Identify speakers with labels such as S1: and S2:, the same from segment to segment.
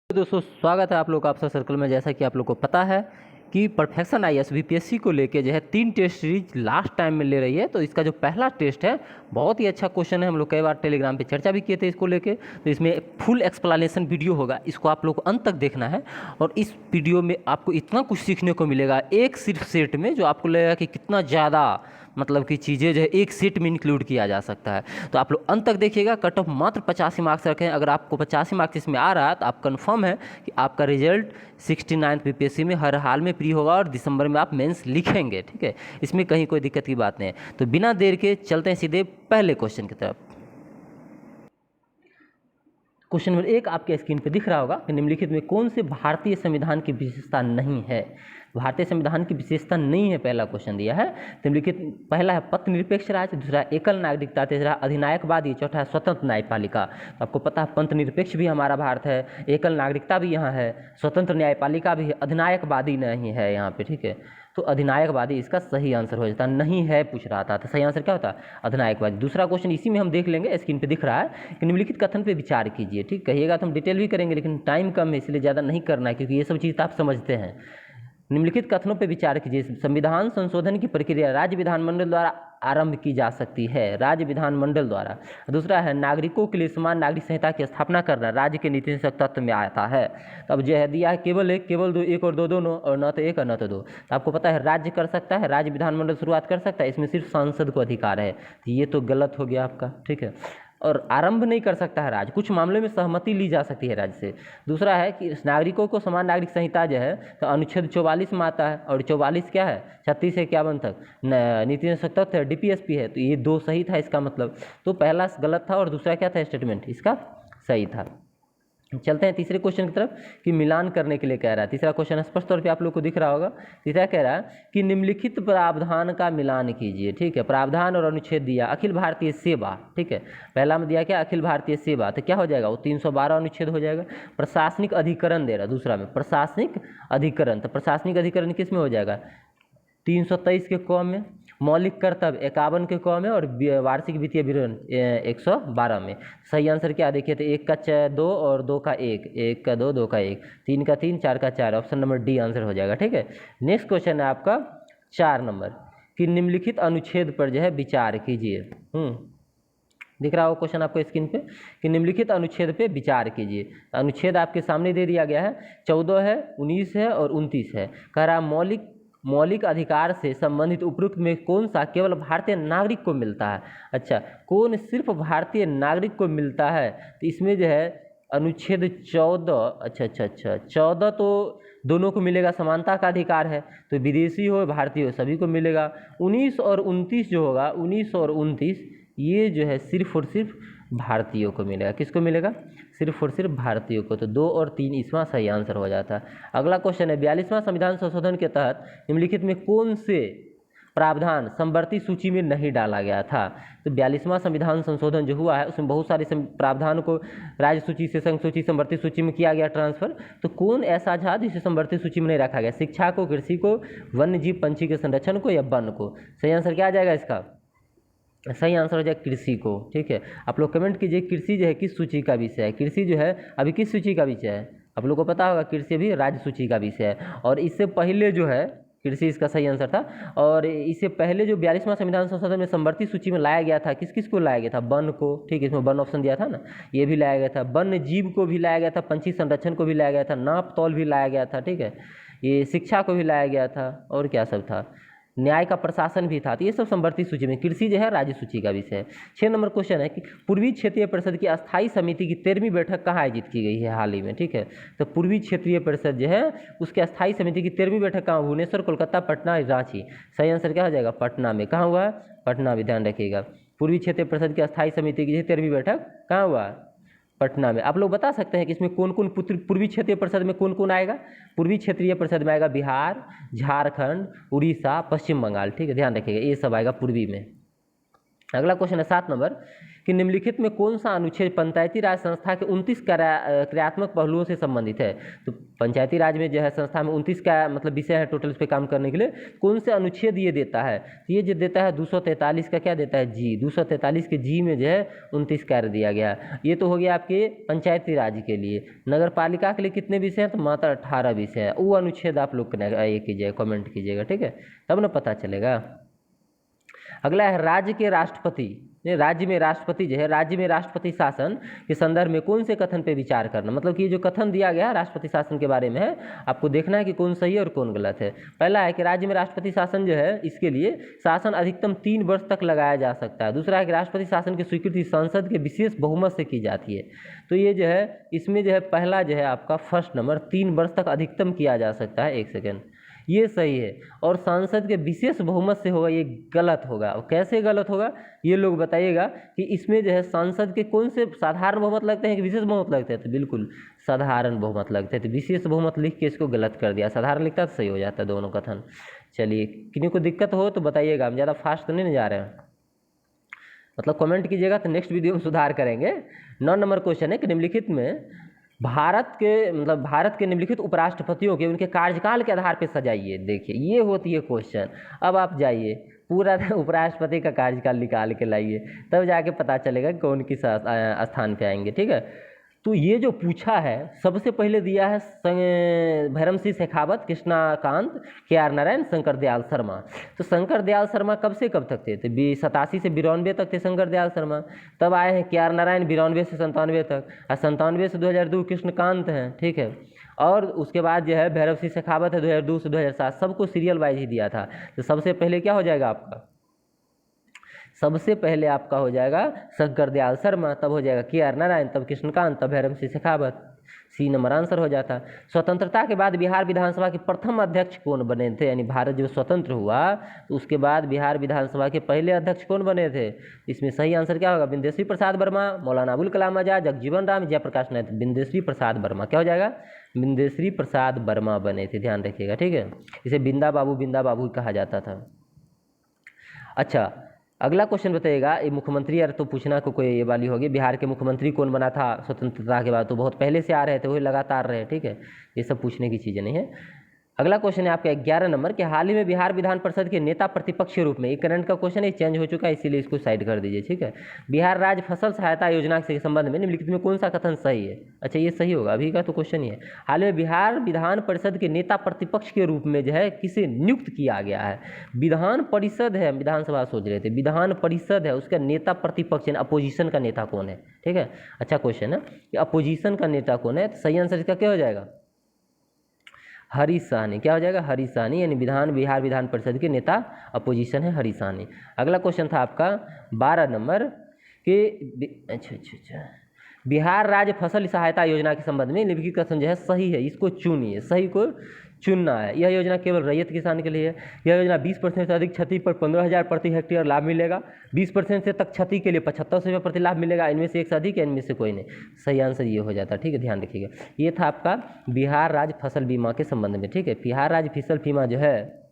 S1: दोस्तों स्वागत है आप लोग का अफसर सर्कल में। जैसा कि आप लोग को पता है कि परफेक्शन आईएएस बीपीएससी को लेके जो है 3 टेस्ट सीरीज लास्ट टाइम में ले रही है। तो इसका जो पहला टेस्ट है बहुत ही अच्छा क्वेश्चन है। हम लोग कई बार टेलीग्राम पे चर्चा भी किए थे इसको लेके। तो इसमें फुल एक्सप्लेनेशन वीडियो होगा, इसको आप लोग को अंत तक देखना है। और इस वीडियो में आपको इतना कुछ सीखने को मिलेगा एक सिर्फ सेट में, जो आपको लगेगा कि कितना ज़्यादा मतलब कि चीज़ें जो है एक सेट में इंक्लूड किया जा सकता है। तो आप लोग अंत तक देखिएगा। कट ऑफ मात्र 85 मार्क्स रखें। अगर आपको 85 मार्क्स इसमें आ रहा है तो आप कंफर्म है कि आपका रिजल्ट 69th बीपीएससी में हर हाल में प्री होगा और दिसंबर में आप मेंस लिखेंगे। ठीक है, इसमें कहीं कोई दिक्कत की बात नहीं है। तो बिना देर के चलते हैं सीधे पहले क्वेश्चन की तरफ। क्वेश्चन नंबर 1 आपके स्क्रीन पे दिख रहा होगा कि निम्नलिखित में कौन से भारतीय संविधान की विशेषता नहीं है। भारतीय संविधान की विशेषता नहीं है, पहला क्वेश्चन दिया है। निम्नलिखित पहला है पथ निरपेक्ष राज्य, दूसरा एकल नागरिकता, तीसरा अधिनायकवादी, चौथा है स्वतंत्र न्यायपालिका। तो आपको पता है पंथ निरपेक्ष भी हमारा भारत है, एकल नागरिकता भी यहाँ है, स्वतंत्र न्यायपालिका भी है, अधिनायकवादी नहीं है यहाँ पे। ठीक है, तो अधिनायकवादी इसका सही आंसर हो जाता, नहीं है पूछ रहा था। तो सही आंसर क्या होता है? अधिनायकवादी। दूसरा क्वेश्चन इसी में हम देख लेंगे, स्क्रीन पे दिख रहा है कि निम्नलिखित कथन पे विचार कीजिए। ठीक, कहिएगा तो हम डिटेल भी करेंगे, लेकिन टाइम कम है इसलिए ज़्यादा नहीं करना है, क्योंकि ये सब चीज़ तो आप समझते हैं। निम्नलिखित कथनों पर विचार कीजिए। संविधान संशोधन की प्रक्रिया राज्य विधानमंडल द्वारा आरंभ की जा सकती है, राज्य विधानमंडल द्वारा। दूसरा है नागरिकों के लिए समान नागरिक संहिता की स्थापना करना राज्य के नीति निषेध तत्व में आता है। तो अब जो है दिया है केवल एक, केवल दो, एक और दो दोनों, और न तो एक और न तो दो। तो आपको पता है राज्य कर सकता है, राज्य विधानमंडल शुरुआत कर सकता है, इसमें सिर्फ सांसद को अधिकार है। तो ये तो गलत हो गया आपका। ठीक है, और आरंभ नहीं कर सकता है राज्य, कुछ मामले में सहमति ली जा सकती है राज्य से। दूसरा है कि नागरिकों को समान नागरिक संहिता जो है तो अनुच्छेद 44 में आता है, और 44 क्या है 36 से 51 तक नीति निषेध तत्व है, डीपीएसपी है। तो ये दो सही था इसका मतलब। तो पहला गलत था और दूसरा क्या था स्टेटमेंट इसका सही था। चलते हैं तीसरे क्वेश्चन की तरफ कि मिलान करने के लिए कह रहा है। तीसरा क्वेश्चन स्पष्ट तौर पे आप लोग को दिख रहा होगा। तीसरा कह रहा है कि निम्नलिखित प्रावधान का मिलान कीजिए। ठीक है, प्रावधान और अनुच्छेद दिया अखिल भारतीय सेवा। ठीक है, पहला में दिया क्या अखिल भारतीय सेवा, तो क्या हो जाएगा वो 312 अनुच्छेद हो जाएगा। प्रशासनिक अधिकरण दे रहा दूसरा में, प्रशासनिक अधिकरण। तो प्रशासनिक अधिकरण किस में हो जाएगा 323 के क में, मौलिक कर्तव्य 51 के क में, और वार्षिक वित्तीय विवरण 112 में। सही आंसर क्या देखिए तो 1 का 2 और 2 का 1, 1 का 2, 2 का 1, 3 का 3, 4 का 4, ऑप्शन नंबर डी आंसर हो जाएगा। ठीक है, नेक्स्ट क्वेश्चन है आपका 4 नंबर कि निम्नलिखित अनुच्छेद पर जो है विचार कीजिए। दिख रहा हो क्वेश्चन आपको स्क्रीन पे कि निम्नलिखित अनुच्छेद पे विचार कीजिए। अनुच्छेद आपके सामने दे दिया गया है, 14 है, 19 है और 29 है। कह रहा मौलिक अधिकार से संबंधित उपरोक्त में कौन सा केवल भारतीय नागरिक को मिलता है। अच्छा, कौन सिर्फ भारतीय नागरिक को मिलता है, तो इसमें जो है अनुच्छेद 14, अच्छा 14 तो दोनों को मिलेगा, समानता का अधिकार है, तो विदेशी हो भारतीय हो सभी को मिलेगा। 19 और 29 जो होगा, 19 और 29 ये जो है सिर्फ और सिर्फ भारतीयों को मिलेगा। किसको मिलेगा? सिर्फ और सिर्फ भारतीयों को। तो 2 और 3 इसमें सही आंसर हो जाता है। अगला क्वेश्चन है 42वां संविधान संशोधन के तहत निम्नलिखित में कौन से प्रावधान समवर्ती सूची में नहीं डाला गया था। तो 42वां संविधान संशोधन जो हुआ है उसमें बहुत सारे प्रावधानों को राज्य सूची से संघ सूची समवर्ती सूची में किया गया ट्रांसफर। तो कौन ऐसा था जिसे समवर्ती सूची में नहीं रखा गया? शिक्षा को, कृषि को, वन्य जीव पंछी के संरक्षण को, या वन को? सही आंसर क्या आ जाएगा इसका? सही आंसर हो जाए कृषि को। ठीक है, आप लोग कमेंट कीजिए कृषि जो है किस सूची का विषय है। कृषि जो है अभी किस सूची का विषय है? आप लोग को पता होगा कृषि भी राज्य सूची का विषय है। और इससे पहले जो है कृषि इसका सही आंसर था। और इससे पहले जो 42वां संविधान संशोधन में समवर्ती सूची में लाया गया था, किस किस को लाया गया था? वन को। ठीक है, इसमें वन ऑप्शन दिया था ना, ये भी लाया गया था। वन्य जीव को भी लाया गया था, पंछी संरक्षण को भी लाया गया था, नाप तौल भी लाया गया था। ठीक है, ये शिक्षा को भी लाया गया था, और क्या सब था, न्याय का प्रशासन भी था। तो ये सब समवर्ती सूची में, कृषि जो है राज्य सूची का विषय है। 6 नंबर क्वेश्चन है कि पूर्वी क्षेत्रीय परिषद की अस्थायी समिति की 13वीं बैठक कहाँ आयोजित की गई है हाल ही में। ठीक है, तो पूर्वी क्षेत्रीय परिषद जो है उसके अस्थायी समिति की 13वीं बैठक कहाँ? भुवनेश्वर, कोलकाता, पटना, रांची। सही आंसर क्या हो जाएगा? पटना में। कहाँ हुआ है? पटना में, ध्यान रखिएगा। पूर्वी क्षेत्रीय परिषद की अस्थायी समिति की 13वीं बैठक कहाँ हुआ? पटना में। आप लोग बता सकते हैं कि इसमें कौन कौन पूर्वी क्षेत्रीय परिषद में कौन कौन आएगा? पूर्वी क्षेत्रीय परिषद में आएगा बिहार, झारखंड, उड़ीसा, पश्चिम बंगाल। ठीक है, ध्यान रखिएगा ये सब आएगा पूर्वी में। अगला क्वेश्चन है 7 नंबर कि निम्नलिखित में कौन सा अनुच्छेद पंचायती राज संस्था के 29 क्रियात्मक पहलुओं से संबंधित है। तो पंचायती राज में जो है संस्था में 29 का मतलब विषय है टोटल इस पे काम करने के लिए, कौन से अनुच्छेद ये देता है। ये जो देता है 243 का क्या देता है, जी। 243 के जी में जो है 29 कार्य दिया गया। ये तो हो गया आपके पंचायती राज के लिए। नगर पालिका के लिए कितने विषय हैं, तो मात्र 18 विषय है। वो अनुच्छेद आप लोग ये कीजिएगा, कमेंट कीजिएगा, ठीक है, तब ना पता चलेगा। अगला है राज्य के राष्ट्रपति, राज्य में राष्ट्रपति जो है, राज्य में राष्ट्रपति शासन के संदर्भ में कौन से कथन पे विचार करना। मतलब कि ये जो कथन दिया गया है राष्ट्रपति शासन के बारे में है, आपको देखना है कि कौन सही है और कौन गलत है। पहला है कि राज्य में राष्ट्रपति शासन जो है, इसके लिए शासन अधिकतम 3 वर्ष तक लगाया जा सकता है। दूसरा है कि राष्ट्रपति शासन की स्वीकृति संसद के विशेष बहुमत से की जाती है। तो ये जो है इसमें जो है पहला जो है आपका फर्स्ट नंबर 3 वर्ष तक अधिकतम किया जा सकता है। एक सेकेंड, ये सही है। और सांसद के विशेष बहुमत से होगा, ये गलत होगा। और कैसे गलत होगा ये लोग बताइएगा कि इसमें जो है सांसद के कौन से साधारण बहुमत लगते हैं कि विशेष बहुमत लगते हैं। तो बिल्कुल साधारण बहुमत लगते हैं, तो विशेष बहुमत लिख के इसको गलत कर दिया, साधारण लिखता तो सही हो जाता है दोनों कथन। चलिए, किन्हीं को दिक्कत हो तो बताइएगा, हम ज़्यादा फास्ट तो नहीं जा रहे हैं, मतलब कमेंट कीजिएगा तो नेक्स्ट वीडियो में सुधार करेंगे। 9 नंबर क्वेश्चन है कि निम्नलिखित में भारत के निम्नलिखित उपराष्ट्रपतियों के उनके कार्यकाल के आधार पर सजाइए। देखिए ये होती है क्वेश्चन। अब आप जाइए पूरा उपराष्ट्रपति का कार्यकाल निकाल के लाइए, तब जाके पता चलेगा कौन किस स्थान पे आएंगे, ठीक है। तो ये जो पूछा है सबसे पहले दिया है भैरम सिंह शेखावत, कृष्णाकांत, KR नारायण, शंकर दयाल शर्मा। तो शंकर दयाल शर्मा कब से कब तक थे, तो 87 से 92 तक थे शंकर दयाल शर्मा। तब आए हैं KR नारायण 92 से 97 तक, और 97 से 2002 कृष्णकांत हैं, ठीक है। और उसके बाद जो है भैरव सिंह शेखावत है 2002 से 2007। सबको सीरियल वाइज ही दिया था। तो सबसे पहले क्या हो जाएगा आपका, सबसे पहले आपका हो जाएगा शंकर दयाल शर्मा, तब हो जाएगा KR नारायण, तब कृष्णकांत, तब Bhairon Singh Shekhawat. C number answer हो जाता। स्वतंत्रता के बाद बिहार विधानसभा के प्रथम अध्यक्ष कौन बने थे, यानी भारत जब स्वतंत्र हुआ तो उसके बाद बिहार विधानसभा के पहले अध्यक्ष कौन बने थे। इसमें सही आंसर क्या होगा, बिंदेश्वरी प्रसाद वर्मा, मौलाना अबुल कलाम आजाद, जगजीवन राम, जयप्रकाश नारायण। बिंदेश्वरी प्रसाद वर्मा क्या हो जाएगा, बिंदेश्वरी प्रसाद वर्मा बने थे, ध्यान रखिएगा, ठीक है। इसे बिंदा बाबू कहा जाता था। अच्छा, अगला क्वेश्चन बताइएगा, ये मुख्यमंत्री यार तो पूछना को कोई ये वाली होगी, बिहार के मुख्यमंत्री कौन बना था स्वतंत्रता के बाद, तो बहुत पहले से आ रहे थे, वही लगातार रहे, ठीक है, ये सब पूछने की चीज़ें नहीं है। अगला क्वेश्चन है आपका 11 नंबर कि हाल ही में बिहार विधान परिषद के नेता प्रतिपक्ष के रूप में, ये करंट का क्वेश्चन है, चेंज हो चुका है इसीलिए इसको साइड कर दीजिए, ठीक है। बिहार राज्य फसल सहायता योजना के संबंध में निम्नलिखित में कौन सा कथन सही है। अच्छा ये सही होगा, अभी का तो क्वेश्चन ही है। हाल में बिहार विधान परिषद के नेता प्रतिपक्ष के रूप में जो है किसे नियुक्त किया गया है। विधान परिषद है, विधानसभा सोच रहे थे, विधान परिषद है, उसका नेता प्रतिपक्ष यानी अपोजिशन का नेता कौन है, ठीक है। अच्छा क्वेश्चन है कि अपोजिशन का नेता कौन है, तो सही आंसर इसका क्या हो जाएगा, हरीश साहनी। क्या हो जाएगा, हरीश साहनी, यानी बिहार विधान परिषद के नेता अपोजिशन है हरीश साहनी। अगला क्वेश्चन था आपका 12 नंबर कि अच्छा बिहार राज्य फसल सहायता योजना के संबंध में निम्नलिखित कथन जो है सही है, इसको चुनिए, सही को चुनना है। यह योजना केवल रैयत किसान के लिए है। यह योजना 20% से अधिक क्षति पर 15,000 प्रति हेक्टेयर लाभ मिलेगा। 20% से तक क्षति के लिए 7500 रुपये प्रति लाभ मिलेगा। इनमें से एक से अधिक है, इनमें से कोई नहीं। सही आंसर ये हो जाता है, ठीक है, ध्यान रखिएगा। ये था आपका बिहार राज्य फसल बीमा के संबंध में, ठीक है। बिहार राज्य फसल बीमा जो है,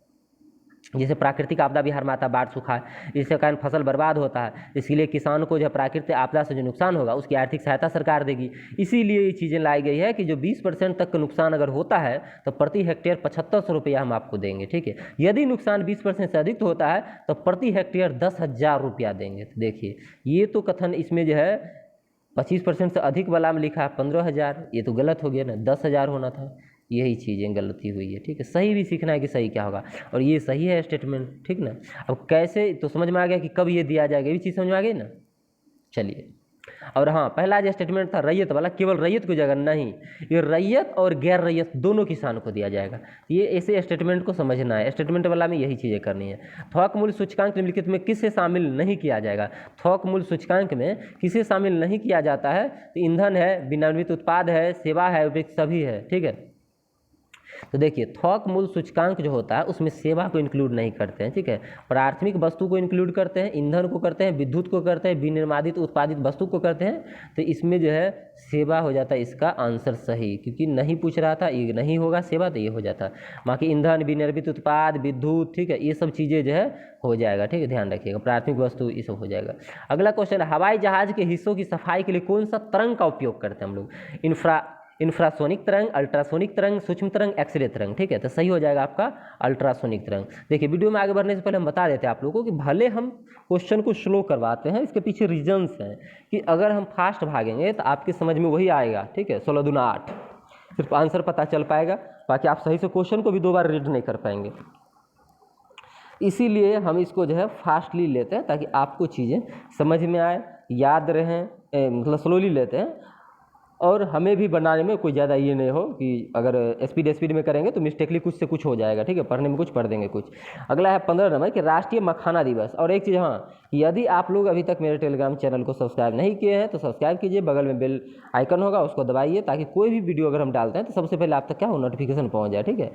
S1: जैसे प्राकृतिक आपदा बिहार में आता, बाढ़ सूखा, इसके कारण फसल बर्बाद होता है, इसलिए किसान को जो प्राकृतिक आपदा से जो नुकसान होगा उसकी आर्थिक सहायता सरकार देगी। इसीलिए ये चीज़ें लाई गई है कि जो 20% तक का नुकसान अगर होता है तो प्रति हेक्टेयर 7500 रुपया हम आपको देंगे, ठीक है। यदि नुकसान 20% से अधिक होता है तो प्रति हेक्टेयर 10,000 रुपया देंगे। तो देखिए ये तो कथन इसमें जो है 25% से अधिक वाला में लिखा है 15,000, ये तो गलत हो गया ना, 10,000 होना था। यही चीज़ें गलती हुई है, ठीक है। सही भी सीखना है कि सही क्या होगा, और ये सही है स्टेटमेंट, ठीक ना। अब कैसे तो समझ में आ गया कि कब ये दिया जाएगा, ये चीज़ समझ में आ गई ना। चलिए, और हाँ, पहला जो स्टेटमेंट था रैयत वाला, केवल रैयत को जगह नहीं, ये रैयत और गैर रैयत दोनों किसान को दिया जाएगा। ये ऐसे स्टेटमेंट को समझना है, स्टेटमेंट वाला में यही चीज़ें करनी है। थोक मूल्य सूचकांक निम्नलिखित में किसे शामिल नहीं किया जाएगा। थोक मूल्य सूचकांक में किसे शामिल नहीं किया जाता है, तो ईंधन है, विनिर्मित उत्पाद है, सेवा है, सभी है, ठीक है। तो देखिए थोक मूल्य सूचकांक जो होता है उसमें सेवा को इंक्लूड नहीं करते हैं, ठीक है। प्राथमिक वस्तु को इंक्लूड करते हैं, ईंधन को करते हैं, विद्युत को करते हैं, विनिर्मादित उत्पादित वस्तु को करते हैं। तो इसमें जो है सेवा हो जाता है इसका आंसर सही, क्योंकि नहीं पूछ रहा था, ये नहीं होगा सेवा तो ये हो जाता। बाकी ईंधन, विनिर्मित उत्पाद, विद्युत, ठीक है, ये सब चीज़ें जो है हो जाएगा, ठीक है, ध्यान रखिएगा। प्राथमिक वस्तु ये सब हो जाएगा। अगला क्वेश्चन है, हवाई जहाज के हिस्सों की सफाई के लिए कौन सा तरंग का उपयोग करते हैं हम लोग? इंफ्रासोनिक तरंग, अल्ट्रासोनिक तरंग, सूक्ष्म तरंग, एक्सरे तरंग, ठीक है। तो सही हो जाएगा आपका अल्ट्रासोनिक तरंग। देखिए वीडियो में आगे बढ़ने से पहले हम बता देते हैं आप लोगों को कि भले हम क्वेश्चन को स्लो करवाते हैं, इसके पीछे रीजन्स हैं कि अगर हम फास्ट भागेंगे तो आपके समझ में वही आएगा, ठीक है, 16 दूना 8, सिर्फ आंसर पता चल पाएगा, बाकी आप सही से क्वेश्चन को भी 2 बार रीड नहीं कर पाएंगे। इसीलिए हम इसको जो है फास्टली लेते हैं ताकि आपको चीज़ें समझ में आए, याद रहें, मतलब स्लोली लेते हैं। और हमें भी बनाने में कोई ज़्यादा ये नहीं हो कि अगर स्पीड में करेंगे तो मिस्टेकली कुछ से कुछ हो जाएगा, ठीक है, पढ़ने में कुछ पढ़ देंगे कुछ। अगला है 15 नंबर कि राष्ट्रीय मखाना दिवस। और एक चीज़, हाँ, यदि आप लोग अभी तक मेरे टेलीग्राम चैनल को सब्सक्राइब नहीं किए हैं तो सब्सक्राइब कीजिए, बगल में बेल आइकन होगा उसको दबाइए ताकि कोई भी वीडियो अगर हम डालते हैं तो सबसे पहले आप तक क्या हो, नोटिफिकेशन पहुँच जाए, ठीक है।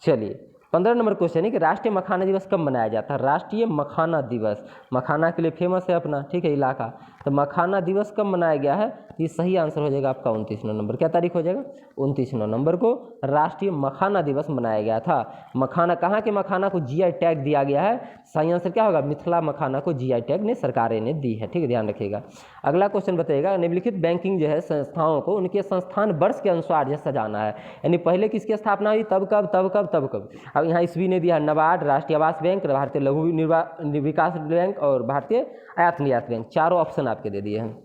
S1: चलिए 15 नंबर क्वेश्चन है कि राष्ट्रीय मखाना दिवस कब मनाया जाता है? राष्ट्रीय मखाना दिवस, मखाना के लिए फेमस है अपना, ठीक है, इलाका। तो मखाना दिवस कब मनाया गया है? ये सही आंसर हो जाएगा आपका 29 नवंबर। क्या तारीख हो जाएगा? 29 नवंबर को राष्ट्रीय मखाना दिवस मनाया गया था। मखाना, कहाँ के मखाना को जीआई टैग दिया गया है? सही आंसर क्या होगा? मिथिला मखाना को जीआई टैग ने सरकार ने दी है, ठीक है, ध्यान रखिएगा। अगला क्वेश्चन बताइएगा, निम्नलिखित बैंकिंग जो है संस्थाओं को उनके संस्थान वर्ष के अनुसार जो सजाना है, यानी पहले किसकी स्थापना हुई, तब कब, तब कब, तब कब। अब यहाँ ईस्वी ने दिया नबार्ड, राष्ट्रीय आवास बैंक, भारतीय लघु विकास बैंक और भारतीय आयात निर्यात बैंक, चारों ऑप्शन आपके दे दिए हैं।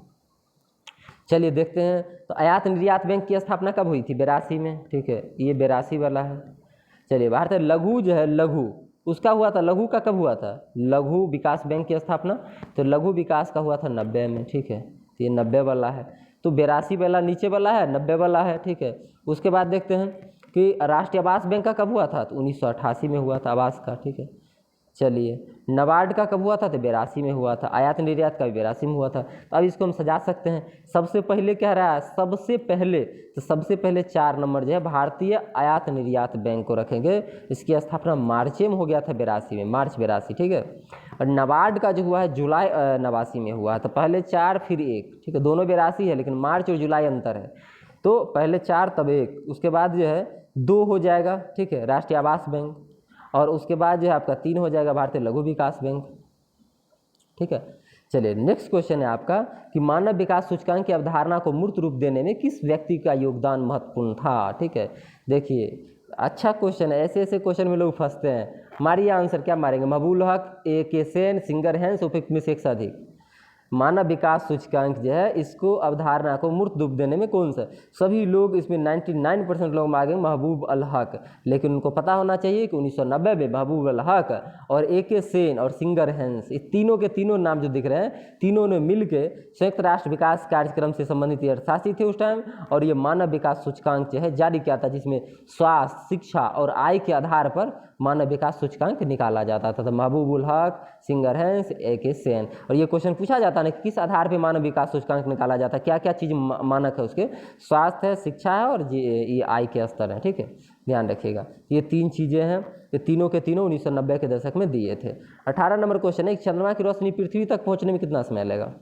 S1: चलिए देखते हैं, तो आयात निर्यात बैंक की स्थापना कब हुई थी? 82 में, ठीक है, ये 82 वाला है। चलिए भारतीय लघु जो है, लघु उसका हुआ था, लघु का कब हुआ था? लघु विकास बैंक की स्थापना, तो लघु विकास का हुआ था 90 में, ठीक है, तो ये 90 वाला है। तो 82 वाला नीचे वाला है, 90 वाला है, ठीक है। उसके बाद देखते हैं कि राष्ट्रीय आवास बैंक का कब हुआ था? तो 1988 में हुआ था आवास का, ठीक है। चलिए नबार्ड का कब हुआ था? तो 82 में हुआ था। आयात निर्यात का भी 82 में हुआ था। तो अब इसको हम सजा सकते हैं। सबसे पहले क्या रहा है? सबसे पहले, तो सबसे पहले 4 नंबर जो है भारतीय आयात निर्यात बैंक को रखेंगे। इसकी स्थापना मार्च में हो गया था 82 में, मार्च 82, ठीक है। और नबार्ड का जो हुआ है जुलाई 89 में हुआ, तो पहले 4 फिर 1, ठीक है, दोनों 82 है लेकिन मार्च और जुलाई अंतर है, तो पहले 4 तब 1, उसके बाद जो है 2 हो जाएगा, ठीक है, राष्ट्रीय आवास बैंक, और उसके बाद जो है आपका 3 हो जाएगा भारतीय लघु विकास बैंक, ठीक है। चलिए नेक्स्ट क्वेश्चन है आपका कि मानव विकास सूचकांक की अवधारणा को मूर्त रूप देने में किस व्यक्ति का योगदान महत्वपूर्ण था, ठीक है। देखिए अच्छा क्वेश्चन है, ऐसे ऐसे क्वेश्चन में लोग फंसते हैं। मारिए आंसर, क्या मारेंगे? महबूब हक, A.K. सेन, सिंगर हैंस, उपयुक्त में से एक से अधिक। मानव विकास सूचकांक जो है इसको अवधारणा को मूर्त रूप देने में कौन सा? सभी लोग इसमें 99% लोग मांगेंगे महबूब अल हक, लेकिन उनको पता होना चाहिए कि 1990 में महबूब अल हक और A.K. सेन और सिंगर हैंस, ये तीनों के तीनों नाम जो दिख रहे हैं, तीनों ने मिलकर संयुक्त राष्ट्र विकास कार्यक्रम से संबंधित अर्थशास्त्री थे उस टाइम, और ये मानव विकास सूचकांक जो है जारी किया था, जिसमें स्वास्थ्य, शिक्षा और आय के आधार पर मानव विकास सूचकांक निकाला जाता था। तो महबूब ul Haq, singer hence, A.K. Sen. और ये क्वेश्चन पूछा जाता है कि किस आधार पे मानव विकास सूचकांक निकाला जाता है, क्या क्या चीज़ मानक है उसके? स्वास्थ्य है, शिक्षा है और ये आय के स्तर है, ठीक है, ध्यान रखिएगा। ये 3 चीज़ें हैं, ये तीनों के तीनों 1990 के दशक में दिए थे। 18 नंबर क्वेश्चन है, चंद्रमा की रोशनी पृथ्वी तक पहुँचने में कितना समय लगेगा?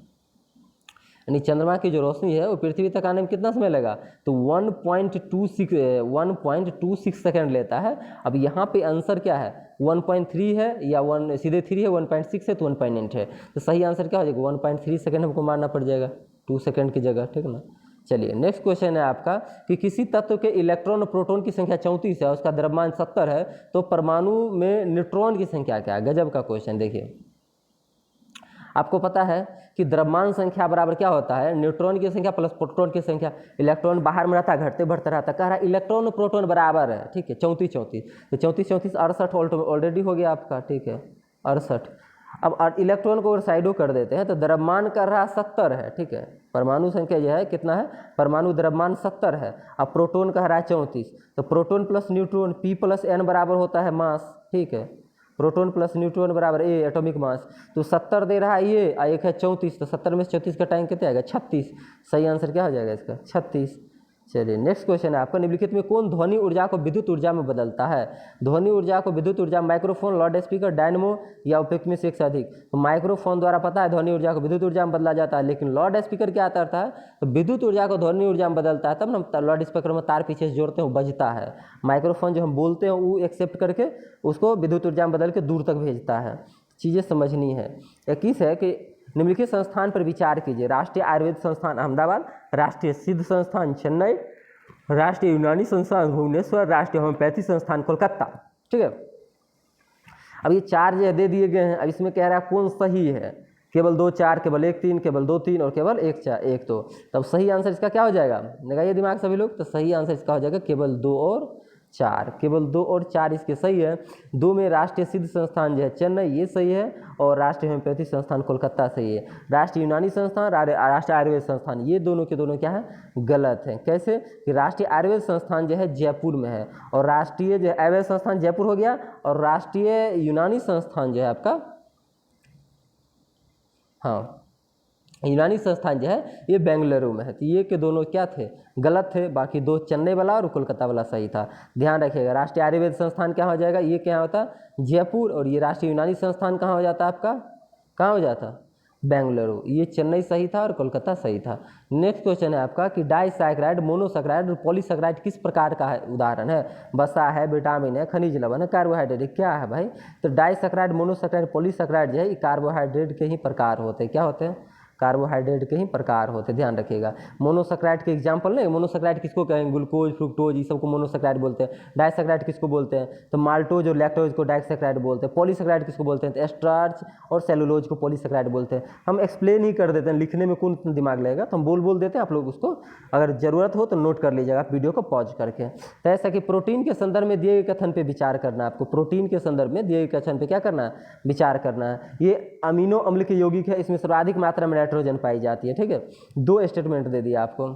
S1: यानी चंद्रमा की जो रोशनी है वो पृथ्वी तक आने में कितना समय लगा? तो 1.26 सेकंड लेता है। अब यहाँ पे आंसर क्या है? 1.3 है या 1 सीधे 3 है, 1.6 है तो 1.8 है, तो सही आंसर क्या हो जाएगा? 1.3 सेकंड हमको मारना पड़ जाएगा 2 सेकंड की जगह, ठीक ना। चलिए नेक्स्ट क्वेश्चन है आपका कि किसी तत्व के इलेक्ट्रॉन और प्रोटॉन की संख्या 34 है, उसका द्रव्यमान 70 है, तो परमाणु में न्यूट्रॉन की संख्या क्या है? गजब का क्वेश्चन। देखिए आपको पता है कि द्रव्यमान संख्या बराबर क्या होता है? न्यूट्रॉन की संख्या प्लस प्रोटॉन की संख्या। इलेक्ट्रॉन बाहर में रहता है, घटते बढ़ते रहता है, कह रहा है इलेक्ट्रॉन और प्रोटॉन बराबर है, ठीक है, 34 तो 34 68 ऑलरेडी हो गया आपका, ठीक है, 68। अब इलेक्ट्रॉन को साइडो कर देते हैं तो द्रव्यमान कर रहा 70 है, ठीक है, परमाणु संख्या जो है कितना है? परमाणु द्रव्यमान 70 है। अब प्रोटॉन कह रहा है 34, तो proton plus neutron P + N बराबर होता है मास, ठीक है, प्रोटॉन प्लस न्यूट्रॉन बराबर A एटॉमिक मास। तो 70 दे रहा है ये, एक है 34, तो 70 में से 34 का टाइम कितना आएगा? 36। सही आंसर क्या हो जाएगा इसका? 36, चलिए नेक्स्ट क्वेश्चन है आपका, निम्नलिखित में कौन ध्वनि ऊर्जा को विद्युत ऊर्जा में बदलता है? ध्वनि ऊर्जा को विद्युत ऊर्जा माइक्रोफोन, लाउड स्पीकर, डायनमो या उपयुक्त में से एक से अधिक। तो माइक्रोफोन द्वारा पता है ध्वनि ऊर्जा को विद्युत ऊर्जा में बदला जाता है, लेकिन लाउड स्पीकर क्या करता है? तो विद्युत ऊर्जा को ध्वनि ऊर्जा में बदलता है, तब ना लाउड स्पीकर में तार पीछे से जोड़ते हैं वो बजता है। माइक्रोफोन जो हम बोलते हैं वो एक्सेप्ट करके उसको विद्युत ऊर्जा में बदल के दूर तक भेजता है। चीज़ें समझनी है। 21 है कि निम्नलिखित संस्थान पर विचार कीजिए। राष्ट्रीय आयुर्वेद संस्थान अहमदाबाद, राष्ट्रीय सिद्ध संस्थान चेन्नई, राष्ट्रीय यूनानी संस्थान भुवनेश्वर, राष्ट्रीय होम्योपैथी संस्थान कोलकाता। ठीक है, अब ये 4 जो दे दिए गए हैं, अब इसमें कह रहा है कौन सही है? केवल 2 4, केवल 1 3, केवल 2 3 और केवल 1 4 1 2। तब सही आंसर इसका क्या हो जाएगा? लगाइए दिमाग सभी लोग। तो सही आंसर इसका हो जाएगा केवल 2 और 4। केवल 2 और 4 इसके सही है। 2 में राष्ट्रीय सिद्ध संस्थान जो है चेन्नई, ये सही है, और राष्ट्रीय होम्योपैथी संस्थान कोलकाता सही है। राष्ट्रीय यूनानी संस्थान, राष्ट्रीय आयुर्वेद संस्थान, ये दोनों के दोनों क्या है? गलत है। कैसे कि राष्ट्रीय आयुर्वेद संस्थान जो है जयपुर में है, और राष्ट्रीय जो आयुर्वेद संस्थान जयपुर हो गया, और राष्ट्रीय यूनानी संस्थान जो है आपका, हाँ यूनानी संस्थान जो है ये बेंगलुरु में है। तो ये के दोनों क्या थे? गलत थे। बाकी 2 चेन्नई वाला और कोलकाता वाला सही था। ध्यान रखिएगा, राष्ट्रीय आयुर्वेद संस्थान क्या हो जाएगा? ये क्या होता है? जयपुर। और ये राष्ट्रीय यूनानी संस्थान कहाँ हो जाता है आपका? कहाँ हो जाता? बेंगलुरु। ये चेन्नई सही था और कोलकाता सही था। नेक्स्ट क्वेश्चन है आपका कि डाइसैकराइड, मोनोसैकराइड और पॉलीसैकराइड किस प्रकार का है? उदाहरण है? वसा है, विटामिन है, खनिज लवण है, कार्बोहाइड्रेट क्या है भाई? तो डाइसैकराइड, मोनोसैकराइड, पॉलीसैकराइड जो है ये कार्बोहाइड्रेट के ही प्रकार होते हैं। क्या होते हैं? कार्बोहाइड्रेट के ही प्रकार होते हैं। ध्यान रखिएगा। मोनोसैकराइड के एग्जाम्पल नहीं, मोनोसैकराइड किसको कहेंगे? ग्लूकोज, फ्रुक्टोज, ये सबको मोनोसैकराइड बोलते हैं। डाइसैकराइड किसको बोलते हैं? तो माल्टोज और लैक्टोज को डाइसैकराइड बोलते हैं। पॉलीसैकराइड किसको बोलते हैं? तो स्टार्च और सेलुलोज को पॉलीसैकराइड बोलते हैं। हम एक्सप्लेन ही कर देते हैं, लिखने में कौन दिमाग लगेगा, तो हम बोल देते हैं, आप लोग उसको अगर जरूरत हो तो नोट कर लीजिएगा वीडियो को पॉज करके। तो ऐसा कि प्रोटीन के संदर्भ में दिए गए कथन पर विचार करना है आपको। प्रोटीन के संदर्भ में दिए गए कथन पर क्या करना है? विचार करना है। ये अमीनो अम्ल के यौगिक है, इसमें सर्वाधिक मात्रा में नाइट्रोजन पाई जाती है। ठीक है, 2 स्टेटमेंट दे दिया आपको,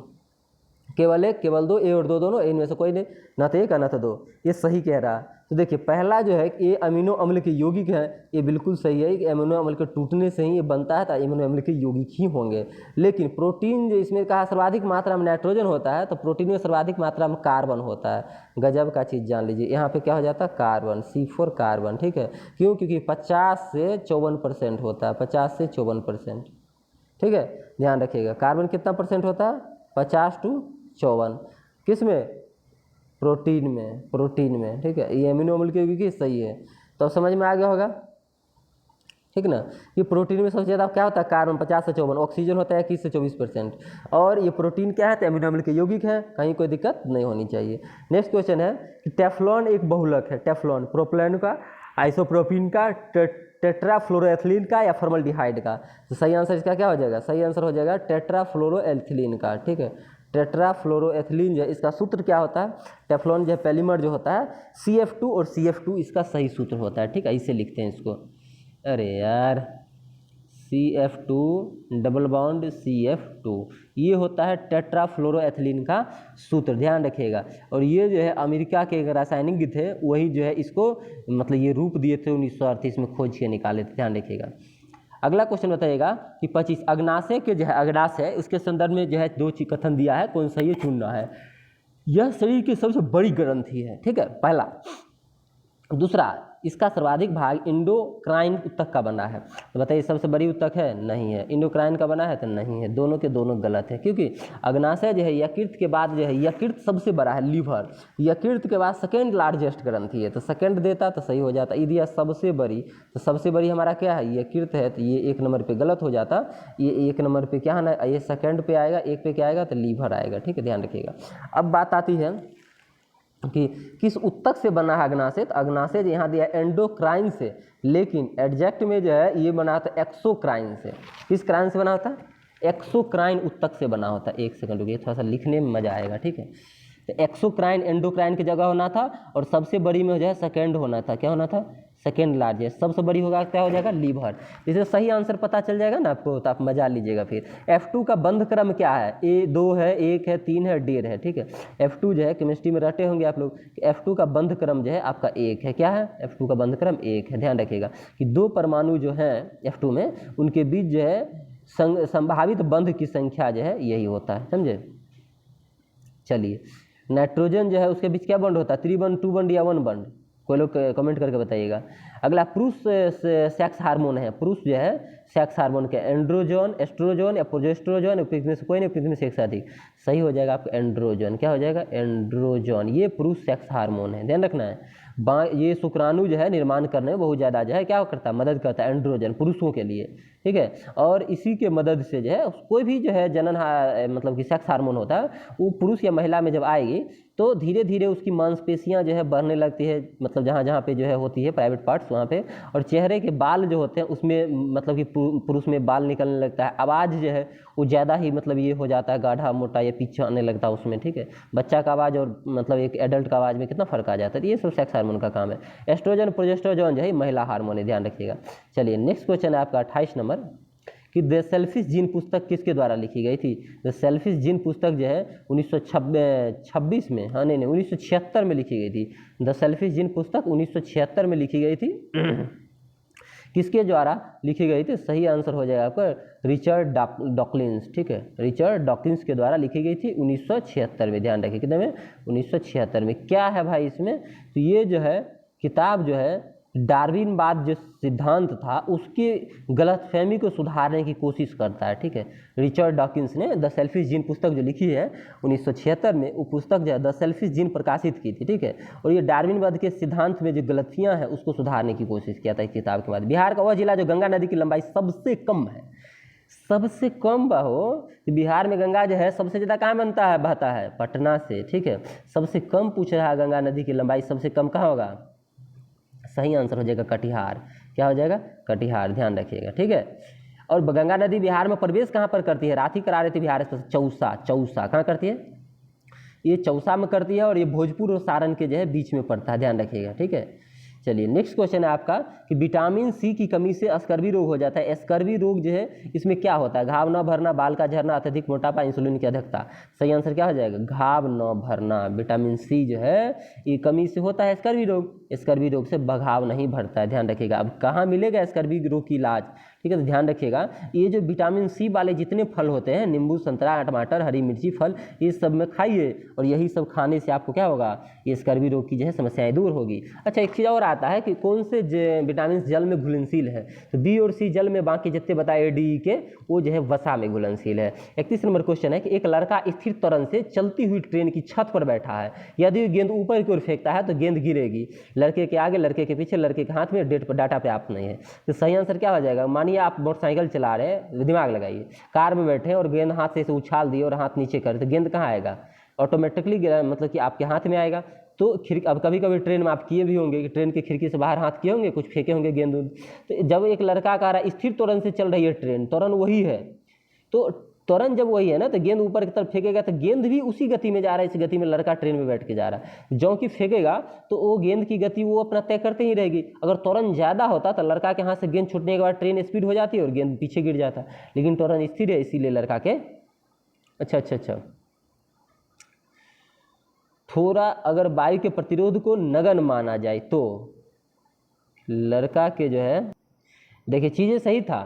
S1: केवल 1, केवल 2, ए और 2 दोनों, इनमें से कोई नहीं, न तो 1 न तो 2। ये सही कह रहा है। तो देखिए पहला जो है ये अमीनो अम्ल के यौगिक है, ये बिल्कुल सही है कि अमीनो अम्ल के टूटने से ही ये बनता है, तो अमीनो अम्ल के यौगिक ही होंगे। लेकिन प्रोटीन जो इसमें कहा सर्वाधिक मात्रा में नाइट्रोजन होता है, तो प्रोटीन में सर्वाधिक मात्रा में कार्बन होता है। गजब का चीज़ जान लीजिए, यहाँ पे क्या हो जाता है? Carbon, C4 carbon. ठीक है, क्यों? क्योंकि 50 से 54% होता है, 50 से 54%। ठीक है, ध्यान रखिएगा। कार्बन कितना परसेंट होता है? 50 to 54। किस में? प्रोटीन में। प्रोटीन में। ठीक है, ये अमीनो अम्ल के यौगिक सही है। तो समझ में आ गया होगा। ठीक ना, ये प्रोटीन में सबसे ज़्यादा क्या होता है? कार्बन 50 से 54। ऑक्सीजन होता है 21 से 24%। और ये प्रोटीन क्या है? तो अमीनो अम्ल के यौगिक है, कहीं कोई दिक्कत नहीं होनी चाहिए। नेक्स्ट क्वेश्चन है कि टेफ्लॉन एक बहुलक है। टेफ्लॉन प्रोपेलैन का, आइसोप्रोपीन का, टेट्राफ्लोरोएथिलीन का या फॉर्मल्डिहाइड का? तो सही आंसर इसका क्या हो जाएगा? सही आंसर हो जाएगा टेट्राफ्लोरोएथिलीन का। ठीक है, टेट्राफ्लोरोएथिलीन जो है इसका सूत्र क्या होता है? टेफ्लॉन जो है पॉलीमर जो होता है CF2 और CF2 इसका सही सूत्र होता है। ठीक है, इसे लिखते हैं इसको। अरे यार, CF2 डबल बॉन्ड CF2, ये होता है टेट्राफ्लोरोएथिलीन का सूत्र। ध्यान रखिएगा। और ये जो है अमेरिका के रासायनिज्ञ थे, वही जो है इसको मतलब ये रूप दिए थे 1938 में, खोज के निकाले थे। ध्यान रखिएगा। अगला क्वेश्चन बताइएगा कि 25 अग्नाशय के जो है अग्नाशय, उसके संदर्भ में जो है 2 चीज कथन दिया है, कौन सा ये चुनना है। यह शरीर की सबसे बड़ी ग्रंथि है। ठीक है, पहला। दूसरा, इसका सर्वाधिक भाग इंडोक्राइन उत्तक का बना है। तो बताइए सबसे बड़ी उत्तक है? नहीं है। इंडोक्राइन का बना है? तो नहीं है। दोनों के दोनों गलत है, क्योंकि अग्नाशय जो है यकृत के बाद जो है, यकृत सबसे बड़ा है, लीवर। यकृत के बाद सेकेंड लार्जेस्ट ग्रंथि है, तो सेकेंड देता तो सही हो जाता। यदि सबसे बड़ी, तो सबसे बड़ी हमारा क्या है? यकृत है, तो ये 1 नंबर पे गलत हो जाता। ये 1 नंबर पे क्या है ना, ये सेकेंड पे आएगा, 1 पे क्या आएगा? तो लीवर आएगा। ठीक है, ध्यान रखिएगा। अब बात आती है कि किस उत्तक से बना है अग्नाशय। तो अग्नाशय यहाँ दिया एंडोक्राइन से, लेकिन एडजेक्ट में जो है ये बना होता है एक्सोक्राइन से। किस क्राइन से बना होता है? एक्सोक्राइन उत्तक से बना होता है। 1 सेकंड रुकिए, थोड़ा सा लिखने में मजा आएगा। ठीक है, तो एक्सोक्राइन एंडोक्राइन की जगह होना था, और सबसे बड़ी में हो जाए सेकेंड होना था। क्या होना था? Second largest. सबसे बड़ी होगा क्या हो जाएगा? लीवर। इसे सही आंसर पता चल जाएगा ना आपको, तो आप मजा लीजिएगा। फिर F2 का बंध क्रम क्या है? A2 है, 1 है, 3 है, 1.5 है। ठीक है, F2 जो है केमिस्ट्री में रटे होंगे आप लोग, F2 का बंध क्रम जो है आपका 1 है। क्या है? F2 का बंध क्रम 1 है। ध्यान रखिएगा कि 2 परमाणु जो हैं F2 में, उनके बीच जो है संभावित बंध की संख्या जो है यही होता है। समझे? चलिए, नाइट्रोजन जो है उसके बीच क्या बॉन्ड होता है, 3 बॉन्ड, 2 बॉन्ड या 1 बॉन्ड, कोई लोग कमेंट करके बताइएगा। अगला पुरुष सेक्स हार्मोन है, पुरुष जो है सेक्स हार्मोन के एंड्रोजन, एस्ट्रोजन या प्रोजेस्टेरोजन, उपयुक्त में से कोई नहीं, उपयुक्त में से एक से अधिक। सही हो जाएगा आपका एंड्रोजन, क्या हो जाएगा एंड्रोजन, ये पुरुष सेक्स हार्मोन है, ध्यान रखना है। ये शुक्राणु जो है निर्माण करने में बहुत ज़्यादा जो है क्या करता है, मदद करता है, एंड्रोजन पुरुषों के लिए, ठीक है। और इसी के मदद से जो है कोई भी जो है जनन मतलब कि सेक्स हार्मोन होता है वो पुरुष या महिला में जब आएगी तो धीरे धीरे उसकी मांसपेशियां जो है बढ़ने लगती है, मतलब जहाँ जहाँ पे जो है होती है प्राइवेट पार्ट्स वहाँ पे, और चेहरे के बाल जो होते हैं उसमें मतलब कि पुरुष में बाल निकलने लगता है, आवाज़ जो है वो ज़्यादा ही मतलब ये हो जाता है, गाढ़ा मोटा या पीछे आने लगता है उसमें, ठीक है। बच्चा का आवाज़ और मतलब एक एडल्ट का आवाज़ में कितना फ़र्क आ जाता है, ये सब सेक्स हार्मोन का काम है। एस्ट्रोजन प्रोजेस्टेरोन जो है महिला हार्मोन है, ध्यान रखिएगा। चलिए नेक्स्ट क्वेश्चन है आपका 28 नंबर कि द सेल्फिश जीन पुस्तक किसके द्वारा लिखी गई थी। द सेल्फिश जीन पुस्तक जो है 1926 में, हाँ नहीं 1976 में लिखी गई थी। द सेल्फिश जीन पुस्तक 1976 में लिखी गई थी। किसके द्वारा लिखी गई थी, सही आंसर हो जाएगा आपका रिचर्ड डॉकिंस, ठीक है, रिचर्ड डॉकिंस के द्वारा लिखी गई थी 1976 में, ध्यान रखिए कितने में, 1976 में। क्या है भाई इसमें, तो ये जो है किताब जो है डार्विनवाद जो सिद्धांत था उसकी गलतफहमी को सुधारने की कोशिश करता है, ठीक है। रिचर्ड डॉकिंस ने द सेल्फिश जीन पुस्तक जो लिखी है 1976 में, वो पुस्तक जो है द सेल्फिश जीन प्रकाशित की थी, ठीक है। और ये डार्विनवाद के सिद्धांत में जो गलतियां हैं उसको सुधारने की कोशिश किया था इस किताब के बाद। बिहार का वह जिला जो गंगा नदी की लंबाई सबसे कम है, सबसे कम बाहो, बिहार में गंगा जो है सबसे ज़्यादा कहाँ बनता है, बहता है पटना से, ठीक है। सबसे कम पूछ रहा है गंगा नदी की लंबाई सबसे कम कहाँ होगा, सही आंसर हो जाएगा कटिहार, क्या हो जाएगा कटिहार, ध्यान रखिएगा, ठीक है। और गंगा नदी बिहार में प्रवेश कहाँ पर करती है, रात ही करा रहे थे बिहार से, चौसा, चौसा कहाँ करती है, ये चौसा में करती है और ये भोजपुर और सारण के जो है बीच में पड़ता है, ध्यान रखिएगा, ठीक है। चलिए नेक्स्ट क्वेश्चन है आपका कि विटामिन सी की कमी से स्कर्वी रोग हो जाता है। स्कर्वी रोग जो है इसमें क्या होता है, घाव न भरना, बाल का झड़ना, अत्यधिक मोटापा, इंसुलिन की अधिकता। सही आंसर क्या हो जाएगा, घाव न भरना। विटामिन सी जो है ये कमी से होता है स्कर्वी रोग, स्कर्वी रोग से घाव नहीं भरता है, ध्यान रखिएगा। अब कहाँ मिलेगा स्कर्वी रोग की इलाज, ठीक है, तो ध्यान रखिएगा। ये जो विटामिन सी वाले जितने फल होते हैं, नींबू, संतरा, टमाटर, हरी मिर्ची, फल, ये सब में खाइए और यही सब खाने से आपको क्या होगा, ये स्कर्वी रोग की जो है समस्याएं दूर होगी। अच्छा एक चीज़ और आता है कि कौन से विटामिन जल में घुलनशील है, तो बी और सी जल में, बाकी जितने बताए डी के वो जो है वसा में घुलनशील है। 31 नंबर क्वेश्चन है कि एक लड़का स्थिर त्वरण से चलती हुई ट्रेन की छत पर बैठा है, यदि गेंद ऊपर की ओर फेंकता है तो गेंद गिरेगी, लड़के के आगे, लड़के के पीछे, लड़के के हाथ में डेट पर डाटा प्राप्त नहीं है। तो सही आंसर क्या हो जाएगा, मानिए आप मोटरसाइकिल चला रहे हैं, दिमाग लगाइए, कार में बैठे और गेंद हाथ से उछाल दिए और हाथ नीचे कर, तो गेंद कहाँ आएगा, ऑटोमेटिकली मतलब कि आपके हाथ में आएगा। तो अब कभी कभी ट्रेन में आप किए भी होंगे कि ट्रेन की खिड़की से बाहर हाथ किए होंगे, कुछ फेंके होंगे गेंद। तो जब एक लड़का कह रहा है स्थिर त्वरण से चल रही है ट्रेन, त्वरण वही है, तो त्वरण जब वही है ना, तो गेंद ऊपर की तरफ फेंकेगा तो गेंद भी उसी गति में जा रहा है, इस गति में लड़का ट्रेन में बैठ के जा रहा है। जो कि फेंकेगा तो वो गेंद की गति वो अपना तय करते ही रहेगी। अगर त्वरण ज़्यादा होता तो लड़का के हाथ से गेंद छूटने के बाद ट्रेन स्पीड हो जाती है और गेंद पीछे गिर जाता, लेकिन त्वरण स्थिर है इसीलिए लड़का के। अच्छा, थोड़ा अगर वायु के प्रतिरोध को नगण्य माना जाए तो लड़का के जो है, देखिए चीज़ें सही था,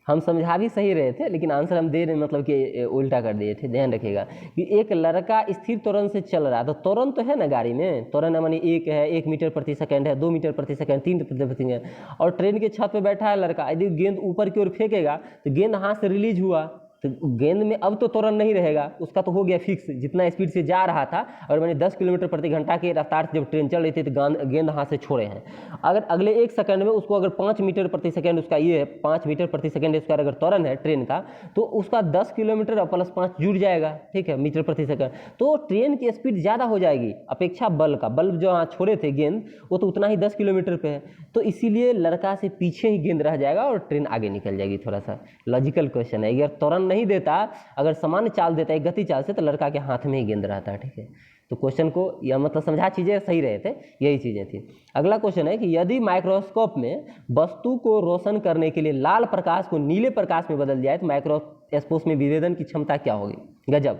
S1: हम समझा भी सही रहे थे, लेकिन आंसर हम दे रहे मतलब कि उल्टा कर दिए थे। ध्यान रखिएगा कि एक लड़का स्थिर त्वरण से चल रहा है, तो त्वरण तो है ना गाड़ी में, त्वरण मानी 1 है, 1 मीटर प्रति सेकंड है, 2 मीटर प्रति सेकंड, 3 मीटर प्रति सेकंड, और ट्रेन के छत पे बैठा है लड़का, यदि गेंद ऊपर की ओर फेंकेगा तो गेंद हाथ से रिलीज हुआ, तो गेंद में अब तो त्वरण नहीं रहेगा, उसका तो हो गया फिक्स, जितना स्पीड से जा रहा था। और मैंने 10 किलोमीटर प्रति घंटा की रफ्तार से जब ट्रेन चल रही थी तो गेंद हाथ से छोड़े हैं, अगर अगले 1 सेकंड में उसको अगर 5 मीटर प्रति सेकंड उसका ये है, 5 मीटर प्रति सेकंड उसका अगर त्वरण है ट्रेन का, तो उसका 10 किलोमीटर प्लस 5 जुड़ जाएगा, ठीक है, मीटर प्रति सेकंड। तो ट्रेन की स्पीड ज़्यादा हो जाएगी अपेक्षा बल का, बल जो यहाँ छोड़े थे गेंद वो तो उतना ही 10 किलोमीटर पे है, तो इसीलिए लड़का से पीछे ही गेंद रह जाएगा और ट्रेन आगे निकल जाएगी। थोड़ा सा लॉजिकल क्वेश्चन है, अगर त्वरण नहीं देता, अगर सामान्य चाल देता है गति चाल से, तो लड़का के हाथ में ही गेंद रहता है, ठीक है। तो क्वेश्चन को या मतलब समझा, चीज़ें सही रहे थे, यही चीज़ें थी। अगला क्वेश्चन है कि यदि माइक्रोस्कोप में वस्तु को रोशन करने के लिए लाल प्रकाश को नीले प्रकाश में बदल जाए तो माइक्रोस्कोप में विभेदन की क्षमता क्या होगी। गजब,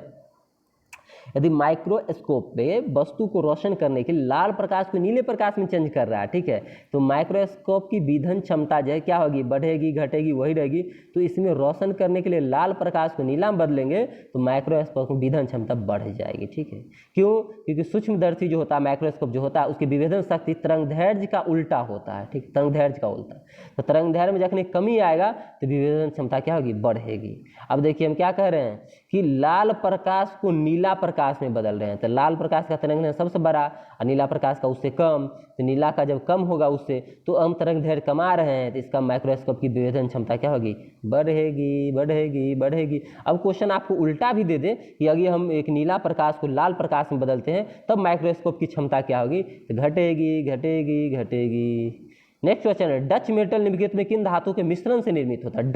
S1: यदि माइक्रोस्कोप पे वस्तु को रोशन करने के लिए लाल प्रकाश को नीले प्रकाश में चेंज कर रहा है, ठीक है, तो माइक्रोस्कोप की विधन क्षमता जो है क्या होगी, बढ़ेगी घटेगी वही रहेगी। तो इसमें रोशन करने के लिए लाल प्रकाश को नीला में बदलेंगे तो माइक्रोस्कोप की विधन क्षमता बढ़ जाएगी, ठीक है। क्यों? क्योंकि सूक्ष्मदर्शी जो होता है, माइक्रोस्कोप जो होता है, उसकी विभेदन शक्ति तरंगदैर्घ्य का उल्टा होता है, ठीक, तरंगदैर्घ्य का उल्टा। तो तरंगदैर्घ्य में जखनी कमी आएगा तो विभेदन क्षमता क्या होगी, बढ़ेगी। अब देखिए हम क्या कह रहे हैं कि लाल प्रकाश को नीला प्रकाश में बदल रहे हैं, तो लाल प्रकाश का तरंगदैर्घ्य सबसे बड़ा और नीला प्रकाश का उससे कम, तो नीला का जब कम होगा उससे तो हम तरंगदैर्घ्य कमा रहे हैं, तो इसका माइक्रोस्कोप की विभेदन क्षमता क्या होगी, बढ़ेगी बढ़ेगी बढ़ेगी। अब क्वेश्चन आपको उल्टा भी दे दे कि अगर हम एक नीला प्रकाश को लाल प्रकाश में बदलते हैं तब माइक्रोस्कोप की क्षमता क्या होगी, तो घटेगी घटेगी घटेगी। नेक्स्ट क्वेश्चन है, डच मेटल निम्नलिखित में किन धातु के मिश्रण से निर्मित होता है?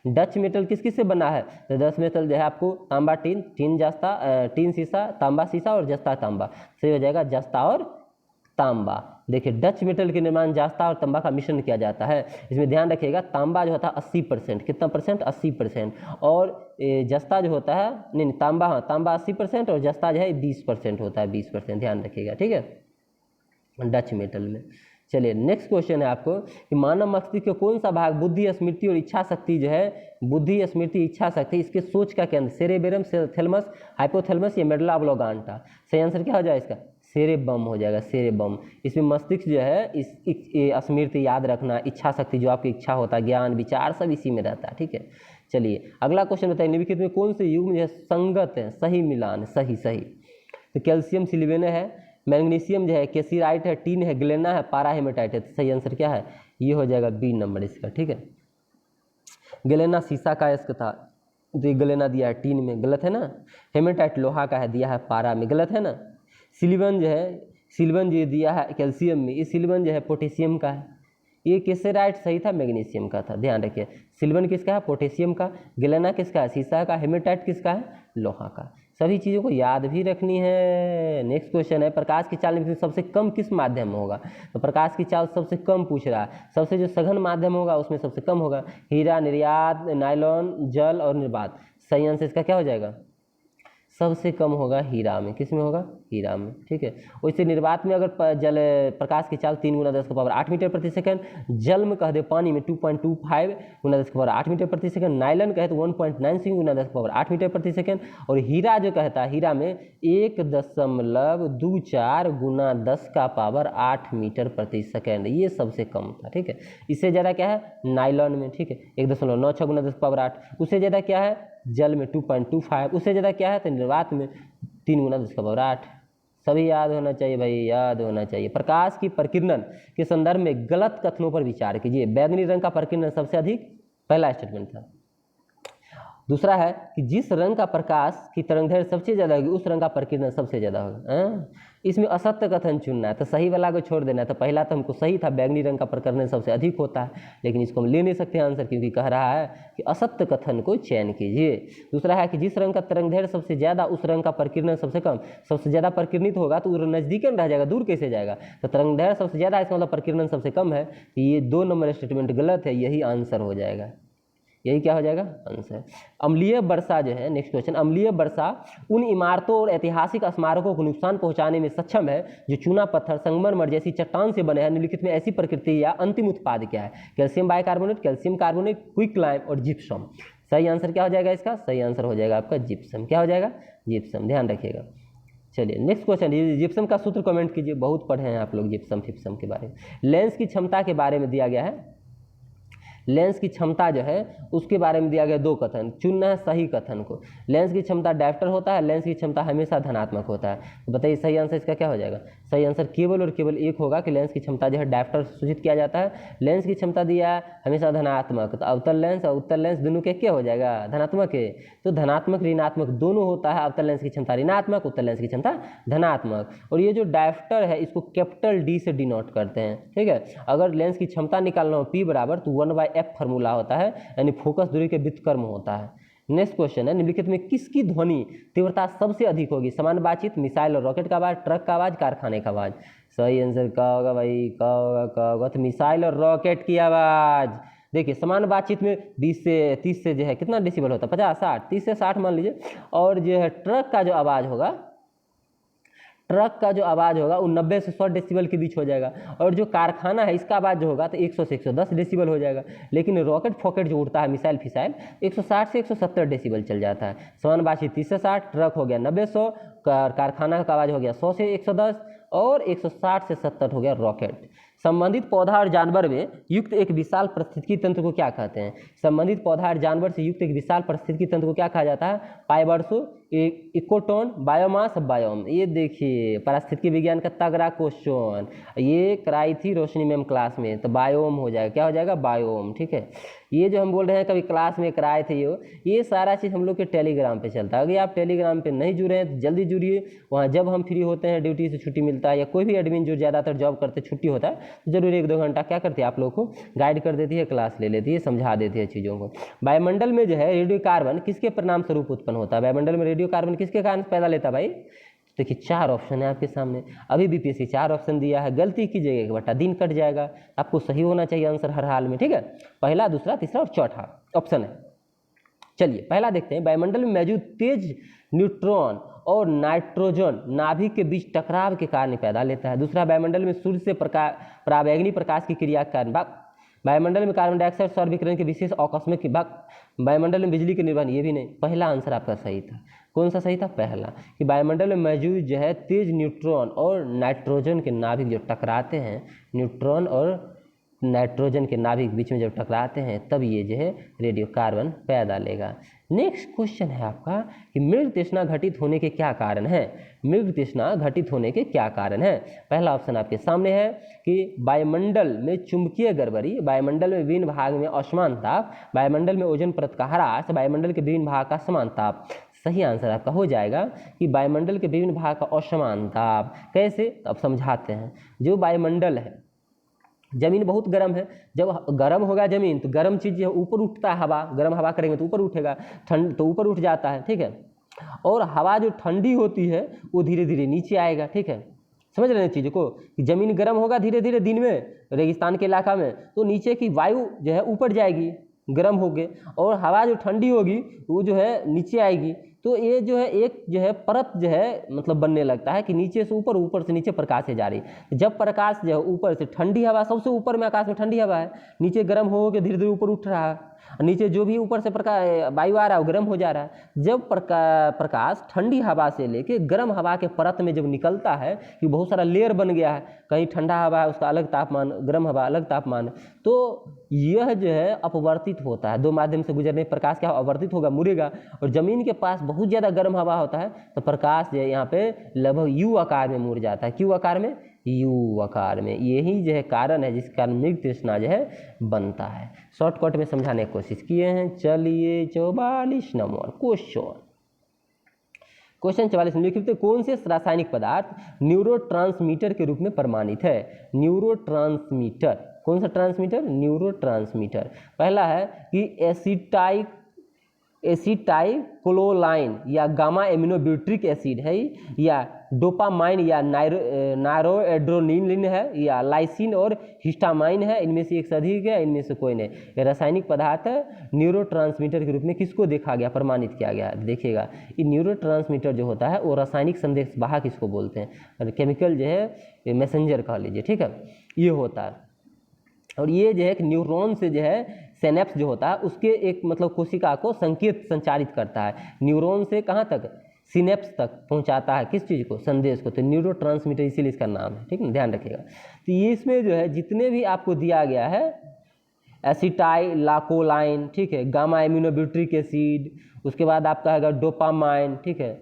S1: डच मेटल किस किस से बना है? तो डच मेटल जो है आपको तांबा टीन जस्ता, टीन सीसा, तांबा सीसा और जस्ता तांबा, सही हो जाएगा जस्ता और तांबा। देखिए डच मेटल के निर्माण जस्ता और तांबा का मिश्रण किया जाता है। इसमें ध्यान रखिएगा तांबा जो होता है 80%, कितना परसेंट, 80%, और जस्ता जो होता है नहीं तांबा, हाँ तांबा 80% और जस्ता जो है 20% होता है, 20%, ध्यान रखिएगा, ठीक है, डच मेटल में। चलिए नेक्स्ट क्वेश्चन है आपको कि मानव मस्तिष्क का कौन सा भाग बुद्धि, स्मृति और इच्छा शक्ति जो है, बुद्धि, स्मृति, इच्छा शक्ति, इसके सोच का केंद्र सेरेबेरम, थैलमस, हाइपोथैलेमस या मेडुला ऑब्लोंगाटा? सही आंसर क्या हो जाएगा इसका, सेरेबम हो जाएगा, सेरेबम। इसमें मस्तिष्क जो है इस स्मृति याद रखना, इच्छा शक्ति जो आपकी इच्छा होता है, ज्ञान विचार सब इसी में रहता है, ठीक है। चलिए अगला क्वेश्चन बताइए, निम्नलिखित में कौन से युग्म जो है संगत है, सही मिलान, सही सही? तो कैल्शियम सिलिवेन है, मैग्नीशियम जो है केसीराइट है, टीन है, ग्लेना है, पारा हेमेटाइट है। तो सही आंसर क्या है, ये हो जाएगा बी नंबर इसका, ठीक है। ग्लेना शीशा का इसका था, तो ये ग्लेना दिया है टीन में, गलत है ना। हेमेटाइट लोहा का है, दिया है पारा में, गलत है ना। सिलिवन जो है, सिलिवन जो दिया है कैल्शियम में, ये सिलिवन जो है पोटेशियम का है। ये केसेराइट सही था, मैग्नीशियम का था, ध्यान रखिए। सिल्वन किसका है, पोटेशियम का। ग्लेना किसका है, शीशा का। हेमेटाइट किसका है, लोहा का। सभी चीज़ों को याद भी रखनी है। नेक्स्ट क्वेश्चन है, प्रकाश की चाल में सबसे कम किस माध्यम में होगा? तो प्रकाश की चाल सबसे कम पूछ रहा है, सबसे जो सघन माध्यम होगा उसमें सबसे कम होगा हीरा, निर्यात, नायलॉन, जल और निर्वात। सही आंसर इसका क्या हो जाएगा, सबसे कम होगा हीरा में। किस में होगा, हीरा में, ठीक है। वैसे निर्वात में अगर जल प्रकाश की चाल 3 × 10⁻8 मीटर प्रति सेकंड, जल में कह दे पानी में 2.25 × 10⁸ मीटर प्रति सेकंड, नायलन कहे तो 1.96 × 10⁸ मीटर प्रति सेकंड, और हीरा जो कहता है, हीरा में 1.24 × 10⁸ मीटर प्रति सेकंड, ये सबसे कम था, ठीक है। इससे ज़्यादा क्या है, नायलॉन में, ठीक है, 1.96 × 10⁸। उससे ज़्यादा क्या है, जल में 2.25। उससे ज़्यादा क्या है, तो निर्वात में 3 × 10⁸। सभी याद होना चाहिए भाई, याद होना चाहिए। प्रकाश की प्रकीर्णन के संदर्भ में गलत कथनों पर विचार कीजिए। बैगनी रंग का प्रकीर्णन सबसे अधिक, पहला स्टेटमेंट था। दूसरा है कि जिस रंग का प्रकाश की तरंगदैर्घ्य सबसे ज़्यादा होगी उस रंग का प्रकीर्णन सबसे ज़्यादा होगा। इसमें असत्य कथन चुनना है, तो सही वाला को छोड़ देना है। तो पहला तो हमको सही था, बैगनी रंग का प्रकीर्णन सबसे अधिक होता है, लेकिन इसको हम ले नहीं सकते आंसर, क्योंकि कह रहा है कि असत्य कथन को चयन कीजिए। दूसरा है कि जिस रंग का तरंगदैर्घ्य सबसे ज़्यादा उस रंग का प्रकीर्णन सबसे कम। सबसे ज़्यादा प्रकीर्णित होगा तो नज़दीक में रह जाएगा, दूर कैसे जाएगा। तो तरंगदैर्घ्य सबसे ज़्यादा, इसका मतलब प्रकीर्णन सबसे कम है। ये 2 नंबर स्टेटमेंट गलत है, यही आंसर हो जाएगा। यही क्या हो जाएगा, आंसर। अम्लीय वर्षा जो है, नेक्स्ट क्वेश्चन, अम्लीय वर्षा उन इमारतों और ऐतिहासिक स्मारकों को नुकसान पहुंचाने में सक्षम है जो चूना पत्थर, संगमरमर जैसी चट्टान से बने हैं। निम्नलिखित में ऐसी प्रकृति या अंतिम उत्पाद क्या है? Calcium bicarbonate, calcium carbonate, quicklime और जिप्सम। सही आंसर क्या हो जाएगा इसका, सही आंसर हो जाएगा आपका जिप्सम। क्या हो जाएगा, जिप्सम, ध्यान रखिएगा। चलिए नेक्स्ट क्वेश्चन, जिप्सम का सूत्र कमेंट कीजिए, बहुत पढ़े हैं आप लोग जिप्सम फिप्सम के बारे में। लेंस की क्षमता के बारे में दिया गया है, लेंस की क्षमता जो है उसके बारे में दिया गया 2 कथन, चुनना है सही कथन को। लेंस की क्षमता डायप्टर होता है, लेंस की क्षमता हमेशा धनात्मक होता है। तो बताइए सही आंसर इसका क्या हो जाएगा। सही आंसर केवल और केवल एक होगा कि लेंस की क्षमता जो है डायप्टर सूचित किया जाता है। लेंस की क्षमता दिया है हमेशा धनात्मक, तो अवतल लेंस और उत्तल लेंस दोनों के क्या हो जाएगा, धनात्मक है। तो धनात्मक ऋणात्मक दोनों होता है। अवतल लेंस की क्षमता ऋणात्मक, उत्तल लेंस की क्षमता धनात्मक। और ये जो डायप्टर है इसको कैपिटल डी से डिनोट करते हैं, ठीक है। अगर लेंस की क्षमता निकालना हो P बराबर तो 1/f फार्मूला होता है, यानी फोकस दूरी के व्युत्क्रम होता है। नेक्स्ट क्वेश्चन है, निम्नलिखित में किसकी ध्वनि तीव्रता सबसे अधिक होगी? सामान्य बातचीत, मिसाइल और रॉकेट का आवाज, ट्रक का आवाज, कारखाने का आवाज। सही आंसर क्या होगा भाई, क्या होगा, क्या होगा, तो मिसाइल और रॉकेट की आवाज। देखिए समान बातचीत में 20 से 30 से जो है कितना डेसिबल होता है, 50 60, 30 से 60 मान लीजिए। और जो है ट्रक का जो आवाज़ होगा, ट्रक का जो आवाज़ होगा वो 90 से 100 डेसिबल के बीच हो जाएगा। और जो कारखाना है इसका आवाज़ जो होगा तो 100 से 110 डेसिबल हो जाएगा। लेकिन रॉकेट फॉकेट जो उड़ता है मिसाइल फिसाइल 160 से 170 डेसिबल चल जाता है। समान बातचीत 30 से 60, ट्रक हो गया 90-100, कारखाना का आवाज़ हो गया 100 से 110 और 160 से 70 हो गया रॉकेट। संबंधित पौधा और जानवर में युक्त एक विशाल पारिस्थितिकी तंत्र को क्या कहते हैं? संबंधित पौधा और जानवर से युक्त एक विशाल पारिस्थितिकी तंत्र को क्या कहा जाता है? पाइवर्सो, इकोटोन, बायोमास, बायोम। ये देखिए पारिस्थितिकी विज्ञान का तगड़ा क्वेश्चन, ये कराई थी रोशनी मैम क्लास में, तो बायोम हो जाएगा। क्या हो जाएगा? बायोम। ठीक है, ये जो हम बोल रहे हैं कभी क्लास में कराए थे, ये सारा चीज़ हम लोग के टेलीग्राम पे चलता है। अगर आप टेलीग्राम पे नहीं जुड़े हैं तो जल्दी जुड़िए। वहाँ जब हम फ्री होते हैं, ड्यूटी से छुट्टी मिलता है, या कोई भी एडमिन जो ज़्यादातर जॉब करते छुट्टी होता है, तो जरूर 1-2 घंटा क्या करती है आप लोग को गाइड कर देती है, क्लास ले लेती है, समझा देती है चीज़ों को। वायुमंडल में जो है रेडियो कार्बन किसके परिणाम स्वरूप उत्पन्न होता है? वायुमंडल में रेडियो कार्बन किसके कारण पैदा लेता है भाई? देखिए 4 ऑप्शन है आपके सामने, अभी बीपीएससी 4 ऑप्शन दिया है, गलती कीजिएगा 1 बटा दिन कट जाएगा। आपको सही होना चाहिए आंसर हर हाल में। ठीक है, पहला, दूसरा, तीसरा और चौथा ऑप्शन है। चलिए पहला देखते हैं। वायुमंडल में मौजूद तेज न्यूट्रॉन और नाइट्रोजन नाभिक के बीच टकराव के कारण पैदा लेता है। दूसरा, वायुमंडल में सूर्य से पराबैंगनी प्रकाश की क्रिया के कारण वायुमंडल में कार्बन डाइऑक्साइड सौर विकिरण के विशेष आकस्मिक वायुमंडल में बिजली के निर्वहन, ये भी नहीं। पहला आंसर आपका सही था। कौन सा सही था? पहला, कि वायुमंडल में मौजूद जो है तेज न्यूट्रॉन और नाइट्रोजन के नाभिक जो टकराते हैं, न्यूट्रॉन और नाइट्रोजन के नाभिक बीच में जब टकराते हैं तब ये जो है रेडियो कार्बन पैदा लेगा। नेक्स्ट क्वेश्चन है आपका कि मृग तृष्णा घटित होने के क्या कारण है? मृग तृष्णा घटित होने के क्या कारण है? पहला ऑप्शन आपके सामने है कि वायुमंडल में चुंबकीय गड़बड़ी, वायुमंडल में विभिन्न भाग में असमान ताप, वायुमंडल में ओजोन परत का ह्रास, वायुमंडल के विभिन्न भाग का समान ताप। सही आंसर आपका हो जाएगा कि वायुमंडल के विभिन्न भाग का असमान ताप। कैसे? अब समझाते हैं। जो वायुमंडल है, जमीन बहुत गर्म है, जब गर्म होगा जमीन तो गर्म चीज़ जो ऊपर उठता है, हवा, गर्म हवा करेंगे तो ऊपर उठेगा, ठंड तो ऊपर उठ जाता है। ठीक है, और हवा जो ठंडी होती है वो धीरे धीरे नीचे आएगा। ठीक है, समझ रहे हैं चीज़ों को कि जमीन गर्म होगा धीरे धीरे दिन में रेगिस्तान के इलाका में, तो नीचे की वायु जो है ऊपर जाएगी गर्म होके, और हवा जो ठंडी होगी वो जो है नीचे आएगी। तो ये जो है एक जो है परत जो है मतलब बनने लगता है कि नीचे से ऊपर, ऊपर से नीचे प्रकाश से जा रही है। जब प्रकाश जो है ऊपर से, ठंडी हवा सबसे ऊपर में आकाश में ठंडी हवा है, नीचे गर्म हो के धीरे धीरे ऊपर उठ रहा है, नीचे जो भी ऊपर से प्रकाश वायु आ रहा है वो गर्म हो जा रहा है। जब प्रकाश ठंडी हवा से लेके गर्म हवा के परत में जब निकलता है कि बहुत सारा लेयर बन गया है, कहीं ठंडा हवा है उसका अलग तापमान, गर्म हवा अलग तापमान, तो यह जो है अपवर्तित होता है। 2 माध्यम से गुजरने प्रकाश क्या अपवर्तित होगा, मुड़ेगा। और जमीन के पास बहुत ज़्यादा गर्म हवा होता है तो प्रकाश जो है यहाँ पे लगभग यू आकार में मुड़ जाता है। क्यों आकार में? यू आकार में। यही जो है कारण है जिस कारण मृग तृष्णा जो है बनता है। शॉर्टकट में समझाने की कोशिश किए हैं। चलिए 44 नंबर क्वेश्चन 44 निम्नलिखित में कौन से रासायनिक पदार्थ न्यूरोट्रांसमीटर के रूप में प्रमाणित है? न्यूरोट्रांसमीटर, कौन सा ट्रांसमीटर? न्यूरोट्रांसमीटर। पहला है कि एसिटाइकोलाइन या गामा एमिनोब्यूट्रिक एसिड है, या डोपामाइन या नायरोएड्रेनालिन है, या लाइसिन और हिस्टामाइन है। इनमें से एक से अधिक है, इनमें से कोई नहीं। ये रासायनिक पदार्थ है न्यूरोट्रांसमीटर के रूप में किसको देखा गया, प्रमाणित किया गया? देखिएगा, ये न्यूरोट्रांसमीटर जो होता है वो रासायनिक संदेश वाहक इसको बोलते हैं, और केमिकल जो है मैसेंजर कह लीजिए। ठीक है, ये होता है। और ये जो है एक न्यूरॉन से जो है सिनेप्स जो होता है उसके एक मतलब कोशिका को संकेत संचारित करता है। न्यूरॉन से कहाँ तक? सिनेप्स तक पहुंचाता है किस चीज़ को? संदेश को। तो न्यूरोट्रांसमीटर इसीलिए इसका नाम है। ठीक है, ध्यान रखिएगा। तो ये इसमें जो है जितने भी आपको दिया गया है, एसिटाइलाकोलाइन, ठीक है, गामा एमिनोब्यूट्रिक एसिड, उसके बाद आपका है डोपामाइन, ठीक है,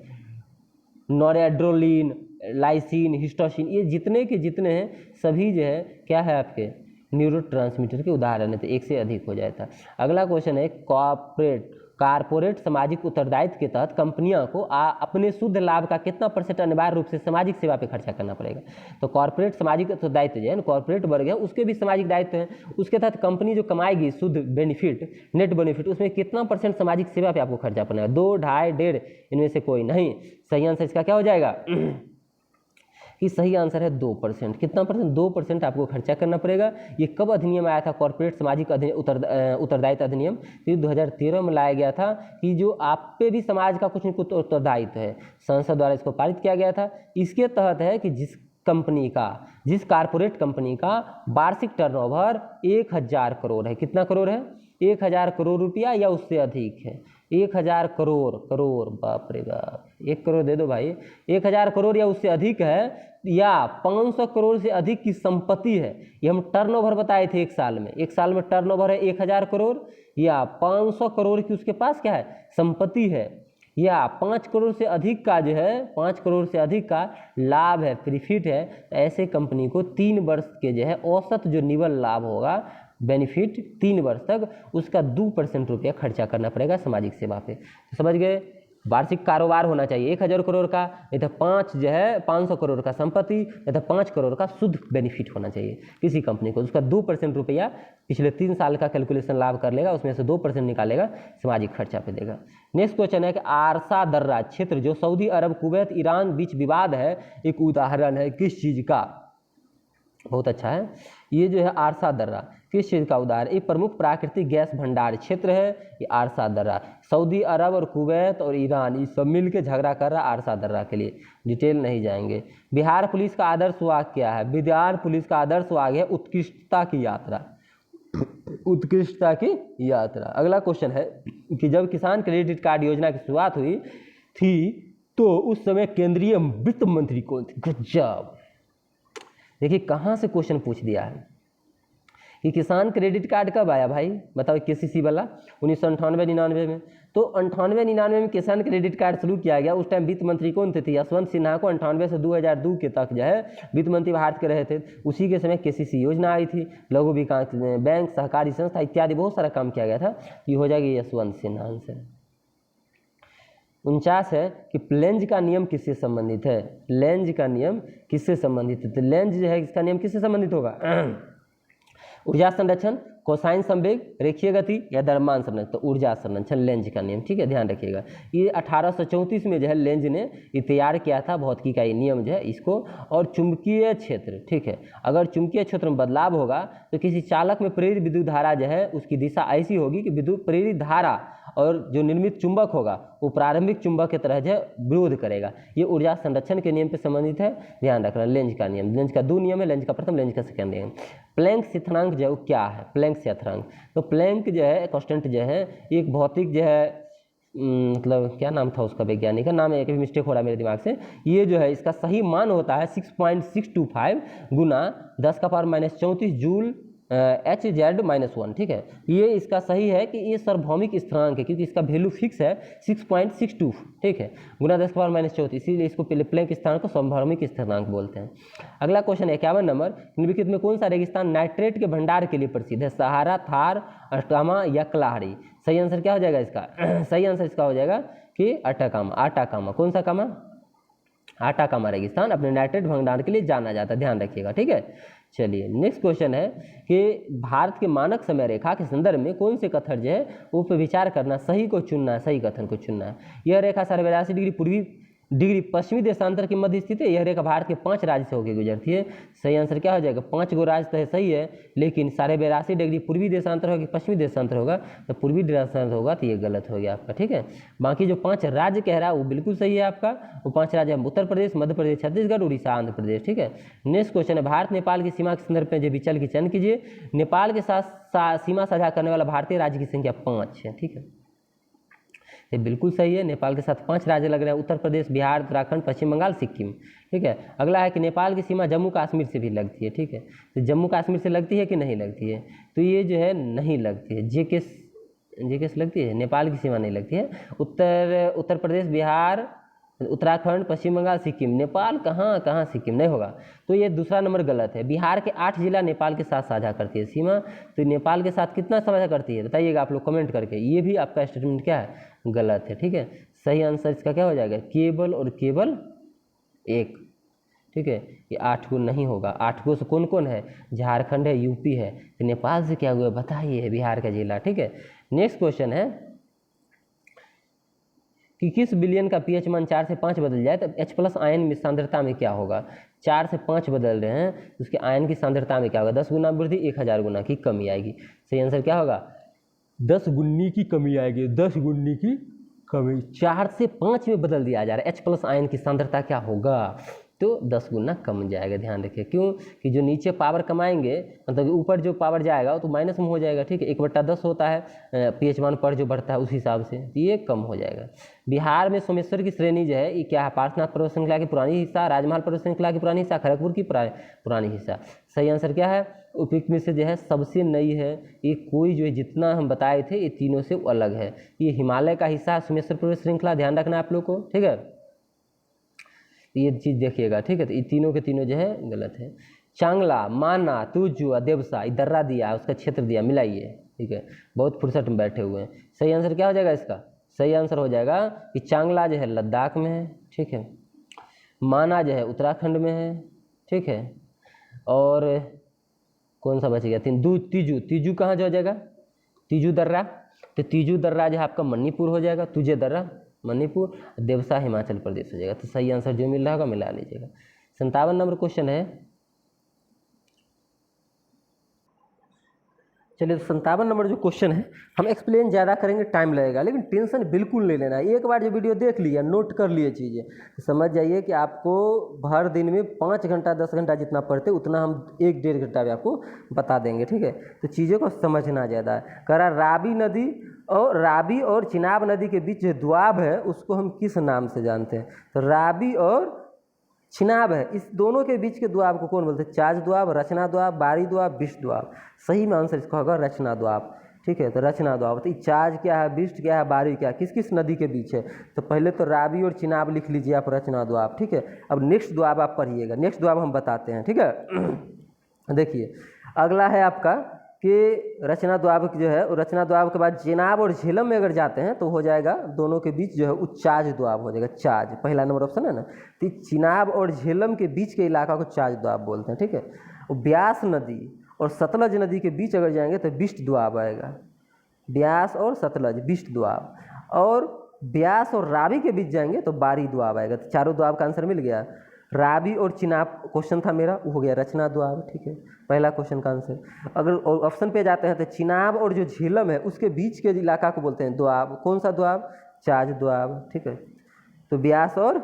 S1: नोरेड्रोलिन, लाइसिन, हिस्टोसिन, ये जितने के जितने हैं सभी जो है क्या है आपके न्यूरोट्रांसमीटर के उदाहरण है। तो एक से अधिक हो जाता है। अगला क्वेश्चन है कारपोरेट सामाजिक उत्तरदायित्व के तहत कंपनियों को अपने शुद्ध लाभ का कितना % अनिवार्य रूप से सामाजिक सेवा पे खर्चा करना पड़ेगा? तो कॉर्पोरेट सामाजिक उत्तरदायित्व जो है ना, कॉर्पोरेट वर्ग है उसके भी सामाजिक दायित्व है, उसके तहत कंपनी जो कमाएगी शुद्ध बेनिफिट, नेट बेनिफिट, उसमें कितना % सामाजिक सेवा पे आपको खर्चा पड़ेगा? 2, 2.5, 1.5, इनमें से कोई नहीं। सही आंसर इसका क्या हो जाएगा कि सही आंसर है 2%। कितना परसेंट? 2% आपको खर्चा करना पड़ेगा। ये कब अधिनियम आया था? कॉर्पोरेट सामाजिक उत्तरदायित्व अधिनियम, ये 2013 में लाया गया था कि जो आप पे भी समाज का कुछ न कुछ उत्तरदायित्व है, संसद द्वारा इसको पारित किया गया था। इसके तहत है कि जिस कॉर्पोरेट कंपनी का वार्षिक टर्नओवर 1000 करोड़ है, कितना करोड़ है? 1000 करोड़ रुपया या उससे अधिक है। 1000 करोड़, बाप रे बाप, 1 करोड़ दे दो भाई। 1000 करोड़ या उससे अधिक है, या 500 करोड़ से अधिक की संपत्ति है। ये हम टर्नओवर बताए थे एक साल में। एक साल में टर्नओवर है 1000 करोड़, या 500 करोड़ की उसके पास क्या है? संपत्ति है, या 5 करोड़ से अधिक का जो है, 5 करोड़ से अधिक का लाभ है, प्रॉफिट है। तो ऐसे कंपनी को 3 वर्ष के जो है औसत जो निवल लाभ होगा, बेनिफिट 3 वर्ष तक, उसका 2% रुपया खर्चा करना पड़ेगा सामाजिक सेवा पे। तो समझ गए? वार्षिक कारोबार होना चाहिए 1000 करोड़ का, नहीं तो 500 करोड़ का संपत्ति, नहीं तो 5 करोड़ का शुद्ध बेनिफिट होना चाहिए किसी कंपनी को। उसका 2% रुपया पिछले 3 साल का कैलकुलेशन लाभ कर लेगा, उसमें से 2% निकालेगा, सामाजिक खर्चा पे देगा। नेक्स्ट क्वेश्चन है कि आरसा दर्रा क्षेत्र जो सऊदी अरब, कुवैत, ईरान बीच विवाद है, एक उदाहरण है किस चीज़ का? बहुत अच्छा है। ये जो है आरसा दर्रा किस चीज़ का उदाहरण? एक प्रमुख प्राकृतिक गैस भंडार क्षेत्र है ये आरसा दर्रा। सऊदी अरब और कुवैत और ईरान ये सब मिल के झगड़ा कर रहा है आरसा दर्रा के लिए, डिटेल नहीं जाएंगे। बिहार पुलिस का आदर्श वाक्य क्या है? बिहार पुलिस का आदर्श वाक्य है उत्कृष्टता की यात्रा। उत्कृष्टता की यात्रा। अगला क्वेश्चन है कि जब किसान क्रेडिट कार्ड योजना की शुरुआत हुई थी तो उस समय केंद्रीय वित्त मंत्री कौन थे? गजब। देखिए कहाँ से क्वेश्चन पूछ दिया है कि किसान क्रेडिट कार्ड कब आया भाई? बताओ, केसीसी वाला 1998-99 में। तो 98-99 में किसान क्रेडिट कार्ड शुरू किया गया। उस टाइम वित्त मंत्री कौन थे? यशवंत सिन्हा को 98 से 2002 के तक जो है वित्त मंत्री भारत के रहे थे। उसी के समय केसीसी योजना आई थी, लघु विकास बैंक, सहकारी संस्था इत्यादि बहुत सारा काम किया गया था। ये हो जाएगी यशवंत सिन्हा आंसर। 49 है कि प्लेंज का नियम किससे संबंधित है? लेंज का नियम किससे संबंधित है? तो लेंज जो है इसका नियम किससे संबंधित होगा? ऊर्जा संरक्षण, कोसाइन संवेग, रेखीय गति या द्रव्यमान संरक्षण। तो ऊर्जा संरक्षण, लेंज का नियम, ठीक है, ध्यान रखिएगा। ये 1834 में जो है लेंज ने ये तैयार किया था, भौतिकी का ये नियम जो है इसको। और चुंबकीय क्षेत्र, ठीक है, अगर चुंबकीय क्षेत्र में बदलाव होगा तो किसी चालक में प्रेरित विद्युत धारा जो है उसकी दिशा ऐसी होगी कि विद्युत प्रेरित धारा और जो निर्मित चुंबक होगा वो प्रारंभिक चुंबक की तरह जो विरोध करेगा। ये ऊर्जा संरक्षण के नियम पे संबंधित है, ध्यान रखना। लेंज का नियम, लेंज का 2 नियम है, लेंज का प्रथम, लेंज का सेकंड नियम। प्लैंक स्थिरांक जो है वो क्या है? प्लैंक स्थिरांक, तो प्लैंक जो है कांस्टेंट जो है एक भौतिक जो है मतलब क्या नाम था उसका, वैज्ञानिक का नाम है, एक भी मिस्टेक हो रहा है मेरे दिमाग से। ये जो है इसका सही मान होता है 6.625 गुना 10⁻⁻34 जूल Hz-1, ठीक है। ये इसका सही है कि ये सार्वभौमिक स्थिरांक है क्योंकि इसका वैल्यू फिक्स है 6.62, ठीक है, गुना 10⁻⁴, इसीलिए इसको प्लैंक स्थिरांक को सार्वभौमिक स्थिरांक बोलते हैं। अगला क्वेश्चन 51 नंबर, निम्नलिखित में कौन सा रेगिस्तान नाइट्रेट के भंडार के लिए प्रसिद्ध है? सहारा, थार, अटाकामा या कलाहड़ी? सही आंसर क्या हो जाएगा इसका? सही आंसर इसका हो जाएगा कि अटाकामा। अटाकामा कौन सा कामा? अटाकामा रेगिस्तान अपने नाइट्रेट भंडार के लिए जाना जाता है, ध्यान रखिएगा, ठीक है। चलिए नेक्स्ट क्वेश्चन है कि भारत के मानक समय रेखा के संदर्भ में कौन से कथन जो है वो पे विचार करना, सही को चुनना है, सही कथन को चुनना है। यह रेखा 82 डिग्री पूर्वी डिग्री पश्चिमी देशांतर की मध्य स्थित है। यह रेखा भारत के 5 राज्य से होकर गुजरती है। सही आंसर क्या हो जाएगा? 5 गो राज्य तो है, सही है, लेकिन 82.5 डिग्री पूर्वी देशांतर होगा कि पश्चिमी देशांतर होगा? तो पूर्वी देशांतर होगा, तो ये गलत हो गया आपका, ठीक है। बाकी जो 5 राज्य कह रहा है वो बिल्कुल सही है आपका। वो 5 राज्य हम उत्तर प्रदेश, मध्य प्रदेश, छत्तीसगढ़, उड़ीसा, आंध्र प्रदेश, ठीक है। नेक्स्ट क्वेश्चन है, भारत नेपाल की सीमा के संदर्भ में जो विचल की चयन कीजिए। नेपाल के साथ सीमा साझा करने वाला भारतीय राज्य की संख्या 5 है, ठीक है, ये बिल्कुल सही है। नेपाल के साथ 5 राज्य लग रहे हैं, उत्तर प्रदेश, बिहार, उत्तराखंड, पश्चिम बंगाल, सिक्किम, ठीक है। अगला है कि नेपाल की सीमा जम्मू कश्मीर से भी लगती है, ठीक है। तो जम्मू कश्मीर से लगती है कि नहीं लगती है? तो ये जो है नहीं लगती है। जेके से लगती है, नेपाल की सीमा नहीं लगती है। उत्तर प्रदेश, बिहार, उत्तराखंड, पश्चिम बंगाल, सिक्किम, नेपाल कहाँ सिक्किम नहीं होगा। तो ये दूसरा नंबर गलत है। बिहार के 8 जिला नेपाल के साथ साझा करती है सीमा, तो नेपाल के साथ कितना साझा करती है बताइएगा आप लोग कमेंट करके। ये भी आपका स्टेटमेंट क्या है? गलत है, ठीक है। सही आंसर इसका क्या हो जाएगा? केवल और केवल 1, ठीक है। ये 8 गो नहीं होगा। 8 गो से कौन कौन है? झारखंड है, यूपी है, तो नेपाल से क्या हुआ बताइए, बिहार का जिला, ठीक है। नेक्स्ट क्वेश्चन है कि किस विलयन का pH मान 4 से 5 बदल जाए तब H+ आयन में सांद्रता में क्या होगा। 4 से 5 बदल रहे हैं तो उसके आयन की सांद्रता में क्या होगा, 10 गुना वृद्धि 1000 गुना की कमी आएगी। सही आंसर क्या होगा, 10 गुनी की कमी आएगी, 10 गुनी की कमी। 4 से 5 में बदल दिया जा रहा है, H+ आयन की सांद्रता क्या होगा, तो 10 गुना कम जाएगा। ध्यान रखिए, क्यों कि जो नीचे पावर कमाएंगे मतलब ऊपर जो पावर जाएगा वो तो माइनस में हो जाएगा, ठीक है। 1/10 होता है pH मान पर जो बढ़ता है उस हिसाब से, तो ये कम हो जाएगा। बिहार में सोमेश्वर की श्रेणी जो है ये क्या है, पार्श्वनाथ पर्वत श्रृंखला की पुरानी हिस्सा, राजमहल पर्वत श्रृंखला की पुरानी हिस्सा, खड़गपुर की पुरानी हिस्सा। सही आंसर क्या है, उपयुक्त में से जो है सबसे नई है। ये कोई जो है जितना हम बताए थे ये तीनों से अलग है। ये हिमालय का हिस्सा है सोमेश्वर पर्वत श्रृंखला, ध्यान रखना आप लोग को, ठीक है। ये चीज़ देखिएगा, ठीक है। तो ये तीनों के तीनों जो है गलत है। चांगला, माना, तुजु, देवसा, दर्रा दिया, उसका क्षेत्र दिया, मिलाइए, ठीक है। बहुत फुर्सत में बैठे हुए हैं। सही आंसर क्या हो जाएगा इसका, सही आंसर हो जाएगा कि चांगला जो है लद्दाख में है, ठीक है। माना जो है उत्तराखंड में है, ठीक है। और कौन सा बच गया, तीजू, तीजू कहाँ जो हो जाएगा, तीजू दर्रा, तो तीजू दर्रा जो है आपका मणिपुर हो जाएगा, तुझे दर्रा मणिपुर, देवसा हिमाचल प्रदेश हो जाएगा। तो सही आंसर जो मिल रहा होगा मिला लीजिएगा। 57 नंबर क्वेश्चन है, चलिए 57 नंबर जो क्वेश्चन है हम एक्सप्लेन ज़्यादा करेंगे, टाइम लगेगा, लेकिन टेंशन बिल्कुल नहीं लेना। एक बार जो वीडियो देख लिया, नोट कर लिए चीज़ें, तो समझ जाइए कि आपको हर दिन में 5 घंटा 10 घंटा जितना पढ़ते उतना हम 1-1.5 घंटा में आपको बता देंगे, ठीक है। तो चीज़ों को समझना ज़्यादा है। कह रहा रावी और चिनाब नदी के बीच जो द्वाब है उसको हम किस नाम से जानते हैं, तो रावी और चिनाब है, इस दोनों के बीच के द्वाब को कौन बोलते हैं, चाज द्वाब, रचना द्वाब, बारी द्वाब, विष्ट द्वाब। सही में आंसर इसका होगा रचना द्वाब, ठीक है। तो रचना द्वाब, तो चाज क्या है, विष्ट क्या है, बारी क्या है, किस किस नदी के बीच है, तो पहले तो रावी और चिनाब लिख लीजिए आप, रचना द्वाब, ठीक है। अब नेक्स्ट द्वाब आप पढ़िएगा, नेक्स्ट द्वाब हम बताते हैं, ठीक है। देखिए अगला है आपका कि रचना द्वाब जो है, रचना द्वाब के बाद चिनाब और झेलम में अगर जाते हैं तो हो जाएगा दोनों के बीच जो है उच्चाज द्वाब हो जाएगा, चाज, पहला नंबर ऑप्शन है ना। तो चिनाब और झेलम के बीच के इलाका को चाज द्वाब बोलते हैं, ठीक है। और ब्यास नदी और सतलज नदी के बीच अगर जाएंगे तो बिष्ट द्वाब आएगा, ब्यास और सतलज बिष्ट द्वाब। और ब्यास और रावी के बीच जाएंगे तो बारी द्वाब आएगा। तो चारों द्वाब का आंसर मिल गया। रावी और चिनाब क्वेश्चन था मेरा, वो हो गया रचना द्वाब, ठीक है, पहला क्वेश्चन का आंसर। अगर ऑप्शन पे जाते हैं तो चिनाब और जो झेलम है उसके बीच के इलाका को बोलते हैं द्वाब, कौन सा द्वाब, चाज द्वाब, ठीक है। तो ब्यास और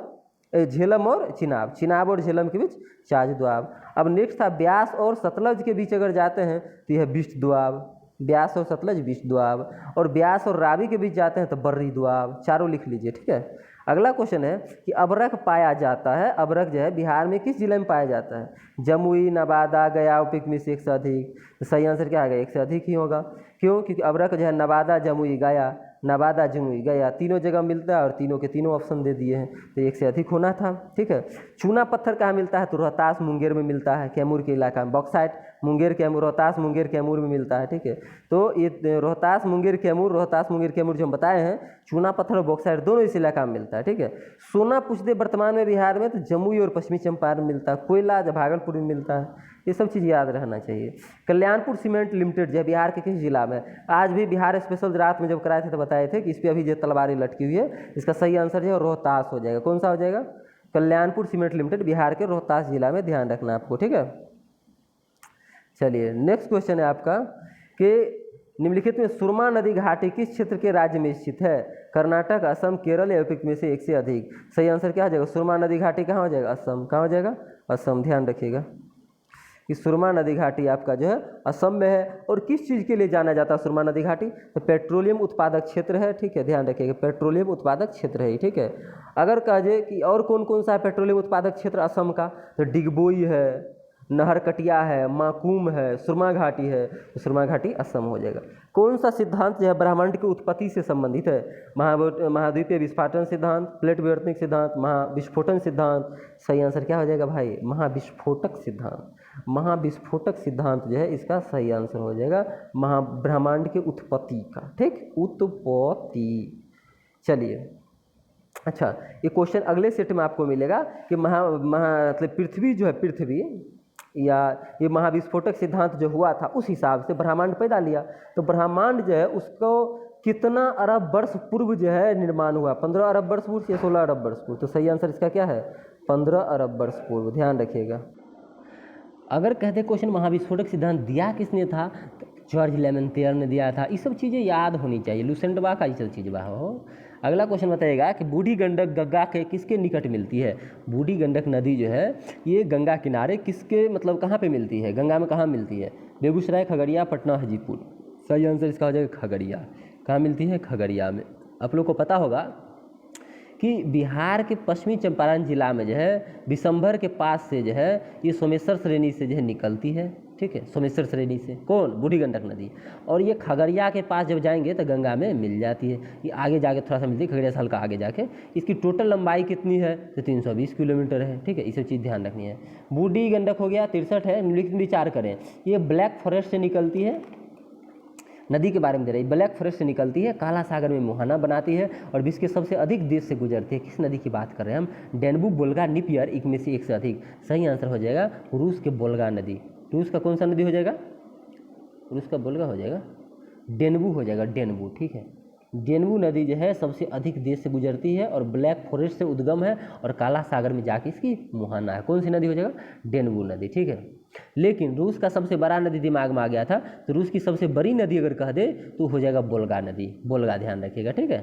S1: झेलम और चिनाब, चिनाब और झेलम के बीच चाज द्वाब। अब नेक्स्ट था ब्यास और सतलज के बीच अगर जाते हैं तो यह बिष्ट द्वाब, ब्यास और सतलज बिष्ट द्वाब। और ब्यास और रावी के बीच जाते हैं तो बर्री द्वाब, चारों लिख लीजिए, ठीक है। अगला क्वेश्चन है कि अबरख पाया जाता है, अबरख जो है बिहार में किस जिले में पाया जाता है, जमुई, नवादा, गया, उपयुक्त में से एक से अधिक। तो सही आंसर क्या आएगा, एक से अधिक ही होगा। क्यों, क्योंकि अबरख जो है नवादा, जमुई, गया, नवादा, जमुई, गया तीनों जगह मिलता है और तीनों के तीनों ऑप्शन दे दिए हैं, तो एक से अधिक होना था, ठीक है। चूना पत्थर कहाँ मिलता है, तो रोहतास मुंगेर में मिलता है, कैमूर के इलाका में। बॉक्साइट मुंगेर कैमूर, रोहतास मुंगेर कैमूर में मिलता है, ठीक है। तो ये रोहतास मुंगेर कैमूर जो हम बताए हैं, चूना पत्थर और बॉक्साइट दोनों इस इलाका में मिलता है, ठीक है। सोना पूछ दे वर्तमान में बिहार में तो जमुई और पश्चिमी चंपारण मिलता है, कोयला जब भागलपुर में मिलता है, ये सब चीज़ याद रहना चाहिए। कल्याणपुर सीमेंट लिमिटेड जो है बिहार के किस जिला में, आज भी बिहार स्पेशल रात में जब कराए थे तो बताए थे कि इस पर अभी जो तलवारें लटकी हुई है, इसका सही आंसर जो है रोहतास हो जाएगा। कौन सा हो जाएगा, कल्याणपुर सीमेंट लिमिटेड बिहार के रोहतास जिला में, ध्यान रखना आपको, ठीक है। चलिए नेक्स्ट क्वेश्चन है आपका कि निम्नलिखित में सुरमा नदी घाटी किस क्षेत्र के राज्य में स्थित है, कर्नाटक, असम, केरल या उपयुक्त में से एक से अधिक। सही आंसर क्या हो जाएगा, सुरमा नदी घाटी कहाँ हो जाएगा, असम, कहाँ हो जाएगा, असम। ध्यान रखिएगा कि सुरमा नदी घाटी आपका जो है असम में है। और किस चीज़ के लिए जाना जाता है सुरमा नदी घाटी, तो पेट्रोलियम उत्पादक क्षेत्र है, ठीक है, ध्यान रखिएगा, पेट्रोलियम उत्पादक क्षेत्र है, ठीक है। अगर कहा जाए कि और कौन कौन सा है पेट्रोलियम उत्पादक क्षेत्र असम का, तो डिगबोई है, नहरकटिया है, माकूम है, सुरमा घाटी है, तो सुरमा घाटी असम हो जाएगा। कौन सा सिद्धांत जो है ब्रह्मांड की उत्पत्ति से संबंधित है, महाद्वीपीय विस्फोटन सिद्धांत, प्लेट विवर्तनिक सिद्धांत, महाविस्फोटन सिद्धांत। सही आंसर क्या हो जाएगा भाई, महाविस्फोटक सिद्धांत। महाविस्फोटक सिद्धांत जो है इसका सही आंसर हो जाएगा ब्रह्मांड की उत्पत्ति का, ठीक, उत्पत्ति। चलिए अच्छा, ये क्वेश्चन अगले सेट में आपको मिलेगा कि मतलब पृथ्वी जो है, पृथ्वी या ये महाविस्फोटक सिद्धांत जो हुआ था उस हिसाब से ब्रह्मांड पैदा लिया, तो ब्रह्मांड जो है उसको कितना अरब वर्ष पूर्व जो है निर्माण हुआ? 15 अरब वर्ष पूर्व या 16 अरब वर्ष पूर्व? तो सही आंसर इसका क्या है? 15 अरब वर्ष पूर्व, ध्यान रखिएगा। अगर कहते क्वेश्चन महाविस्फोटक सिद्धांत दिया किसने था, तो जॉर्ज लेमेंटियर ने दिया था। ये सब चीज़ें याद होनी चाहिए, लुसेंट बा का ये सब चीज़ बा हो। अगला क्वेश्चन बताइएगा कि बूढ़ी गंडक गंगा के किसके निकट मिलती है? बूढ़ी गंडक नदी जो है ये गंगा किनारे किसके मतलब कहाँ पे मिलती है? गंगा में कहाँ मिलती है? बेगूसराय, खगड़िया, पटना, हाजीपुर। सही आंसर इसका हो जाएगा खगड़िया। कहाँ मिलती है? खगड़िया में। आप लोग को पता होगा कि बिहार के पश्चिमी चंपारण जिला में जो है बिशंभर के पास से जो है ये सोमेश्वर श्रेणी से जो है निकलती है, ठीक है, सोमेश्वर श्रेणी से। कौन? बूढ़ी गंडक नदी। और ये खगड़िया के पास जब जाएंगे तो गंगा में मिल जाती है। ये आगे जाके थोड़ा सा मिलती है, खगड़िया से हल्का आगे जाके। इसकी टोटल लंबाई कितनी है? तो 320 किलोमीटर है, ठीक है। इसे चीज़ ध्यान रखनी है। बूढ़ी गंडक हो गया 63 है। निम्नलिखित में विचार करें। ये ब्लैक फॉरेस्ट से निकलती है, नदी के बारे में दे रही। ब्लैक फॉरेस्ट से निकलती है, काला सागर में मुहाना बनाती है और विश्व के सबसे अधिक देश से गुजरती है। किस नदी की बात कर रहे हैं हम? डेन्यूब, वोल्गा, निपियर, एक में से एक से अधिक। सही आंसर हो जाएगा रूस के वोल्गा नदी। रूस का कौन सा नदी हो जाएगा? रूस का वोल्गा हो जाएगा, डेन्यूब हो जाएगा, डेन्यूब, ठीक है। डेन्यूब नदी जो है सबसे अधिक देश से गुजरती है और ब्लैक फॉरेस्ट से उद्गम है और काला सागर में जाके इसकी मुहाना है। कौन सी नदी हो जाएगा? डेन्यूब नदी, ठीक है। लेकिन रूस का सबसे बड़ा नदी दिमाग में आ गया था, तो रूस की सबसे बड़ी नदी अगर कह दे तो हो जाएगा वोल्गा नदी। वोल्गा, ध्यान रखिएगा, ठीक है।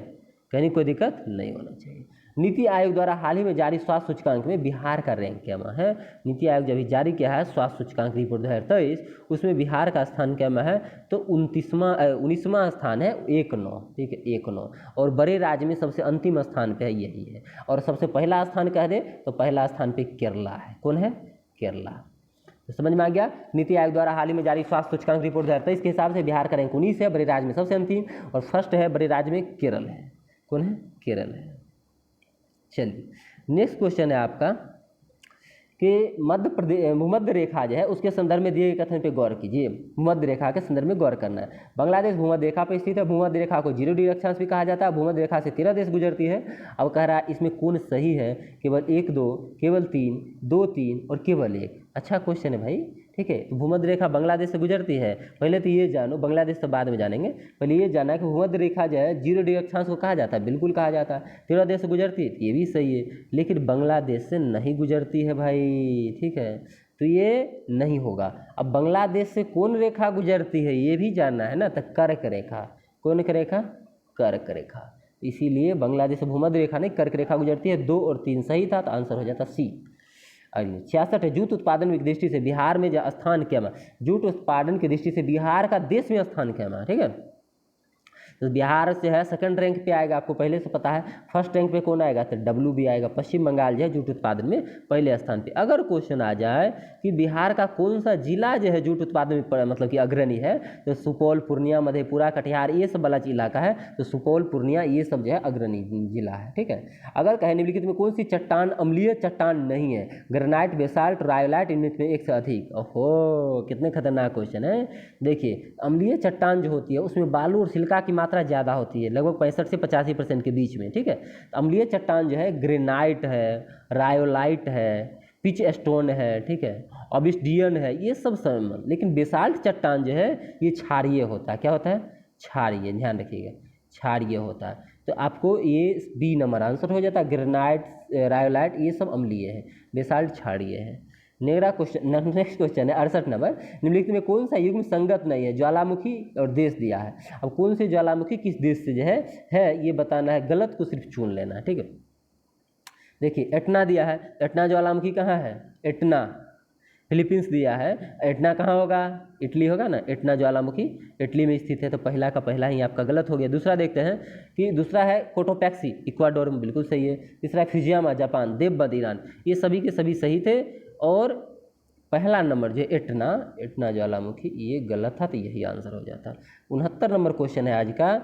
S1: कहीं कोई दिक्कत नहीं होना चाहिए। नीति आयोग द्वारा हाल ही में जारी स्वास्थ्य सूचकांक में बिहार का रैंक क्या है? नीति आयोग जब जारी किया है स्वास्थ्य सूचकांक रिपोर्ट 2023, उसमें बिहार का स्थान क्या है? तो 19वां स्थान है, 1-9, ठीक है, 1-9। और बड़े राज्य में सबसे अंतिम स्थान पे है, यही है। और सबसे पहला स्थान कह दे तो पहला स्थान पे केरला है। कौन है? केरला। तो समझ में आ गया। नीति आयोग द्वारा हाल ही में जारी स्वास्थ्य सूचकांक रिपोर्ट 2023 के हिसाब से बिहार का रैंक 19 है, बड़े राज्य में सबसे अंतिम, और फर्स्ट है बड़े राज्य में केरल है। कौन है? केरल है। चलिए नेक्स्ट क्वेश्चन है आपका कि मध्य प्रदेश भूमध्य रेखा जो है उसके संदर्भ में दिए गए कथन पे गौर कीजिए। भूमध्य रेखा के संदर्भ में गौर करना है। बांग्लादेश भूमध्य रेखा पर स्थित है। भूमध्य रेखा को 0 डिग्री अक्षांश भी कहा जाता है। भूमध्य रेखा से 13 देश गुजरती है। अब कह रहा है इसमें कौन सही है? केवल 1, 2, केवल 3, 2, 3 और केवल 1। अच्छा क्वेश्चन है भाई, ठीक है। तो भूमध्य रेखा बांग्लादेश से गुजरती है। पहले तो ये जानो, बांग्लादेश तो बाद में जानेंगे। पहले ये जाना है कि भूमध्य रेखा जो है 0 डिग्री अक्षांश को कहा जाता है, बिल्कुल कहा जाता है। 13 देश से गुजरती है, ये भी सही है, लेकिन बांग्लादेश से नहीं गुजरती है भाई, ठीक है। तो ये नहीं होगा। अब बांग्लादेश से कौन रेखा गुजरती है ये भी जानना है ना, तो कर्क रेखा। कौन रेखा? कर्क रेखा। इसीलिए बांग्लादेश से भूमध्य रेखा नहीं कर्क रेखा गुजरती है। 2 और 3 सही था, तो आंसर हो जाता सी। 66 है। जूट उत्पादन की दृष्टि से बिहार में जो स्थान क्या है? जूट उत्पादन की दृष्टि से बिहार का देश में स्थान क्या है? ठीक है, तो बिहार से है सेकंड रैंक पे आएगा, आपको पहले से पता है। फर्स्ट रैंक पे कौन आएगा? तो डब्ल्यू भी आएगा। पश्चिम बंगाल जो है जूट उत्पादन में पहले स्थान पे। अगर क्वेश्चन आ जाए कि बिहार का कौन सा जिला जो है जूट उत्पादन में मतलब कि अग्रणी है, तो सुपौल, पूर्णिया, मधेपुरा, कटिहार ये सब वाला इलाका है, तो सुपौल, पूर्णिया ये सब जो है अग्रणी जिला है, ठीक है। अगर कहे निम्नलिखित में कौन सी चट्टान अम्लीय चट्टान नहीं है? ग्रेनाइट, बेसाल्ट, रायोलाइट, इनमें में एक से अधिक। ओहो, कितने खतरनाक क्वेश्चन है। देखिए अम्लीय चट्टान जो होती है उसमें बालू और सिलिका की मात्रा ज़्यादा होती है, लगभग 65 से 85% के बीच में, ठीक है। अम्लीय चट्टान जो है ग्रेनाइट है, रायोलाइट है, पिच स्टोन है, ठीक है, ऑब्सिडियन है, ये सब सब। लेकिन बेसाल्ट चट्टान जो है ये क्षारीय होता है। क्या होता है? क्षारीय, ध्यान रखिएगा, क्षारीय होता है। तो आपको ये बी नंबर आंसर हो जाता है। ग्रेनाइट, रायोलाइट ये सब अम्लीय है, बेसाल्ट क्षारीय है। नेक्स्ट क्वेश्चन है 68 नंबर। निम्नलिखित में कौन सा युग्म संगत नहीं है? ज्वालामुखी और देश दिया है। अब कौन से ज्वालामुखी किस देश से जो है ये बताना है। गलत को सिर्फ चुन लेना है, ठीक है। देखिए एटना दिया है, एटना ज्वालामुखी कहाँ है? एटना फिलीपींस दिया है। एटना कहाँ होगा? इटली होगा ना। एटना ज्वालामुखी इटली में स्थित है, तो पहला का पहला ही आपका गलत हो गया। दूसरा देखते हैं कि दूसरा है कोटोपैक्सी, इक्वाडोर में, बिल्कुल सही है। तीसरा है फुजियामा, जापान। देवबंद, ईरान। ये सभी के सभी सही थे। और पहला नंबर जो एटना ज्वालामुखी ये गलत था, तो यही आंसर हो जाता। 69 नंबर क्वेश्चन है आज का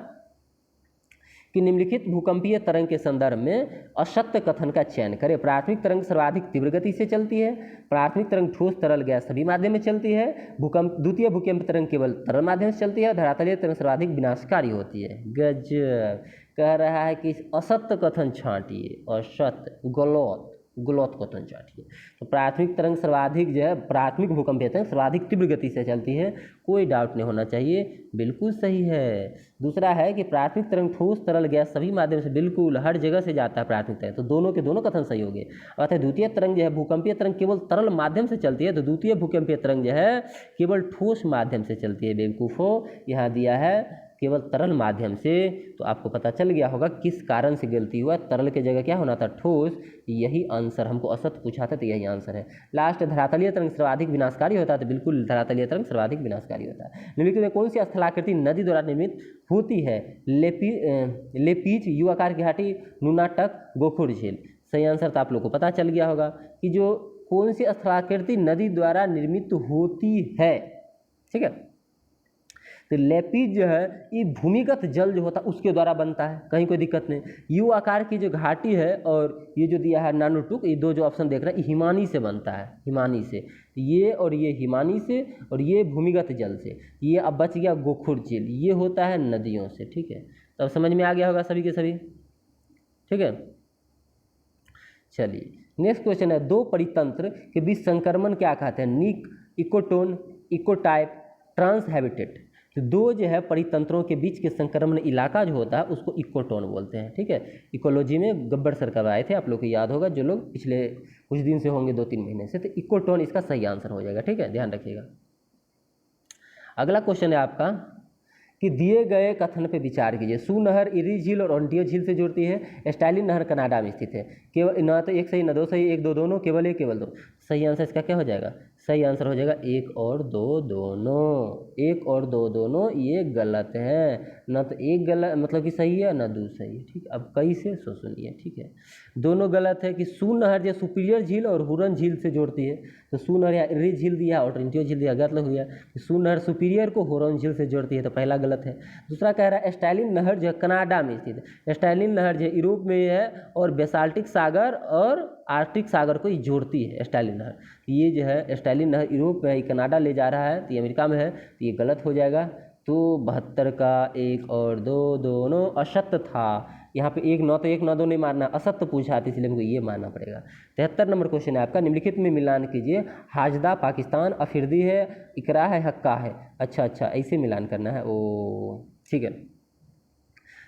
S1: कि निम्नलिखित भूकंपीय तरंग के संदर्भ में असत्य कथन का चयन करें। प्राथमिक तरंग सर्वाधिक तीव्र गति से चलती है। प्राथमिक तरंग ठोस, तरल, गैस सभी माध्यम में चलती है। द्वितीय भूकंप तरंग केवल तरल माध्यम से चलती है। धरातलीय तरंग सर्वाधिक विनाशकारी होती है। गजब। कह रहा है कि असत्य कथन छांटिए, असत्य, गलत, गुलोत्कर्टन चार्टिए। तो प्राथमिक तरंग सर्वाधिक जो है, प्राथमिक भूकंपीय तरंग सर्वाधिक तीव्र गति से चलती है, कोई डाउट नहीं होना चाहिए, बिल्कुल सही है। दूसरा है कि प्राथमिक तरंग ठोस तरल गैस सभी माध्यम से बिल्कुल हर जगह से जाता है प्राथमिक तरंग, तो दोनों के दोनों कथन सही हो गए। अतः द्वितीय तरंग जो है भूकंपीय तरंग केवल तरल माध्यम से चलती है, तो द्वितीय भूकंपीय तरंग जो है केवल ठोस माध्यम से चलती है। बेवकूफ़ों, यहाँ दिया है केवल तरल माध्यम से, तो आपको पता चल गया होगा किस कारण से गलती हुआ, तरल के जगह क्या होना था, ठोस। यही आंसर, हमको असत पूछा था तो यही आंसर है। लास्ट, धरातलीय तरंग सर्वाधिक विनाशकारी होता है, तो बिल्कुल धरातलीय तरंग सर्वाधिक विनाशकारी होता है। निम्नलिखित में कौन सी स्थलाकृति नदी द्वारा निर्मित होती है? लेपीच, यू आकार की घाटी, नुनाटक, गोखुर झील। सही आंसर तो आप लोग को पता चल गया होगा कि जो कौन सी स्थलाकृति नदी द्वारा निर्मित होती है, ठीक है। तो लेपिज जो है ये भूमिगत जल जो होता है उसके द्वारा बनता है, कहीं कोई दिक्कत नहीं। यू आकार की जो घाटी है और ये जो दिया है नानुटुक, ये दो जो ऑप्शन देख रहे हैं, हिमानी से बनता है, हिमानी से। ये और ये हिमानी से, और ये भूमिगत जल से। ये अब बच गया गोखुर झील, ये होता है नदियों से, ठीक है। तो अब समझ में आ गया होगा सभी के सभी, ठीक है। चलिए नेक्स्ट क्वेश्चन है, दो परितंत्र के बीच संक्रमण क्या कहते हैं? निक, इकोटोन, इकोटाइप, ट्रांस हैबिटेट। तो दो जो है परितंत्रों के बीच के संक्रमण इलाका जो होता है उसको इकोटोन बोलते हैं, ठीक है। इकोलॉजी में गब्बर सर कब आए थे, आप लोग को याद होगा, जो लोग पिछले कुछ दिन से होंगे, 2-3 महीने से। तो इकोटोन इसका सही आंसर हो जाएगा, ठीक है, ध्यान रखिएगा। अगला क्वेश्चन है आपका कि दिए गए कथन पे विचार कीजिए। सू नहर इरी झील और ओंटारियो झील से जुड़ती है। स्टाइलिन नहर कनाडा में स्थित है। केवल न तो एक सही, न दो सही, एक दो दोनों, केवल एक, केवल दो। सही आंसर इसका क्या हो जाएगा? सही आंसर हो जाएगा एक और दो दोनों। एक और दो दोनों ये गलत है, न तो एक गलत मतलब कि सही है, न दो सही है, ठीक। अब कई से सो सुनिए, ठीक है। दोनों गलत है कि सू नहर जो सुपीरियर झील और हुरन झील से जोड़ती है, तो सू नहर या इरी झील दिया और ओंटारियो झील दिया, गलत हुआ। सू नहर सुपीरियर को हुरन झील से जोड़ती है, तो पहला गलत है। दूसरा कह रहा है स्टाइलिन नहर जो है कनाडा में स्थित है। स्टाइलिन नहर जो है यूरोप में है और बेसाल्टिक सागर और आर्कटिक सागर को जोड़ती है स्टाइलिन नहर। ये जो है स्टाइलिन नहर यूरोप में है, कनाडा ले जा रहा है, तो ये अमेरिका में है, तो ये गलत हो जाएगा। तो 72 का एक और दो दोनों असत्य था। यहाँ पे एक नौ तो एक नौ दो नहीं मारना, असत्य पूछा था, इसलिए हमको ये मानना पड़ेगा। 73 नंबर क्वेश्चन है आपका, निम्नलिखित में मिलान कीजिए। हाजदा पाकिस्तान, अफरीदी है, इकरा है, हक्का है। अच्छा, ऐसे मिलान करना है, ओ ठीक है।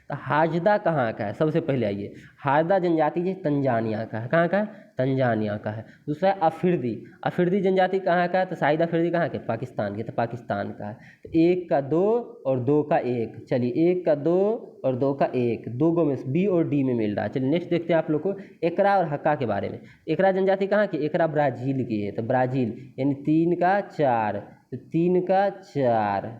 S1: तो हाजदा कहाँ का है? सबसे पहले आइए, हाजदा जनजाति जो तंजानिया का है। कहाँ का है? तंजानिया का है। दूसरा है अफरीदी। अफरीदी जनजाति कहाँ का है? तो शाहिद अफरीदी कहाँ के? पाकिस्तान के, तो पाकिस्तान का है। तो एक का दो और दो का एक, चलिए एक का दो और दो का एक, दो गो में बी और डी में मिल रहा है। चलिए नेक्स्ट देखते हैं आप लोग को एकरा और हक्का के बारे में। एकरा जनजाति कहाँ की? एकरा ब्राज़ील की है, तो ब्राज़ील यानी 3 का 4, तो 3 का 4,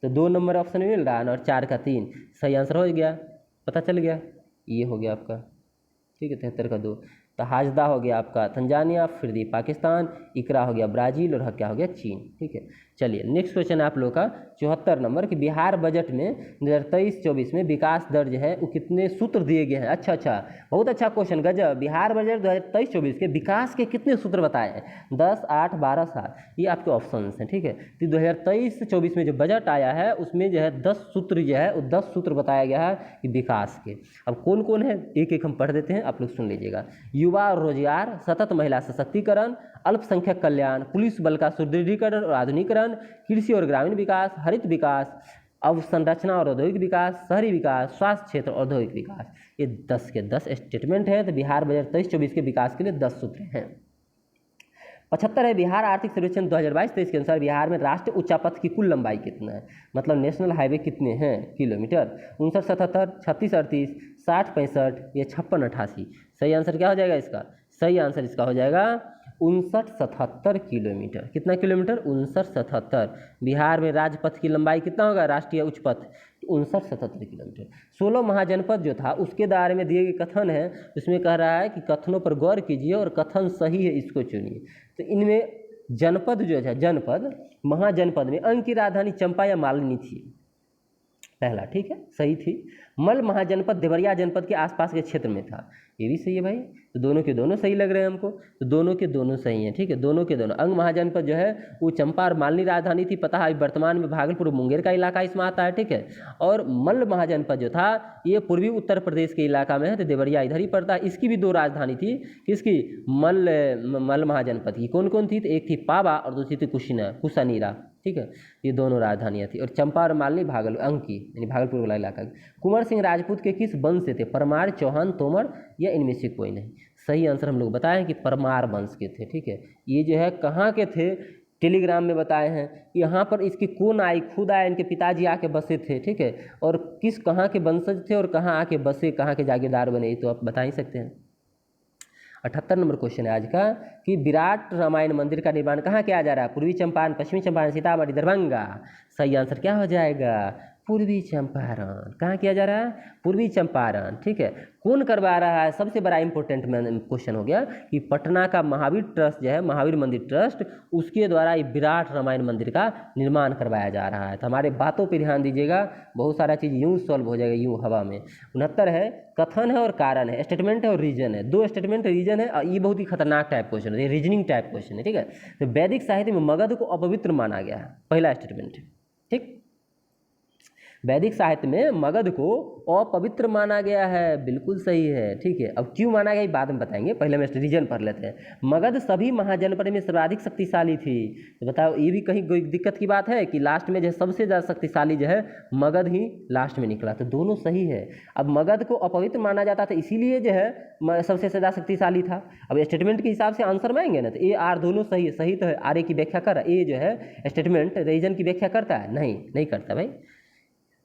S1: तो 2 नंबर ऑप्शन मिल रहा है ना, और 4 का 3। सही आंसर हो गया, पता चल गया, ये हो गया आपका, ठीक है। 73 का 2। तो हाजदा हो गया आपका तंजानिया, अफरीदी पाकिस्तान, इकरा हो गया ब्राज़ील और हक्का हो गया चीन, ठीक है। चलिए नेक्स्ट क्वेश्चन है आप लोग का 74 नंबर कि बिहार बजट में 2023-24 में विकास दर जो है वो कितने सूत्र दिए गए हैं? अच्छा, बहुत अच्छा क्वेश्चन, गजब। बिहार बजट 2023-24 के विकास के कितने सूत्र बताए हैं? 10, 8, 12, 7, ये आपके ऑप्शन हैं, ठीक है। तो 2023-24 में जो बजट आया है उसमें जो है 10 सूत्र जो है वो 10 सूत्र बताया गया है कि विकास के। अब कौन कौन है एक एक हम पढ़ देते हैं, आप लोग सुन लीजिएगा। युवा और रोजगार, सतत महिला सशक्तिकरण, अल्पसंख्यक कल्याण, पुलिस बल का सुदृढ़ीकरण और आधुनिकीकरण, कृषि और ग्रामीण विकास, हरित विकास, अवसंरचना और औद्योगिक विकास, शहरी विकास, स्वास्थ्य क्षेत्र, औद्योगिक विकास। ये 10 के 10 स्टेटमेंट है। तो बिहार बजट 23-24 के विकास के लिए 10 सूत्र हैं। 75 है, बिहार आर्थिक सर्वेक्षण 2022-23 के अनुसार बिहार में राष्ट्रीय उच्चा पथ की कुल लंबाई कितना है? मतलब नेशनल हाईवे कितने हैं किलोमीटर? 59-77, 36-38, 60-65 या 56-88। सही आंसर क्या हो जाएगा इसका? सही आंसर इसका हो जाएगा 59-77 किलोमीटर। कितना किलोमीटर? 59-77। बिहार में राजपथ की लंबाई कितना होगा? राष्ट्रीय उच्च पथ 59-77 किलोमीटर। 16 महाजनपद जो था उसके दायरे में दिए गए कथन है, उसमें कह रहा है कि कथनों पर गौर कीजिए और कथन सही है इसको चुनिए। तो इनमें जनपद जो है, जनपद महाजनपद में अंक की राजधानी चंपा या मालिनी थी। पहला, ठीक है, सही थी। मल्ल महाजनपद देवरिया जनपद के आसपास के क्षेत्र में था, ये भी सही है भाई। तो दोनों के दोनों सही लग रहे हैं हमको, तो दोनों के दोनों सही हैं, ठीक है, दोनों के दोनों। अंग महाजनपद जो है वो चंपा और मालनी राजधानी थी, पता है वर्तमान में भागलपुर मुंगेर का इलाका इसमें आता है, ठीक है। और मल्ल महाजनपद जो था ये पूर्वी उत्तर प्रदेश के इलाका में है, तो देवरिया इधर ही पड़ता है। इसकी भी दो राजधानी थी, किसकी, मल्ल महाजनपद की। कौन कौन थी, तो एक थी पावा और दूसरी थी कुशानीरा, ठीक है, ये दोनों राजधानियाँ थी। और चंपा और मालनी अंग की, यानी भागलपुर वाला इलाका। कुंवर सिंह राजपूत के किस वंश से थे, परमार, चौहान, तोमर या इनमें से कोई नहीं। सही आंसर हम लोग बताएं कि परमार वंश के थे, ठीक है। ये जो है कहाँ के थे, टेलीग्राम में बताए हैं। यहाँ पर इसकी कौन आई, खुद आए, इनके पिताजी आके बसे थे, ठीक है। और किस कहाँ के वंशज थे और कहाँ आके बसे, कहाँ के जागीरदार बने, तो आप बता ही सकते हैं। 78 नंबर क्वेश्चन है आज का कि विराट रामायण मंदिर का निर्माण कहाँ किया जा रहा है, पूर्वी चंपारण, पश्चिमी चंपारण, सीतामढ़ी, दरभंगा। सही आंसर क्या हो जाएगा, पूर्वी चंपारण। कहाँ किया जा रहा है, पूर्वी चंपारण, ठीक है। कौन करवा रहा है, सबसे बड़ा इंपॉर्टेंट क्वेश्चन हो गया कि पटना का महावीर ट्रस्ट जो है, महावीर मंदिर ट्रस्ट, उसके द्वारा ये विराट रामायण मंदिर का निर्माण करवाया जा रहा है। तो हमारे बातों पे ध्यान दीजिएगा, बहुत सारा चीज़ यूँ सॉल्व हो जाएगा, यूँ हवा में। 69 है, कथन है और कारण है, स्टेटमेंट है और रीजन है। दो स्टेटमेंट रीजन है, और ये बहुत ही खतरनाक टाइप क्वेश्चन है, रीजनिंग टाइप क्वेश्चन है, ठीक है। तो वैदिक साहित्य में मगध को अपवित्र माना गया है, पहला स्टेटमेंट, ठीक। वैदिक साहित्य में मगध को अपवित्र माना गया है, बिल्कुल सही है, ठीक है। अब क्यों माना गया बाद में बताएंगे, पहले हम रीजन पढ़ लेते हैं। मगध सभी महाजनपद में सर्वाधिक शक्तिशाली थी। तो बताओ, ये भी कहीं कोई दिक्कत की बात है कि लास्ट में जो है सबसे ज़्यादा शक्तिशाली जो है मगध ही लास्ट में निकला, तो दोनों सही है। अब मगध को अपवित्र माना जाता था, इसीलिए जो है सबसे ज़्यादा शक्तिशाली था। अब स्टेटमेंट के हिसाब से आंसर में आएंगे ना, तो ए आर दोनों सही है, सही तो है। आर ए की व्याख्या कर, ए जो है स्टेटमेंट रीजन की व्याख्या करता है, नहीं करता भाई।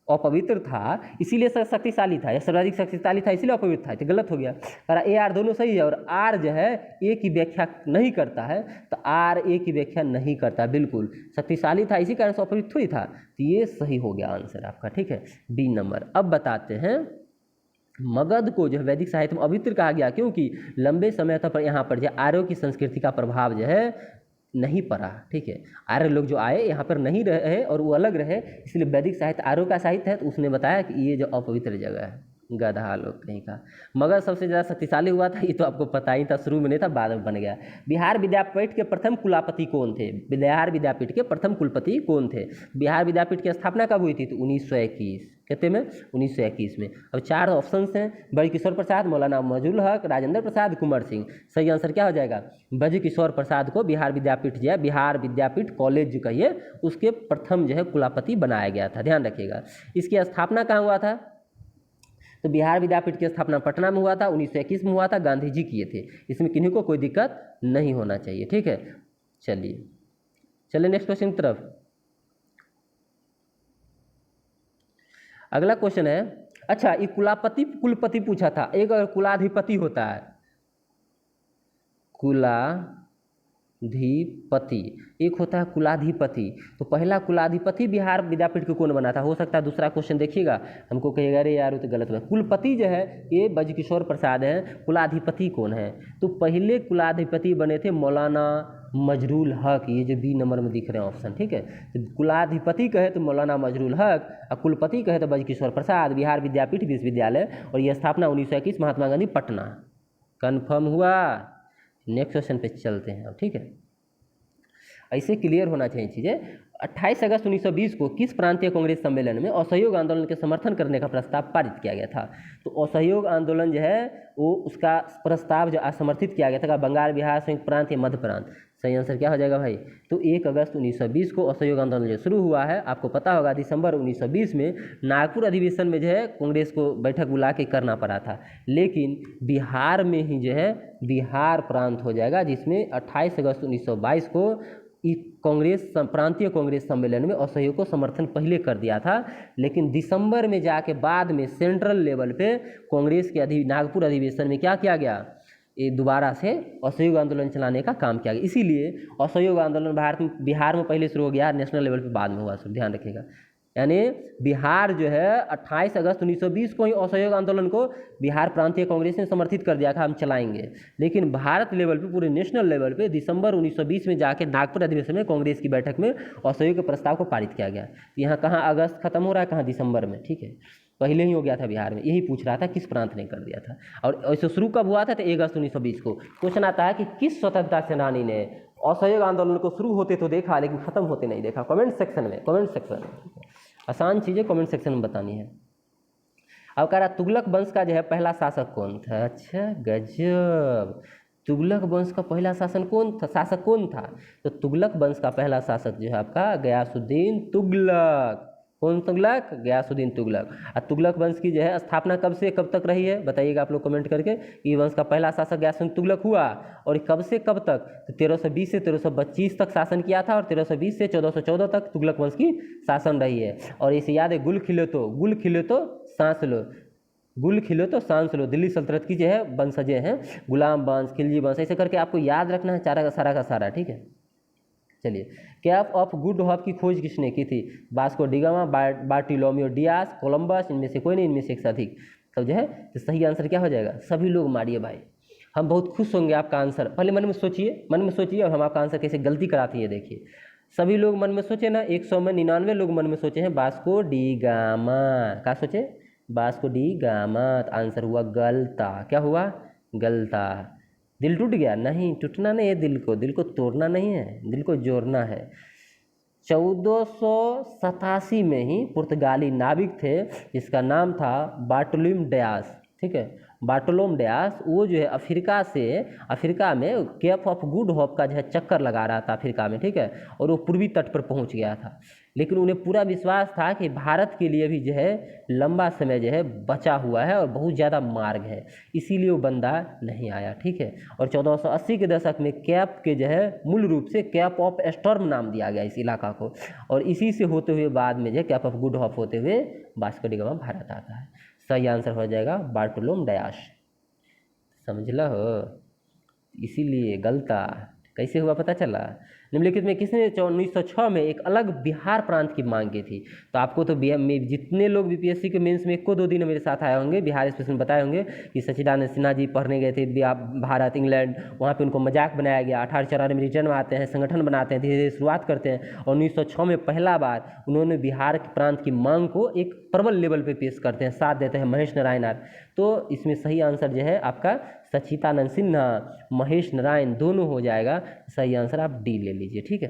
S1: अपवित्र था इसीलिए शक्तिशाली था, या सर्वाधिक शक्तिशाली था इसीलिए अपवित्र था, तो गलत हो गया। पर ए आर दोनों सही है, और आर जो है ए की व्याख्या नहीं करता है, तो आर ए की व्याख्या नहीं करता, बिल्कुल शक्तिशाली था इसी कारण से अपवित्र ही था। तो ये सही हो गया आंसर आपका, ठीक है, बी नंबर। अब बताते हैं, मगध को जो है वैदिक साहित्य में अपवित्र कहा गया क्योंकि लंबे समय तक यहाँ पर जो आर्यों की संस्कृति का प्रभाव जो है नहीं पड़ा, ठीक है। आर्य लोग जो आए यहाँ पर नहीं रहे और वो अलग रहे, इसलिए वैदिक साहित्य आर्यों का साहित्य है, तो उसने बताया कि ये जो अपवित्र जगह है। गधा लोग कहीं का। मगध सबसे ज़्यादा शक्तिशाली हुआ था, ये तो आपको पता ही था, शुरू में नहीं था, बाद में बन गया। बिहार विद्यापीठ के प्रथम कुलपति कौन थे, बिहार विद्यापीठ के प्रथम कुलपति कौन थे। बिहार विद्यापीठ की स्थापना कब हुई थी, तो 1921, कहते में 1921 में। अब 4 ऑप्शन हैं, ब्रजकिशोर प्रसाद, मौलाना मजरूल हक, राजेंद्र प्रसाद, कुंवर सिंह। सही आंसर क्या हो जाएगा, ब्रजकिशोर प्रसाद को बिहार विद्यापीठ जो है, बिहार विद्यापीठ कॉलेज जो कहिए, उसके प्रथम जो है कुलपति बनाया गया था, ध्यान रखिएगा। इसकी स्थापना कहाँ हुआ था, तो बिहार विद्यापीठ की स्थापना पटना में हुआ था, 1921 में हुआ था, गांधी जी किए थे। इसमें किन्हीं को कोई दिक्कत नहीं होना चाहिए, ठीक है। चलिए नेक्स्ट क्वेश्चन की तरफ। अगला क्वेश्चन है, अच्छा ये कुलपति पूछा था, एक अगर कुलाधिपति होता है, कुलाधिपति, एक होता है कुलाधिपति, तो पहला कुलाधिपति बिहार विद्यापीठ को कौन बना था, हो सकता है दूसरा क्वेश्चन देखिएगा हमको कहेगा अरे यार वो तो गलत हुआ। कुलपति जो है ये ब्रजकिशोर प्रसाद हैं, कुलाधिपति कौन है, तो पहले कुलाधिपति बने थे मौलाना मजरूल हक, ये जो बी नंबर में दिख रहे हैं ऑप्शन, ठीक है। तो कुलाधिपति कहे तो मौलाना मजरूल हक, और कुलपति कहे तो ब्रजकिशोर प्रसाद, बिहार विद्यापीठ विश्वविद्यालय, और यह स्थापना 1921 महात्मा गांधी पटना। कन्फर्म हुआ। नेक्स्ट क्वेश्चन पे चलते हैं अब, ठीक है। ऐसे क्लियर होना चाहिए चीज़ें। 28 अगस्त 1920 को किस प्रांतीय कांग्रेस सम्मेलन में असहयोग आंदोलन के समर्थन करने का प्रस्ताव पारित किया गया था, तो असहयोग आंदोलन जो है वो उसका प्रस्ताव जो असमर्थित किया गया था, बंगाल, बिहार, संयुक्त प्रांत या मध्य प्रांत। सही आंसर क्या हो जाएगा भाई, तो 1 अगस्त 1920 को असहयोग आंदोलन जो शुरू हुआ है, आपको पता होगा दिसंबर 1920 में नागपुर अधिवेशन में जो है कांग्रेस को बैठक बुला के करना पड़ा था, लेकिन बिहार में ही जो है बिहार प्रांत हो जाएगा, जिसमें 28 अगस्त 1922 को कांग्रेस प्रांतीय कांग्रेस सम्मेलन में असहयोग को समर्थन पहले कर दिया था, लेकिन दिसंबर में जाके बाद में सेंट्रल लेवल पे कांग्रेस के नागपुर अधिवेशन में क्या किया गया, ये दोबारा से असहयोग आंदोलन चलाने का काम किया गया। इसीलिए असहयोग आंदोलन बिहार में पहले शुरू हो गया, नेशनल लेवल पे बाद में हुआ, सब ध्यान रखिएगा। यानी बिहार जो है 28 अगस्त 1920 को ही असहयोग आंदोलन को बिहार प्रांतीय कांग्रेस ने समर्थित कर दिया था, हम चलाएंगे। लेकिन भारत लेवल पे, पूरे नेशनल लेवल पे दिसंबर 1920 में जाके नागपुर अधिवेशन में कांग्रेस की बैठक में असहयोग के प्रस्ताव को पारित किया गया। यहाँ कहाँ अगस्त खत्म हो रहा है, कहाँ दिसंबर में, ठीक है, पहले ही हो गया था बिहार में। यही पूछ रहा था किस प्रांत ने कर दिया था। और ऐसे शुरू कब हुआ था, तो 1 अगस्त 1920 को। क्वेश्चन आता है कि किस स्वतंत्रता सेनानी ने असहयोग आंदोलन को शुरू होते तो देखा लेकिन खत्म होते नहीं देखा। कमेंट सेक्शन में, कमेंट सेक्शन में आसान चीज़ें कमेंट सेक्शन में बतानी है। अब कह रहा तुगलक वंश का जो है पहला शासक कौन था। अच्छा गजब, तुगलक वंश का पहला शासक कौन था? तो तुगलक वंश का पहला शासक जो है आपका गयासुद्दीन तुगलक। कौन तुगलक? गयासुद्दीन तुगलक। और तुगलक वंश की जो है स्थापना कब से कब तक रही है, बताइएगा आप लोग कमेंट करके। ये वंश का पहला शासक गयासुद्दीन तुगलक हुआ, और कब से कब तक? तो 1320 से 1325 तक शासन किया था, और 1320 से 1414 तक तुगलक वंश की शासन रही है। और इसे याद है, गुल खिले तो सांस लो, गुल खिले तो सांस लो। दिल्ली सल्तनत की जो है वंशजें हैं, गुलाम वंश, खिलजी वंश, ऐसे करके आपको याद रखना है सारा का सारा, ठीक है। चलिए, कैप ऑफ गुड होप की खोज किसने की थी? Vasco da Gama, Bartolomeu Dias, Columbus, इनमें से कोई नहीं, इनमें से एक से अधिक। तो जो है तो सही आंसर क्या हो जाएगा? सभी लोग मारिए भाई, हम बहुत खुश होंगे आपका आंसर। पहले मन में सोचिए और हम आपका आंसर कैसे गलती कराती है देखिए। सभी लोग मन में सोचे ना, 100 में 99 लोग मन में सोचे हैं वास्को डी गामा। क्या सोचे? Vasco da gamma. तो आंसर हुआ गलता। क्या हुआ? गलता। दिल टूट गया? नहीं, टूटना नहीं है दिल को तोड़ना नहीं है, दिल को जोड़ना है। 1487 में ही पुर्तगाली नाविक थे जिसका नाम था बार्टोलोम डियास, ठीक है, बार्टोलोम डियास। वो जो है अफ्रीका में केप ऑफ गुड होप का जो है चक्कर लगा रहा था अफ्रीका में, ठीक है, और वो पूर्वी तट पर पहुंच गया था। लेकिन उन्हें पूरा विश्वास था कि भारत के लिए भी जो है लंबा समय जो है बचा हुआ है और बहुत ज़्यादा मार्ग है, इसीलिए वो बंदा नहीं आया, ठीक है। और 1480 के दशक में कैप के जो है मूल रूप से कैप ऑफ स्टॉर्म नाम दिया गया इस इलाका को, और इसी से होते हुए बाद में जो है कैप ऑफ गुड होप होते हुए वास्को डी गामा भारत आता है। सही आंसर हो जाएगा बार्टोलोम डियास। समझ लो हो, इसीलिए गलता। कैसे हुआ पता चला? निम्नलिखित में किसने 1906 में एक अलग बिहार प्रांत की मांग की थी? तो आपको तो जितने लोग बीपीएससी के मेंस में 1-2 दिन मेरे साथ आए होंगे, बिहार स्पेशल बताए होंगे कि सच्चिदानंद सिन्हा जी पढ़ने गए थे भारत, इंग्लैंड, वहाँ पे उनको मजाक बनाया गया। 1894 में रिटर्न में आते हैं, संगठन बनाते हैं, धीरे धीरे शुरुआत करते हैं, और 1906 में पहला बार उन्होंने बिहार के प्रांत की मांग को एक प्रबल लेवल पे पेश करते हैं, साथ देते हैं महेश नारायण। तो इसमें सही आंसर जो है आपका सच्चिदानंद सिन्हा, महेश नारायण दोनों हो जाएगा। सही आंसर आप डी ले लीजिए, ठीक है।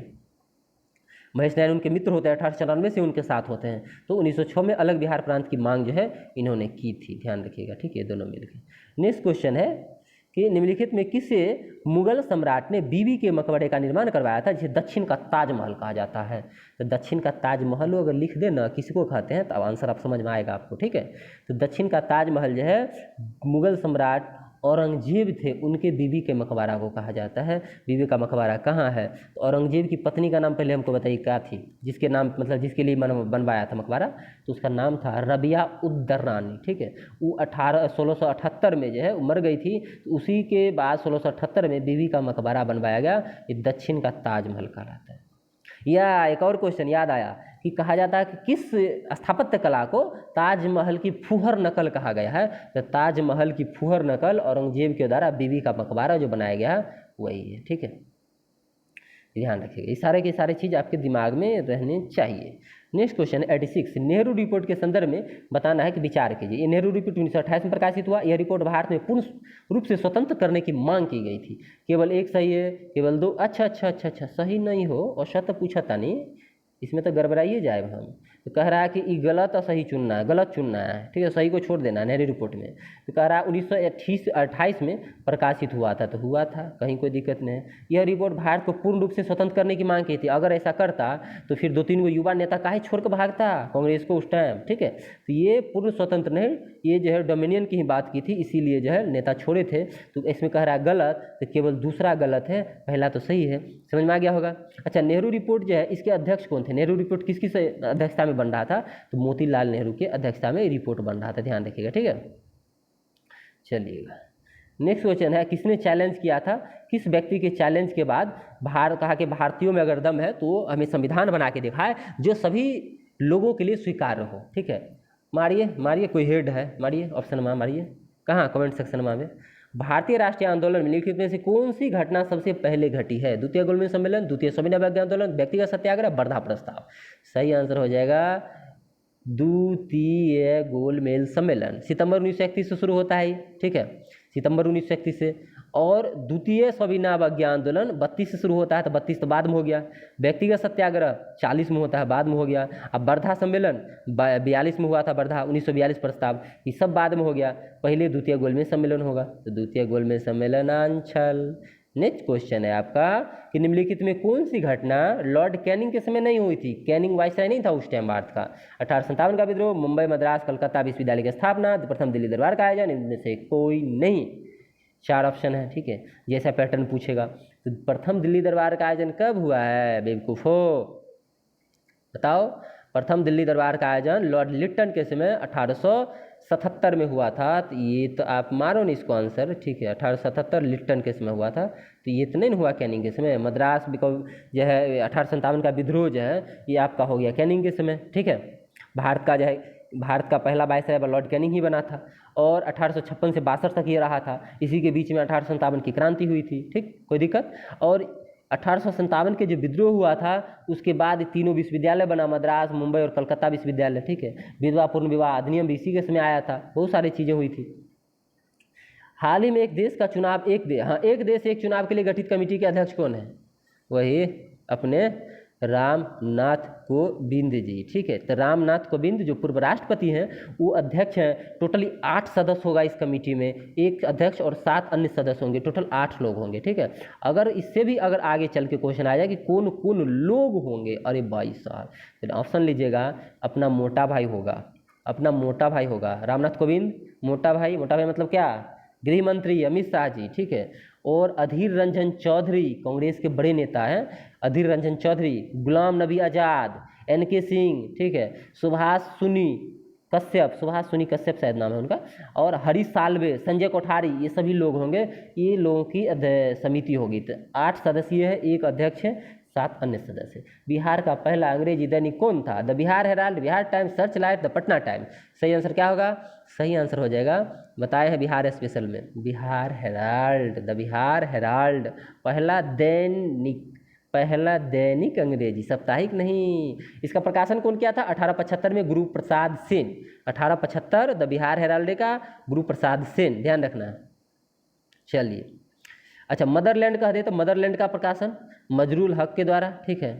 S1: महेश नारायण उनके मित्र होते हैं, 1894 से उनके साथ होते हैं। तो 1906 में अलग बिहार प्रांत की मांग जो है इन्होंने की थी, ध्यान रखिएगा, ठीक है, दोनों मिलकर। नेक्स्ट क्वेश्चन है कि निम्नलिखित में किसे मुगल सम्राट ने बीबी के मकबरे का निर्माण करवाया था जिसे दक्षिण का ताजमहल कहा जाता है? तो दक्षिण का ताजमहल अगर लिख देना किसी को कहते हैं तो आंसर आप समझ में आएगा आपको, ठीक है। तो दक्षिण का ताजमहल जो है मुगल सम्राट औरंगजेब थे, उनके बीबी के मकबरा को कहा जाता है। बीबी का मकबरा कहाँ है? तो औरंगजेब की पत्नी का नाम पहले हमको बताइए क्या थी, जिसके नाम मतलब जिसके लिए बनवाया था मकबरा, तो उसका नाम था रबिया उद दर्रानी, ठीक है। वो 1678 में जो है मर गई थी, तो उसी के बाद 1678 में बीबी का मकबरा बनवाया गया। ये दक्षिण का ताजमहल कहलाता है। या एक और क्वेश्चन याद आया कि कहा जाता है कि किस स्थापत्य कला को ताजमहल की फुहर नकल कहा गया है? तो ताजमहल की फुहर नकल औरंगजेब के द्वारा बीबी का मकबरा जो बनाया गया है वही है, ठीक है, ध्यान रखिएगा। ये सारे के सारे चीज़ आपके दिमाग में रहने चाहिए। नेक्स्ट क्वेश्चन 86, नेहरू रिपोर्ट के संदर्भ में बताना है कि विचार कीजिए। ये नेहरू रिपोर्ट 1928 में प्रकाशित हुआ। यह रिपोर्ट भारत में पूर्ण रूप से स्वतंत्र करने की मांग की गई थी। केवल एक सही है, केवल 2? अच्छा, सही नहीं हो और शत पूछा था नहीं, इसमें तो गड़बड़ाइए जाए हम। तो कह रहा है कि ये गलत और सही चुनना है, गलत चुनना है, ठीक है, सही को छोड़ देना है नेहरू रिपोर्ट में। तो कह रहा है 1928 में प्रकाशित हुआ था, तो हुआ था, कहीं कोई दिक्कत नहीं है। यह रिपोर्ट भारत को पूर्ण रूप से स्वतंत्र करने की मांग की थी। अगर ऐसा करता तो फिर 2-3 गो युवा नेता काहे छोड़ कर भागता कांग्रेस को उस टाइम, ठीक है। तो ये पूर्ण स्वतंत्र नहीं, ये जो है डोमिनियन की ही बात की थी, इसीलिए जो है नेता छोड़े थे। तो इसमें कह रहा है गलत, तो केवल दूसरा गलत है, पहला तो सही है। समझ में आ गया होगा। अच्छा, नेहरू रिपोर्ट जो है इसके अध्यक्ष कौन थे? नेहरू रिपोर्ट किसकी अध्यक्षता में बन रहा था? तो मोतीलाल नेहरू के अध्यक्षता में रिपोर्ट बन रहा था, ध्यान रखिएगा, ठीक है। चलिएगा, नेक्स्ट क्वेश्चन है किसने चैलेंज किया था? किस व्यक्ति के चैलेंज के बाद कहा कि भारतीयों में अगर दम है तो हमें संविधान बना के दिखाए जो सभी लोगों के लिए स्वीकार्य हो। ठीक है, मारिए मारिए, कोई हेड है मारिए, ऑप्शन में मारिए, कहाँ कमेंट सेक्शन में। भारतीय राष्ट्रीय आंदोलन में निम्नलिखित में से कौन सी घटना सबसे पहले घटी है? द्वितीय गोलमेज सम्मेलन, द्वितीय सविनय अवज्ञा आंदोलन, व्यक्तिगत सत्याग्रह, वर्धा प्रस्ताव। सही आंसर हो जाएगा द्वितीय गोलमेज सम्मेलन। सितंबर 1931 से शुरू होता है, ठीक है, सितंबर 1931 से। और द्वितीय सविनय अवज्ञा आंदोलन 32 से शुरू होता है, तो 32 तो बाद में हो गया। व्यक्तिगत सत्याग्रह 40 में होता है, बाद में हो गया। अब वर्धा सम्मेलन 42 में हुआ था, वर्धा 1942 प्रस्ताव, ये सब बाद में हो गया। पहले द्वितीय गोलमेज सम्मेलन होगा, तो द्वितीय गोलमेज सम्मेलन आंचल। नेक्स्ट क्वेश्चन है आपका कि निम्नलिखित में कौन सी घटना लॉर्ड कैनिंग के समय नहीं हुई थी? कैनिंग वायसराय नहीं था उस टाइम भारत का। 1857 का विद्रोह, मुंबई मद्रास कलकत्ता विश्वविद्यालय की स्थापना, प्रथम दिल्ली दरबार का आयोजन, इनमें से कोई नहीं। 4 ऑप्शन है, ठीक है, जैसा पैटर्न पूछेगा। तो प्रथम दिल्ली दरबार का आयोजन कब हुआ है बेवकूफ़ो? बताओ। प्रथम दिल्ली दरबार का आयोजन लॉर्ड लिट्टन के समय 1877 में हुआ था। तो ये तो आप मारो नहीं इसको आंसर, ठीक है, 1877 लिट्टन के समय हुआ था। तो ये तो नहीं हुआ कैनिंग के समय। मद्रास जो है 1857 का विद्रोह जो है ये आपका हो गया कैनिंग के समय, ठीक है। भारत का जो है, भारत का पहला वायसराय लॉर्ड कैनिंग ही बना था, और 1856 से 62 तक ये रहा था। इसी के बीच में 1857 की क्रांति हुई थी, ठीक, कोई दिक्कत। और 1857 के जो विद्रोह हुआ था उसके बाद तीनों विश्वविद्यालय बना, मद्रास, मुंबई और कलकत्ता विश्वविद्यालय, ठीक है। विधवा पूर्ण विवाह अधिनियम भी इसी के समय आया था, बहुत सारी चीज़ें हुई थी। हाल ही में एक देश का चुनाव, एक देश एक चुनाव के लिए गठित कमेटी के अध्यक्ष कौन है? वही अपने रामनाथ कोविंद जी, ठीक है। तो रामनाथ कोविंद जो पूर्व राष्ट्रपति हैं वो अध्यक्ष हैं। टोटली 8 सदस्य होगा इस कमेटी में, एक अध्यक्ष और 7 अन्य सदस्य होंगे, टोटल 8 लोग होंगे, ठीक है। अगर इससे भी अगर आगे चल के क्वेश्चन आ जाए कि कौन कौन लोग होंगे, अरे भाई साहब, फिर ऑप्शन लीजिएगा। अपना मोटा भाई होगा, अपना मोटा भाई होगा रामनाथ कोविंद, मोटा भाई मतलब क्या? गृह मंत्री अमित शाह जी, ठीक है। और अधीर रंजन चौधरी, कांग्रेस के बड़े नेता हैं, अधीर रंजन चौधरी, गुलाम नबी आज़ाद, NK सिंह, ठीक है, सुभाष सुनी कश्यप शायद नाम है उनका, और हरीश साल्वे, संजय कोठारी, ये सभी लोग होंगे। ये लोगों की समिति होगी। तो 8 सदस्यीय है, एक अध्यक्ष है, 7 अन्य सदस्य। बिहार का पहला अंग्रेजी दैनिक कौन था? The Bihar Herald, Bihar times, search light, the Patna times. सही आंसर क्या होगा? सही आंसर हो जाएगा, बताए हैं बिहार स्पेशल में, Bihar Herald, the Bihar Herald, पहला दैनिक अंग्रेजी, साप्ताहिक नहीं। इसका प्रकाशन कौन किया था? 1875 में गुरु प्रसाद सेन, 1875 द बिहार हेराल्ड का गुरु प्रसाद सेन, ध्यान रखना। चलिए, अच्छा, मदरलैंड कह दे तो मदरलैंड का प्रकाशन मजरूल हक के द्वारा, ठीक है।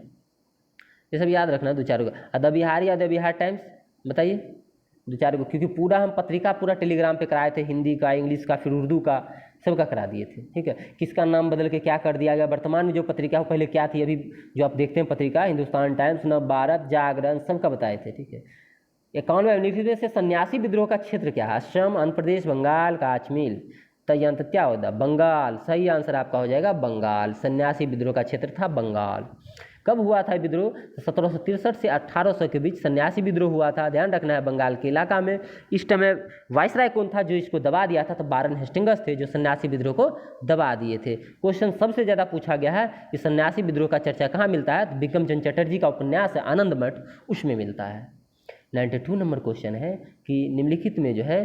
S1: ये सब याद रखना, 2-4 को। द बिहार या द बिहार टाइम्स, बताइए 2-4 को, क्योंकि पूरा हम पत्रिका पूरा टेलीग्राम पे कराए थे, हिंदी का, इंग्लिश का, फिर उर्दू का, सबका करा दिए थे, ठीक है। किसका नाम बदल के क्या कर दिया गया, वर्तमान में जो पत्रिका वो पहले क्या थी, अभी जो आप देखते हैं पत्रिका, हिंदुस्तान टाइम्स, नव भारत, जागरण, सबका बताए थे, ठीक है। 51वें निम्नलिखित से सन्यासी विद्रोह का क्षेत्र क्या है? असम, आंध्र प्रदेश, बंगाल, कश्मीर। तयंत्र क्या होता है? बंगाल। सही आंसर आपका हो जाएगा बंगाल। सन्यासी विद्रोह का क्षेत्र था बंगाल। कब हुआ था विद्रोह? 1763 से 1800 के बीच सन्यासी विद्रोह हुआ था, ध्यान रखना है, बंगाल के इलाका में। इस समय वायसराय कौन था जो इसको दबा दिया था? तो बारन हेस्टिंग्स थे जो सन्यासी विद्रोह को दबा दिए थे। क्वेश्चन सबसे ज़्यादा पूछा गया है कि सन्यासी विद्रोह का चर्चा कहाँ मिलता है? तो बिक्रम चंद्र चटर्जी का उपन्यास है आनंद मठ, उसमें मिलता है। 92 नंबर क्वेश्चन है कि निम्नलिखित में जो है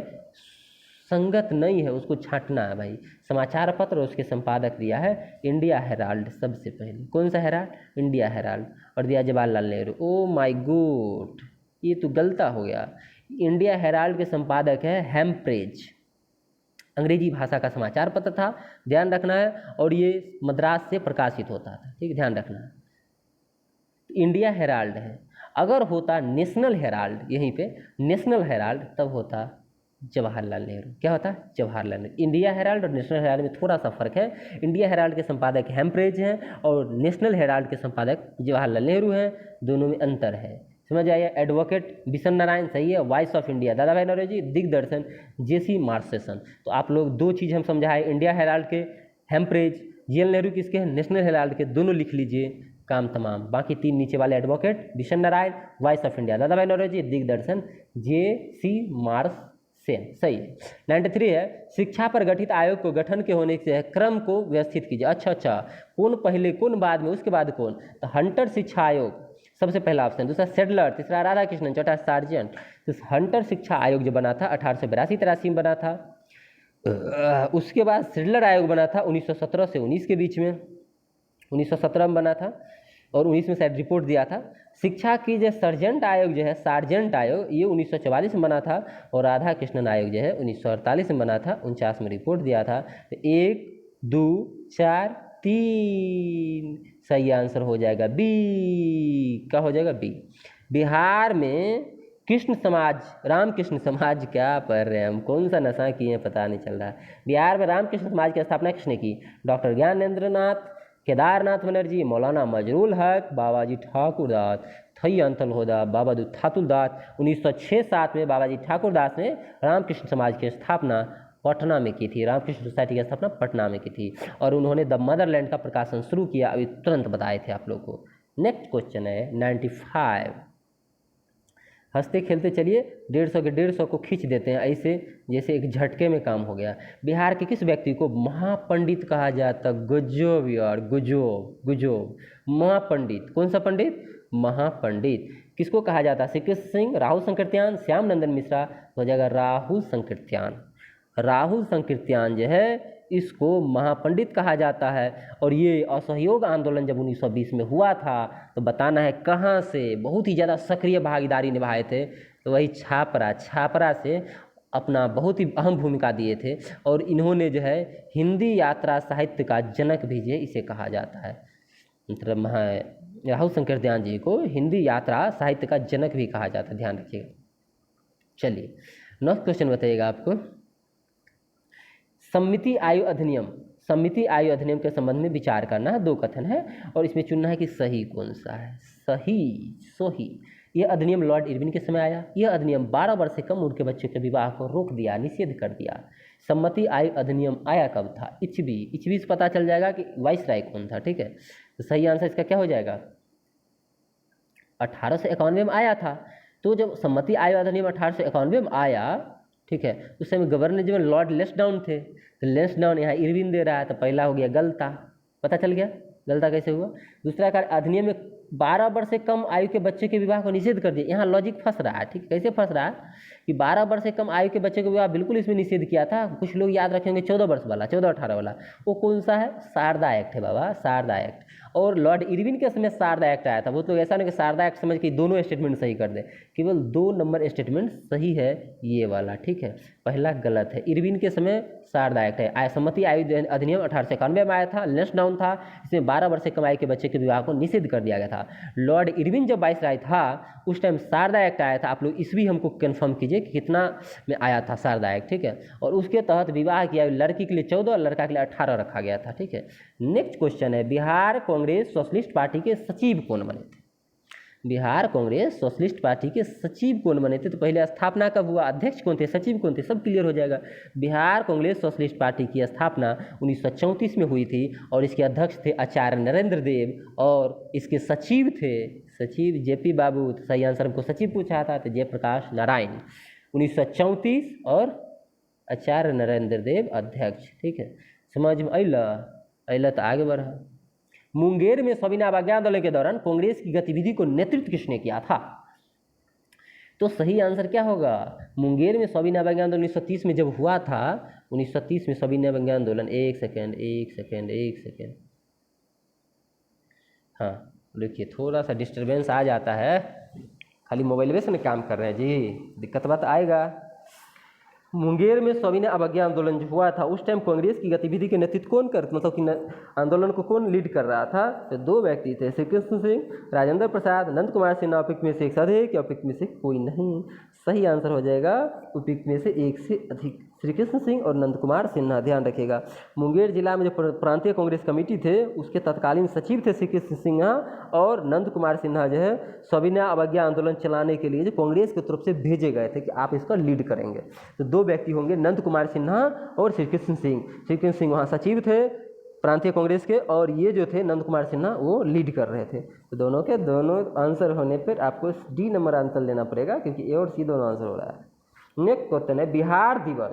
S1: संगत नहीं है उसको छांटना है भाई। समाचार पत्र और उसके संपादक दिया है इंडिया हेराल्ड, सबसे पहले कौन सा हेराल्ड? इंडिया हेराल्ड, और दिया Jawaharlal Nehru. Oh my God, ये तो गलता हो गया। इंडिया हेराल्ड के संपादक है हेम्प्रेज, अंग्रेजी भाषा का समाचार पत्र था, ध्यान रखना है, और ये मद्रास से प्रकाशित होता था, ठीक, ध्यान रखना है। इंडिया हेराल्ड है। अगर होता नेशनल हेराल्ड, यहीं पे नेशनल हेराल्ड, तब होता जवाहरलाल नेहरू। क्या होता? जवाहरलाल नेहरू। इंडिया हेराल्ड और नेशनल हेराल्ड में थोड़ा सा फर्क है। इंडिया हेराल्ड के संपादक हेम्प्रेज हैं और नेशनल हेराल्ड के संपादक जवाहरलाल नेहरू हैं, दोनों में अंतर है, समझ आइए। एडवोकेट बिशन नारायण, सही है। वॉइस ऑफ इंडिया दादा भाई नौरोजी, दिग्दर्शन JC मार्सेसन। तो आप लोग 2 चीज़ हम समझाए, इंडिया हेराल्ड के हेम्प्रेज, GL नेहरू किसके हैं? नेशनल हेराल्ड के, दोनों लिख लीजिए, काम तमाम। बाकी 3 नीचे वाले advocate Bishan Narayan, voice of India दादा भाई नौरोजी, दिग्दर्शन JC मार्सेसन, सही है। 93 है, शिक्षा पर गठित आयोग को गठन के होने से क्रम को व्यवस्थित कीजिए। अच्छा, कौन पहले कौन बाद में, उसके बाद कौन? तो हंटर शिक्षा आयोग सबसे पहला ऑप्शन। दूसरा सेडलर, तीसरा राधा कृष्णन, चौथा सार्जेंट। तो हंटर शिक्षा आयोग जो बना था 1882-83 में बना था। उसके बाद सेडलर आयोग बना था 1917 से 19 के बीच में, 1917 में बना था और 19 में शायद रिपोर्ट दिया था। शिक्षा की जो सार्जेंट आयोग जो है, सार्जेंट आयोग, ये 1944 में बना था और राधा कृष्णन आयोग जो है 1948 में बना था, 49 में रिपोर्ट दिया था। तो 1 2 4 3 सही आंसर हो जाएगा बी। क्या हो जाएगा? बी। बिहार में कृष्ण समाज, रामकृष्ण समाज, क्या पढ़ रहे हैं हम, कौन सा नशा किए हैं पता नहीं चल रहा है। बिहार में रामकृष्ण समाज की स्थापना किसने की? डॉक्टर ज्ञानेंद्र नाथ, केदारनाथ बनर्जी, मौलाना मजरूल हक, बाबाजी ठाकुर दास, थई अंतल होदा, बाबाजी ठाकुर दास। 1906-07 में बाबाजी ठाकुर दास ने रामकृष्ण समाज की स्थापना पटना में की थी, रामकृष्ण सोसाइटी की स्थापना पटना में की थी और उन्होंने द मदरलैंड का प्रकाशन शुरू किया। अभी तुरंत बताए थे आप लोग को। नेक्स्ट क्वेश्चन है 95। हंसते खेलते चलिए 150 के 150 को खींच देते हैं ऐसे जैसे एक झटके में काम हो गया। बिहार के किस व्यक्ति को महापंडित कहा जाता? गजब यार, गजब गजब। महापंडित, कौन सा पंडित? महापंडित। किसको कहा जाता? श्री कृष्ण सिंह, राहुल संकीर्त्यान, श्याम नंदन मिश्रा। हो जाएगा राहुल संकीर्त्यान। राहुल संकीर्त्यान जो है इसको महापंडित कहा जाता है। और ये असहयोग आंदोलन जब 1920 में हुआ था तो बताना है कहाँ से बहुत ही ज़्यादा सक्रिय भागीदारी निभाए थे, तो वही छापरा से अपना बहुत ही अहम भूमिका दिए थे। और इन्होंने जो है हिंदी यात्रा साहित्य का जनक भी जो इसे कहा जाता है, मतलब राहुल संकीर्त्यान जी को हिंदी यात्रा साहित्य का जनक भी कहा जाता है, ध्यान रखिएगा। चलिए नेक्स्ट क्वेश्चन बताइएगा आपको। सम्मिति आयु अधिनियम, सम्मिति आयु अधिनियम के संबंध में विचार करना है। 2 कथन है और इसमें चुनना है कि सही कौन सा है। सही। यह अधिनियम लॉर्ड इरविन के समय आया। यह अधिनियम 12 वर्ष से कम उम्र के बच्चों के विवाह को रोक दिया, निषेध कर दिया। सम्मति आयु अधिनियम आया कब था? इचवी से पता चल जाएगा कि वाइसराय कौन था। ठीक है, तो सही आंसर इसका क्या हो जाएगा? 1891 में आया था। तो जब सम्मति आयु अधिनियम 1891 में आया, ठीक है, उस समय गवर्नर जनरल लॉर्ड लेस्डाउन थे। तो लेस्डाउन यहाँ इरविन दे रहा है, तो पहला हो गया गलता, पता चल गया गलता कैसे हुआ। दूसरा कार्य, अधिनियम में 12 वर्ष से कम आयु के बच्चे के विवाह को निषेध कर दिया। यहाँ लॉजिक फंस रहा है। ठीक है, कैसे फंस रहा है कि 12 वर्ष से कम आयु के बच्चे का विवाह बिल्कुल इसमें निषेध किया था। कुछ लोग याद रखेंगे 14 वर्ष वाला, 14-18 वाला, वो कौन सा है? शारदा एक्ट है बाबा, शारदा एक्ट। और लॉर्ड इरविन के समय शारदा एक्ट आया था। वो तो ऐसा नहीं कि शारदा एक्ट समझ के दोनों स्टेटमेंट सही कर दे, केवल 2 नंबर स्टेटमेंट सही है ये वाला। ठीक है, पहला गलत है। इरविन के समय शारदा एक्ट है। सम्मति आयु अधिनियम 1891 में आया था, लेस्डाउन था, इसमें 12 वर्ष से कम आयु के बच्चे के विवाह को निषेध कर दिया गया था। लॉर्ड इरविन जब वाइसराय था उस टाइम शारदा एक्ट आया था। आप लोग ईस्वी हमको कंफर्म कीजिए कि कितना में आया था शारदा एक्ट। ठीक है, और उसके तहत विवाह की आयु लड़की के लिए 14 और लड़का के लिए 18 रखा गया था। ठीक है, नेक्स्ट क्वेश्चन है, बिहार कांग्रेस सोशलिस्ट पार्टी के सचिव कौन बने थे? बिहार कांग्रेस सोशलिस्ट पार्टी के सचिव कौन बने थे? तो पहले स्थापना कब हुआ, अध्यक्ष कौन थे, सचिव कौन थे, सब क्लियर हो जाएगा। बिहार कांग्रेस सोशलिस्ट पार्टी की स्थापना 1934 में हुई थी और इसके अध्यक्ष थे आचार्य नरेंद्र देव और इसके सचिव थे जेपी बाबू। तो सही आंसर हमको सचिव पूछा था, तो जयप्रकाश नारायण। 1934 और आचार्य नरेंद्र देव अध्यक्ष। ठीक है, समझ में अला तो आगे बढ़ा। मुंगेर में सविनय अवज्ञा आंदोलन के दौरान कांग्रेस की गतिविधि को नेतृत्व किसने किया था? तो सही आंसर क्या होगा? मुंगेर में सविनय अवज्ञा आंदोलन 1930 में जब हुआ था, 1930 में सविनय अवज्ञा आंदोलन, एक सेकेंड, हाँ देखिए थोड़ा सा डिस्टर्बेंस आ जाता है, खाली मोबाइल में से काम कर रहे हैं जी, दिक्कत बात आएगा। मुंगेर में सविनय अवज्ञा आंदोलन जो हुआ था उस टाइम कांग्रेस की गतिविधि के नेतृत्व कौन करता, मतलब कि आंदोलन को कौन लीड कर रहा था? तो 2 व्यक्ति थे, श्री कृष्ण सिंह, राजेंद्र प्रसाद, नंद कुमार सिन्हा। उपयुक्त में से एक से अधिक या उपयुक्त में से कोई नहीं। सही आंसर हो जाएगा उपयुक्त में से एक से अधिक, श्री कृष्ण सिंह और नंद कुमार सिन्हा। ध्यान रखिएगा, मुंगेर जिला में जो प्रांतीय कांग्रेस कमेटी थे उसके तत्कालीन सचिव थे श्री कृष्ण सिन्हा और नंद कुमार सिन्हा जो है सविनय अवज्ञा आंदोलन चलाने के लिए जो कांग्रेस की तरफ से भेजे गए थे कि आप इसका लीड करेंगे। तो 2 व्यक्ति होंगे, नंद कुमार सिन्हा और श्री कृष्ण सिंह। श्री कृष्ण सिंह वहाँ सचिव थे प्रांतीय कांग्रेस के और ये जो थे नंद कुमार सिन्हा वो लीड कर रहे थे। तो दोनों के दोनों आंसर होने पर आपको डी नंबर आंसर लेना पड़ेगा क्योंकि ए और सी दोनों आंसर हो रहा है। नेक्स्ट क्वेश्चन है, बिहार दिवस,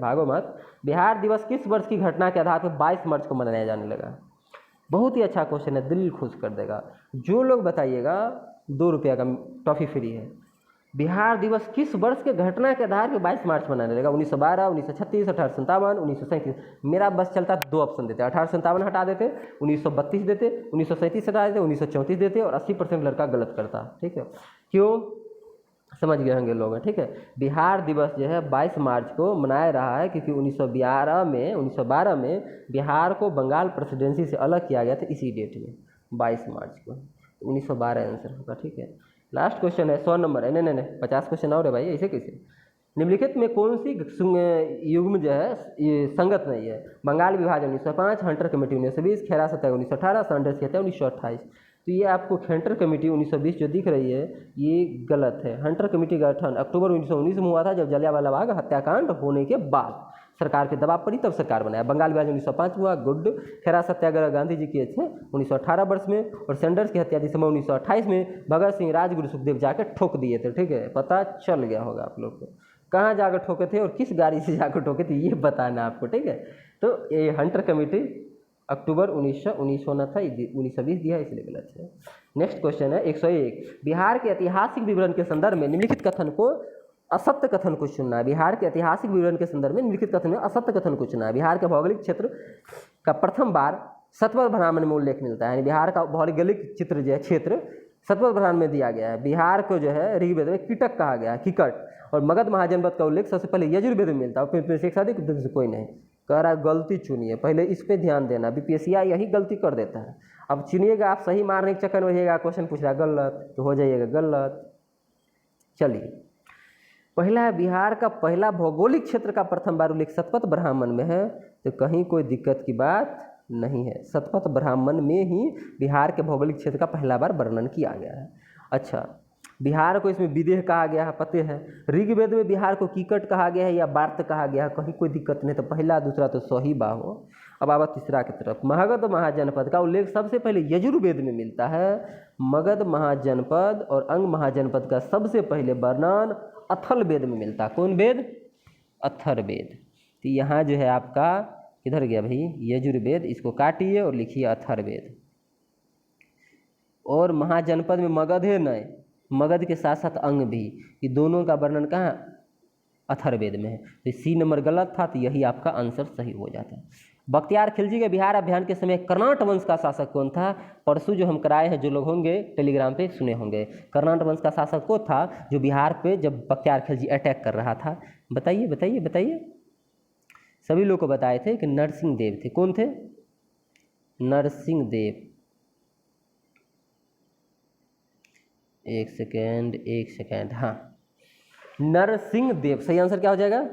S1: भागो मत, बिहार दिवस किस वर्ष की घटना के आधार पर 22 मार्च को मनाया जाने लगा? बहुत ही अच्छा क्वेश्चन है, दिल खुश कर देगा। जो लोग बताइएगा ₹2 का टॉफ़ी फ्री है। बिहार दिवस किस वर्ष के घटना के आधार पर 22 मार्च मनाने लगेगा? 1912, 1936, 1857, 1937। मेरा बस चलता 2 ऑप्शन देते, 1857 हटा देते, 1932 देते, 1937 हटा देते, 1934 देते, और 80% लड़का गलत करता। ठीक है, क्यों समझ गए होंगे लोग। ठीक है, बिहार दिवस जो है 22 मार्च को मनाया रहा है क्योंकि 1912 में बिहार को बंगाल प्रेसिडेंसी से अलग किया गया था इसी डेट में 22 मार्च को। 1912 आंसर होगा। ठीक है, लास्ट क्वेश्चन है 100 नंबर। नहीं 50 क्वेश्चन और है भाई, ऐसे कैसे? निम्नलिखित में कौन सी युग्म जो है ये संगत नहीं है? बंगाल विभाजन 1905, हंटर कमेटी 1920, खेरा सत्याग्रह 1918, सैंडर्स कहते हैं 1928। तो ये आपको हंटर कमेटी 1920 जो दिख रही है ये गलत है। हंटर कमेटी का गठन अक्टूबर 1919 में हुआ था जब जलियांवाला बाग हत्याकांड होने के बाद सरकार के दबाव पड़ी तब सरकार बनाया। बंगाल विभाजन 1905 हुआ, गुड। खेरा सत्याग्रह गांधी जी किए थे 1918 वर्ष में, और सैंडर्स की हत्या दिसंबर 1928 में भगत सिंह, राजगुरु, सुखदेव जाकर ठोक दिए थे। ठीक है, पता चल गया होगा आप लोग को कहाँ जाकर ठोके थे और किस गाड़ी से जाकर ठोके थे ये बताना आपको। ठीक है, तो ये हंटर कमेटी अक्टूबर 1919 होना था, 1920 दिया इसलिए गलत है। नेक्स्ट क्वेश्चन है 101। बिहार के ऐतिहासिक विवरण के संदर्भ में निम्नलिखित कथन को असत्य कथन को चुनना है। बिहार के ऐतिहासिक विवरण के संदर्भ में निम्नलिखित कथन में असत्य कथन को चुनना है। बिहार के भौगोलिक क्षेत्र का प्रथम बार सतपथ ब्राह्मण में उल्लेख मिलता है। यानी बिहार का भौगोलिक चित्र जो है क्षेत्र सतपथ ब्राह्मण में दिया गया है। बिहार को जो है ऋग्वेद में कीटक कहा गया है, कीकट। और मगध महाजनपद का उल्लेख सबसे पहले यजुर्वेद में मिलता है, फिर से एक शादी से कोई नहीं। कह रहा गलती चुनिए, पहले इस पे ध्यान देना, बीपीएससी यही गलती कर देता है। अब चुनिएगा आप, सही मारने के चक्कर में रहिएगा, क्वेश्चन पूछ रहा गलत तो हो जाइएगा गलत। चलिए, पहला है बिहार का पहला भौगोलिक क्षेत्र का प्रथम बार उल्लेख सतपथ ब्राह्मण में है, तो कहीं कोई दिक्कत की बात नहीं है। सतपथ ब्राह्मण में ही बिहार के भौगोलिक क्षेत्र का पहला बार वर्णन किया गया है। अच्छा, बिहार को इसमें विदेह कहा गया है, पते है। ऋग्वेद में बिहार को कीकट कहा गया है या वार्त कहा गया है, कहीं कोई दिक्कत नहीं। तो पहला दूसरा तो सही बा हो। अब आवा तीसरा की तरफ। मगध महाजनपद का उल्लेख सबसे पहले यजुर्वेद में मिलता है। मगध महाजनपद और अंग महाजनपद का सबसे पहले वर्णन अथर्ववेद में मिलता है। कौन वेद? अथर्ववेद। तो यहाँ जो है आपका किधर गया भाई? यजुर्वेद। इसको काटिए और लिखिए अथर्ववेद। और महाजनपद में मगध है नहीं, मगध के साथ साथ अंग भी, ये दोनों का वर्णन कहाँ? अथर्ववेद में है। तो सी नंबर गलत था, तो यही आपका आंसर सही हो जाता है। बख्तियार खिलजी के बिहार अभियान के समय कर्नाट वंश का शासक कौन था? परसों जो हम कराए हैं, जो लोग होंगे टेलीग्राम पे सुने होंगे। कर्नाट वंश का शासक कौन था जो बिहार पे जब बख्तियार खिलजी अटैक कर रहा था? बताइए बताइए बताइए। सभी लोग को बताए थे कि नरसिंह देव थे। कौन थे? नरसिंह देव। एक सेकेंड, हाँ, नरसिंह देव। सही आंसर क्या हो जाएगा?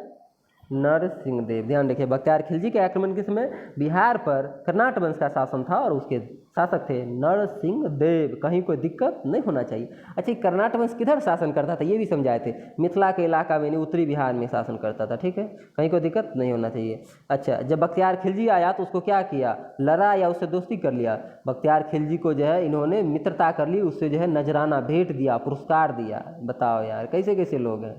S1: नरसिंह देव। ध्यान रखिए, बख्तियार खिलजी के आक्रमण के समय बिहार पर कर्नाट वंश का शासन था और उसके शासक थे नरसिंह देव। कहीं कोई दिक्कत नहीं होना चाहिए। अच्छा, कर्नाट वंश किधर शासन करता था ये भी समझाए थे। मिथिला के इलाका में, उत्तरी बिहार में शासन करता था। ठीक है, कहीं कोई दिक्कत नहीं होना चाहिए। अच्छा, जब बख्तियार खिलजी आया तो उसको क्या किया? लड़ा या उससे दोस्ती कर लिया? बख्तियार खिलजी को जो है इन्होंने मित्रता कर ली, उससे जो है नजराना भेंट दिया, पुरस्कार दिया। बताओ यार, कैसे कैसे लोग हैं।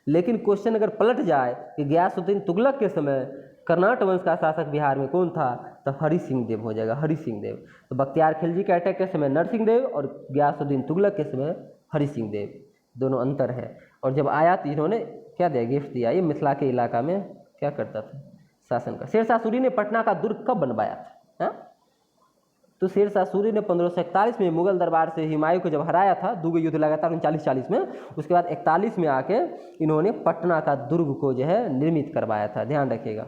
S1: लेकिन क्वेश्चन अगर पलट जाए कि गयासुद्दीन तुगलक के समय कर्नाट वंश का शासक बिहार में कौन था, तो हरि सिंह देव हो जाएगा, हरि सिंह देव। तो बख्तियार खिलजी के अटैक के समय नरसिंह देव और गयासुद्दीन तुगलक के समय हरि सिंह देव, दोनों अंतर है। और जब आया तो इन्होंने क्या दिया? गिफ्ट दिया। ये मिथिला के इलाका में क्या करता था? शासन का। शेरशाह सूरी ने पटना का दुर्ग कब बनवाया था? तो शेरशाह सूरी ने 1541 में मुगल दरबार से हुमायूं को जब हराया था, 2 युद्ध लगातार 39-40 में, उसके बाद 41 में आके इन्होंने पटना का दुर्ग को जो है निर्मित करवाया था। ध्यान रखिएगा।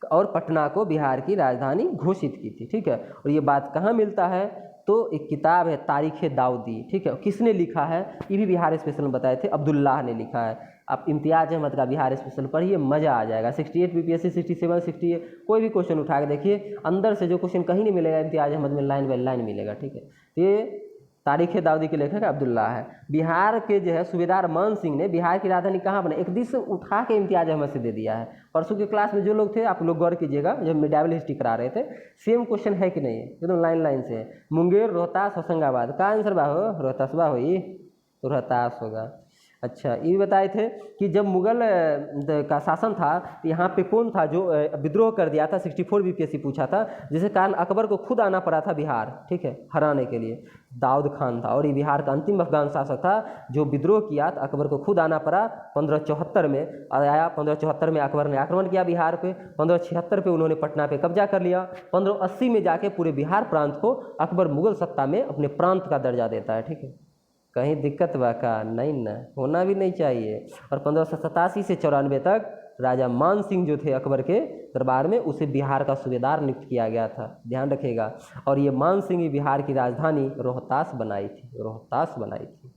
S1: और पटना को बिहार की राजधानी घोषित की थी। ठीक है, और ये बात कहाँ मिलता है? तो एक किताब है तारीख़ दाऊदी। ठीक है, किसने लिखा है? ये भी बिहार स्पेशल में बताए थे, अब्दुल्लाह ने लिखा है। आप इम्तियाज़ अहमद का बिहार स्पेशल पढ़िए, मज़ा आ जाएगा। 68 बीपीएससी 67 68 कोई भी क्वेश्चन उठा के देखिए, अंदर से जो क्वेश्चन कहीं नहीं मिलेगा इम्तियाज़ अहमद में लाइन बाई लाइन मिलेगा। ठीक है, ये तारीख़ दाऊदी के लेखक अब्दुल्लाह है। बिहार के जो है सूबेदार मान सिंह ने बिहार की राजधानी कहाँ बनाई? एक दिस उठा के इम्तियाज़ अहमद से दे दिया है। परसों की क्लास में जो लोग थे आप लोग गौर कीजिएगा, जब मेडिवल हिस्ट्री करा रहे थे, सेम क्वेश्चन है कि नहीं? एकदम लाइन लाइन से। मुंगेर, रोहतास, होशंगाबाद का आंसर बा हो? रोहतास बा हो, ये तो रोहतास होगा।
S2: अच्छा, ये बताए थे कि जब मुगल का शासन था तो यहाँ पे कौन था जो विद्रोह कर दिया था, 64 बीपीएससी पूछा था, जिसके कारण अकबर को खुद आना पड़ा था बिहार, ठीक है, हराने के लिए। दाऊद खान था और ये बिहार का अंतिम अफगान शासक था जो विद्रोह किया, तो अकबर को खुद आना पड़ा 1574 में। आया 1574 में अकबर ने आक्रमण किया बिहार पे, 1576 पे उन्होंने पटना पे कब्जा कर लिया, 1580 में जाके पूरे बिहार प्रांत को अकबर मुगल सत्ता में अपने प्रांत का दर्जा देता है, ठीक है। कहीं दिक्कत बा का नहीं ना, होना भी नहीं चाहिए। और 1587 से 94 तक राजा मान सिंह जो थे अकबर के दरबार में, उसे बिहार का सूबेदार नियुक्त किया गया था, ध्यान रखिएगा। और ये मान सिंह ही बिहार की राजधानी रोहतास बनाई थी, रोहतास बनाई थी।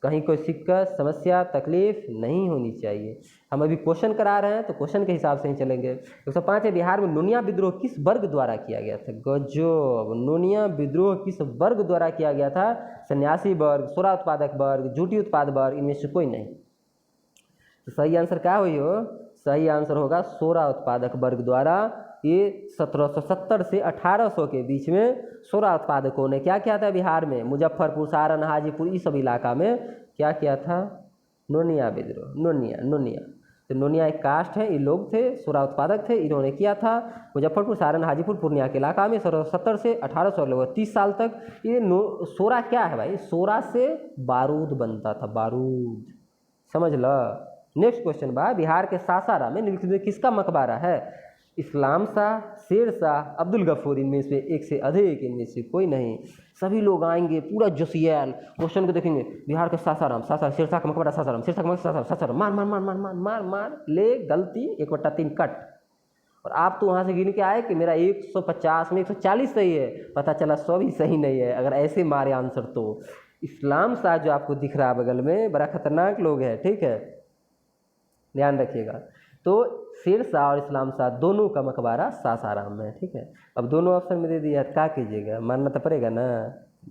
S2: कहीं कोई दिक्कत, समस्या, तकलीफ नहीं होनी चाहिए। हम अभी क्वेश्चन करा रहे हैं तो क्वेश्चन के हिसाब से ही चलेंगे। 105 है, बिहार में नोनिया विद्रोह किस वर्ग द्वारा किया गया था? गजब, नोनिया विद्रोह किस वर्ग द्वारा किया गया था? सन्यासी वर्ग, सोरा उत्पादक वर्ग, जूटी उत्पाद वर्ग, इनमें से कोई नहीं। तो सही आंसर क्या हुई हो? सही आंसर होगा सोरा उत्पादक वर्ग द्वारा। ये 1770 से 1800 के बीच में सोरा उत्पादकों ने क्या किया था बिहार में? मुजफ्फरपुर, सारण, हाजीपुर, इस सब इलाका में क्या किया था? नोनिया विद्रोह, नोनिया। तो नोनिया एक कास्ट है, ये लोग थे, सोरा उत्पादक थे, इन्होंने किया था मुजफ्फरपुर, सारण, हाजीपुर, पूर्णिया के इलाका में 1770 से 1800 लोग 30 साल तक। ये सोरा क्या है भाई? सोरा से बारूद बनता था, बारूद, समझ लो। नेक्स्ट क्वेश्चन बा, बिहार के सासाराम में निम्नलिखित में किसका मकबरा है? इस्लाम शाह, शेर शाह, अब्दुल गफूर, इनमें से एक से अधिक, इनमें से कोई नहीं। सभी लोग आएंगे पूरा जोशियाल, क्वेश्चन को देखेंगे। बिहार के सासाराम, शेर शाह का मकबरा सासाराम, शेर शाह का मकबरा सासाराम, मार मार मार मार मार मार मार, ले गलती 1/3 कट। और आप तो वहाँ से गिन के आए कि मेरा 150 में 140 सही है, पता चला 100 भी सही नहीं है। अगर ऐसे मारे आंसर तो इस्लाम शाह जो आपको दिख रहा है बगल में, बड़ा खतरनाक लोग है, ठीक है, ध्यान रखिएगा। तो शेर शाह और इस्लाम शाह दोनों का मकबरा सासाराम में है, ठीक है। अब दोनों ऑप्शन में दे दिया, क्या कीजिएगा, मानना तो पड़ेगा ना।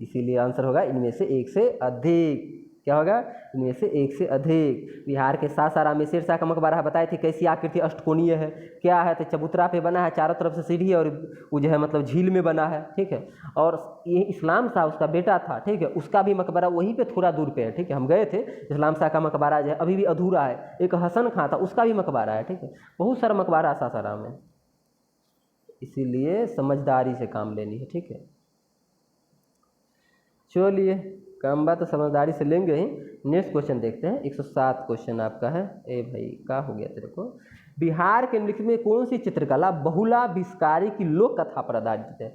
S2: इसीलिए आंसर होगा इनमें से एक से अधिक। क्या होगा? इनमें से एक से अधिक। बिहार के सासाराम में शेर शाह का मकबरा है, बताए थे कैसी आकृति, अष्टकोणीय है। क्या है? तो चबूतरा पे बना है, चारों तरफ से सीढ़ी है, और वो जो है मतलब झील में बना है, ठीक है। और ये इस्लाम शाह उसका बेटा था, ठीक है, उसका भी मकबरा वहीं पे थोड़ा दूर पे है, ठीक है। हम गए थे, इस्लाम शाह का मकबरा जो है अभी भी अधूरा है। एक हसन खां था, उसका भी मकबरा है, ठीक है। बहुत सारा मकबरा सासाराम में, इसीलिए समझदारी से काम लेनी है, ठीक है। चलिए, काम बात तो समझदारी से लेंगे ही। नेक्स्ट क्वेश्चन देखते हैं। 107 क्वेश्चन आपका है। ए भाई, क्या हो गया तेरे को? बिहार के निम्नलिखित में कौन सी चित्रकला बहुला विस्कारी की लोक कथा पर आधारित है?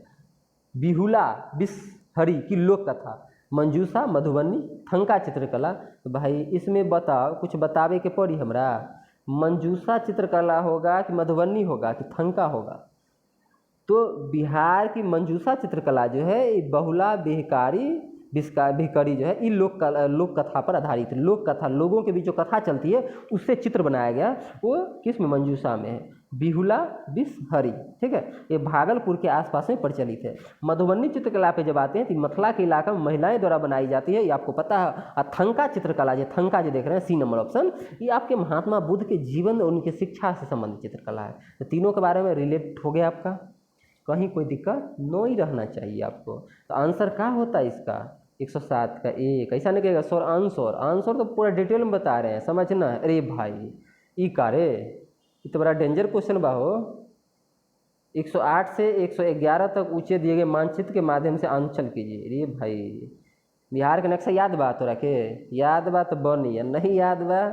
S2: बिहुला बिसहरी की लोक कथा, मंजूषा, मधुबनी, थंका चित्रकला। तो भाई इसमें बताओ, कुछ बतावे के पड़ी हमरा। मंजूषा चित्रकला होगा कि मधुबनी होगा कि थंका होगा? तो बिहार की मंजूषा चित्रकला जो है बहुला बिहकारी जो है ये लोक कथा पर आधारित है। लोक कथा, लोगों के बीच जो कथा चलती है उससे चित्र बनाया गया, वो किस में? मंजूषा में है, बिहुला बिसहरी, ठीक है। ये भागलपुर के आसपास में प्रचलित है। मधुबनी चित्रकला पे जब आते हैं तो मथुरा के इलाका में महिलाएं द्वारा बनाई जाती है, ये आपको पता है। थंका चित्रकला, जो थंका जो देख रहे हैं, सी नंबर ऑप्शन, ये आपके महात्मा बुद्ध के जीवन और उनकी शिक्षा से संबंधित चित्रकला है। तो तीनों के बारे में रिलेट हो गया आपका, कहीं कोई दिक्कत नहीं रहना चाहिए आपको। तो आंसर क्या होता है इसका? 107 का एक। ऐसा नहीं कहेगा सर आंसर तो पूरा डिटेल में बता रहे हैं, समझना है। अरे भाई ई का रे, ये तो बड़ा डेंजर क्वेश्चन बा हो। 108 से 111 तक ऊंचे दिए गए मानचित्र के माध्यम से आंचल कीजिए। अरे भाई, बिहार के नक्शा याद बा तोरा के? याद बा तो बनी, या नहीं याद बा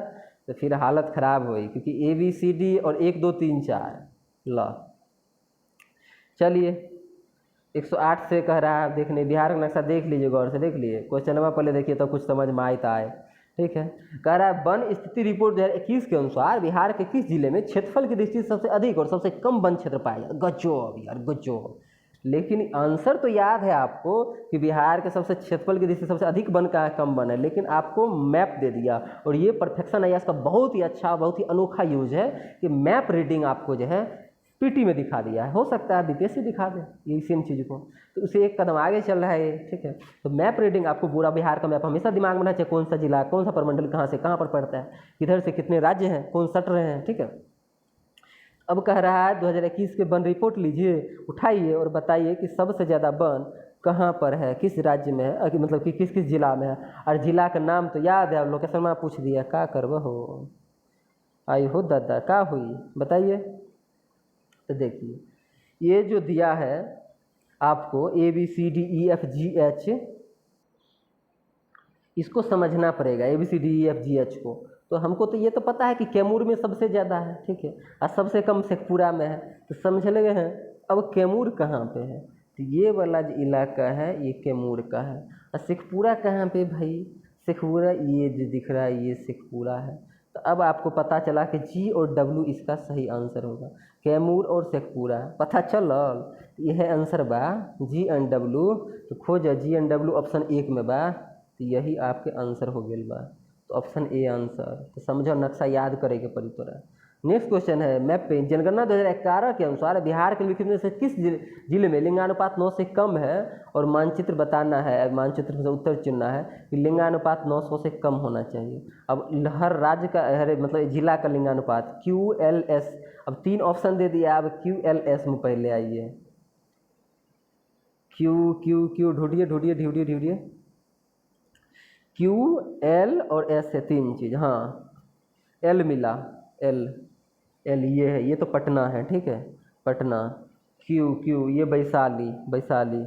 S2: तो फिर हालत खराब हुई, क्योंकि ABCD और 1 2 3 4 ला। चलिए, 108 से कह रहा है देखने, बिहार का नक्शा देख लीजिए, गौर से देख लीजिए, क्वेश्चन नंबर पहले देखिए तो कुछ समझ में आए, ठीक है। कह रहा है वन स्थिति रिपोर्ट 2021 के अनुसार बिहार के किस जिले में क्षेत्रफल की दृष्टि से सबसे अधिक और सबसे कम वन क्षेत्र पाया जाता है? गजब यार, गजब। लेकिन आंसर तो याद है आपको कि बिहार के सबसे क्षेत्रफल की दृष्टि से सबसे अधिक वन का कम वन है, लेकिन आपको मैप दे दिया। और ये परफेक्शन है इसका, बहुत ही अच्छा, बहुत ही अनोखा यूज है कि मैप रीडिंग आपको जो है PT में दिखा दिया है। हो सकता है BPSC दिखा दे ये सेम चीज़ को, तो उसे एक कदम आगे चल रहा है ये, ठीक है। तो मैप रीडिंग आपको पूरा बिहार का मैप हमेशा दिमाग में रहना चाहिए, कौन सा जिला, कौन सा प्रमंडल कहाँ से कहाँ पर पड़ता है, किधर से कितने राज्य हैं, कौन सट रहे हैं, ठीक है। अब कह रहा है 2021 के वन रिपोर्ट लीजिए, उठाइए और बताइए कि सबसे ज़्यादा वन कहाँ पर है, किस राज्य में है, मतलब कि किस किस जिला में है। और जिला का नाम तो याद है, लोकेशन में पूछ दिया, का करब हो, आई हो दादा का हुई बताइए। तो देखिए ये जो दिया है आपको ABCDEFGH, इसको समझना पड़ेगा ABCDEFGH को। तो हमको तो ये तो पता है कि कैमूर में सबसे ज़्यादा है, ठीक है, और सबसे कम शेखपुरा में है, तो समझ लगे हैं। अब कैमूर कहाँ पे है, तो ये वाला जो इलाका है ये कैमूर का है। और शेखपुरा कहाँ पे भाई, शेखपुरा ये जो दिख रहा है ये शेखपुरा है। तो अब आपको पता चला कि G और W इसका सही आंसर होगा, कैमूर और शेखपुरा पता चलल। यह आंसर बा G एंड W, तो खोज G एंड W ऑप्शन 1 में बा, तो यही आपके आंसर हो गया बा, तो ऑप्शन ए आंसर। तो समझो नक्शा याद करेंगे पड़ी तोरा। नेक्स्ट क्वेश्चन है मैप पे, जनगणना 2011 के अनुसार बिहार के निम्नलिखित में से किस जिले में लिंगानुपात 9 से कम है, और मानचित्र बताना है, मानचित्र से उत्तर चुनना है कि लिंगानुपात 900 से कम होना चाहिए। अब हर राज्य का, हर मतलब जिला का लिंगानुपात QLS, अब 3 ऑप्शन दे दिया, अब QLS में पहले आइए, Q ढूंढिए Q L और S है 3 चीज़, हाँ L मिला, L ये है, ये तो पटना है, ठीक है, पटना। Q ये वैशाली,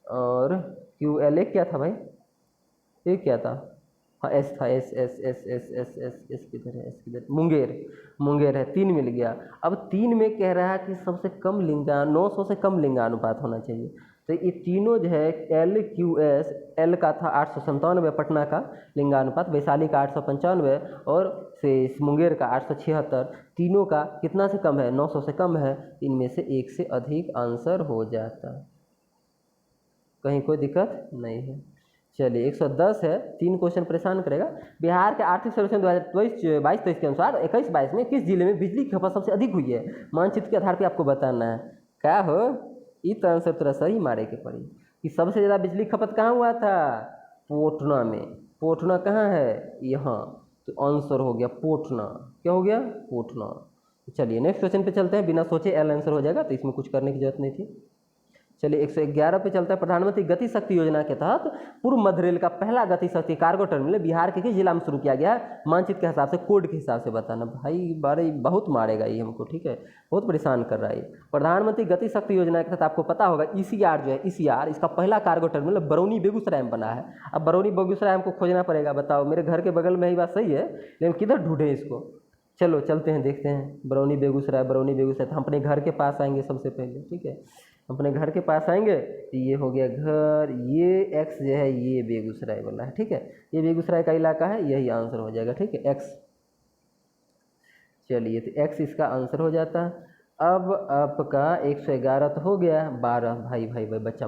S2: और QL एक क्या था भाई, ये क्या था, हाँ S था, S किधर है, S किधर, मुंगेर है, 3 मिल गया। अब 3 में कह रहा है कि सबसे कम 900 से कम लिंगानुपात होना चाहिए। तो ये तीनों जो है LQS, L का था 897 पटना का लिंगानुपात, वैशाली का 895 और से मुंगेर का 876, तीनों का कितना से कम है, 900 से कम है, इनमें से एक से अधिक आंसर हो जाता, कहीं कोई दिक्कत नहीं है। चलिए 110 है, 3 क्वेश्चन परेशान करेगा। बिहार के आर्थिक सर्वेक्षण 2022-23 के अनुसार 21-22 में किस जिले में बिजली की खपत सबसे अधिक हुई है, मानचित्र के आधार पर आपको बताना है। क्या हो, ये तो आंसर थोड़ा सही मारे के पड़ी कि सबसे ज़्यादा बिजली खपत कहाँ हुआ था, पटना में। पटना कहाँ है, यहाँ, तो आंसर हो गया पटना। क्या हो गया, पटना। चलिए नेक्स्ट क्वेश्चन पे चलते हैं, बिना सोचे L आंसर हो जाएगा, तो इसमें कुछ करने की जरूरत नहीं थी। चलिए 111 पे चलता है। प्रधानमंत्री गति शक्ति योजना के तहत पूर्व मध्य रेल का पहला गति शक्ति कार्गो टर्मिनल बिहार के किस जिला में शुरू किया गया है, मानचित्र के हिसाब से, कोड के हिसाब से बताना। भाई बारे बहुत मारेगा ये हमको, ठीक है, बहुत परेशान कर रहा है ये। प्रधानमंत्री गति शक्ति योजना के तहत आपको पता होगा ECR जो है, ECR इसका पहला कार्गो टर्मिनल बरौनी बेगूसराय में बना है। अब बरौनी बेगूसराय हमको खोजना पड़ेगा, बताओ, मेरे घर के बगल में ही बात सही है, लेकिन किधर ढूंढे इसको। चलो चलते हैं, देखते हैं बरौनी बेगूसराय। तो हम अपने घर के पास आएंगे सबसे पहले, ठीक है, अपने घर के पास आएंगे, तो ये हो गया घर, ये X जो है ये बेगूसराय वाला है, ठीक है, ये बेगूसराय का इलाका है, यही आंसर हो जाएगा, ठीक है, X। चलिए तो X इसका आंसर हो जाता है। अब आपका 111 तो हो गया, 12 भाई बच्चा,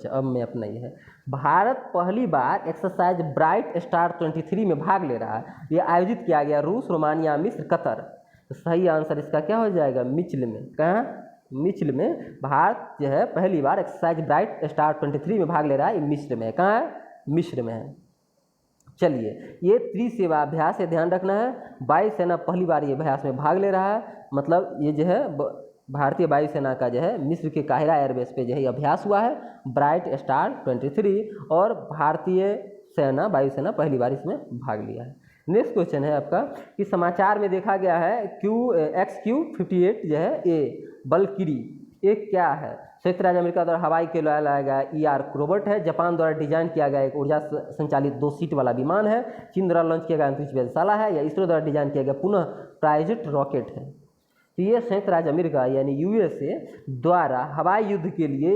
S2: अब मैं अपना ये है। भारत पहली बार एक्सरसाइज ब्राइट स्टार 23 में भाग ले रहा है, ये आयोजित किया गया रूस, रोमानिया, मिस्र, कतर। तो सही आंसर इसका क्या हो जाएगा, मिच्ल में। कहाँ, मिच्ल में। भारत जो है पहली बार एक्सरसाइज ब्राइट स्टार 23 में भाग ले रहा है, ये मिस्र में है। कहाँ है, मिस्र में है। चलिए ये त्रिसेवा अभ्यास से ध्यान रखना है, वायुसेना पहली बार ये अभ्यास में भाग ले रहा है, मतलब ये जो है भारतीय वायुसेना का जो है मिस्र के काहिरा एयरबेस पे जो है अभ्यास हुआ है, ब्राइट स्टार 23, और भारतीय सेना, वायुसेना पहली बार इसमें भाग लिया है। नेक्स्ट क्वेश्चन है आपका कि समाचार में देखा गया है XQ-58 जो है ए बलकिरी, एक क्या है, संयुक्त राज्य अमेरिका द्वारा हवाई के लिए लाया गया ER रोबोट है, जापान द्वारा डिजाइन किया गया एक ऊर्जा संचालित 2 सीट वाला विमान है, चीन द्वारा लॉन्च किया गया अंतरिक्ष वेधशाला है, या इसरो द्वारा डिजाइन किया गया पुनः प्रायोजित रॉकेट है। तो ये संयुक्त राज्य अमेरिका यानी USA द्वारा हवाई युद्ध के लिए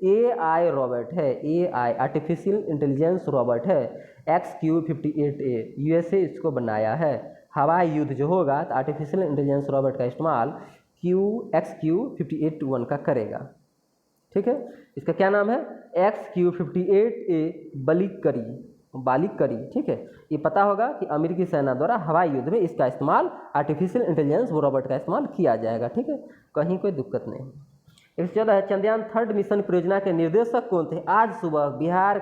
S2: AI रोबोट है, AI आर्टिफिशियल इंटेलिजेंस रोबोट है, XQ-58A USA इसको बनाया है। हवाई युद्ध जो होगा तो आर्टिफिशियल इंटेलिजेंस रोबोट का इस्तेमाल XQ-58A का ठीक है। इसका क्या नाम है, XQ-58A बालिकरी, ठीक है। ये पता होगा कि अमेरिकी सेना द्वारा हवाई युद्ध में इसका इस्तेमाल आर्टिफिशियल इंटेलिजेंस रोबोट का इस्तेमाल किया जाएगा, ठीक है, कहीं कोई दिक्कत नहीं। 114 है, चंद्रयान 3 मिशन परियोजना के निर्देशक कौन थे। आज सुबह बिहार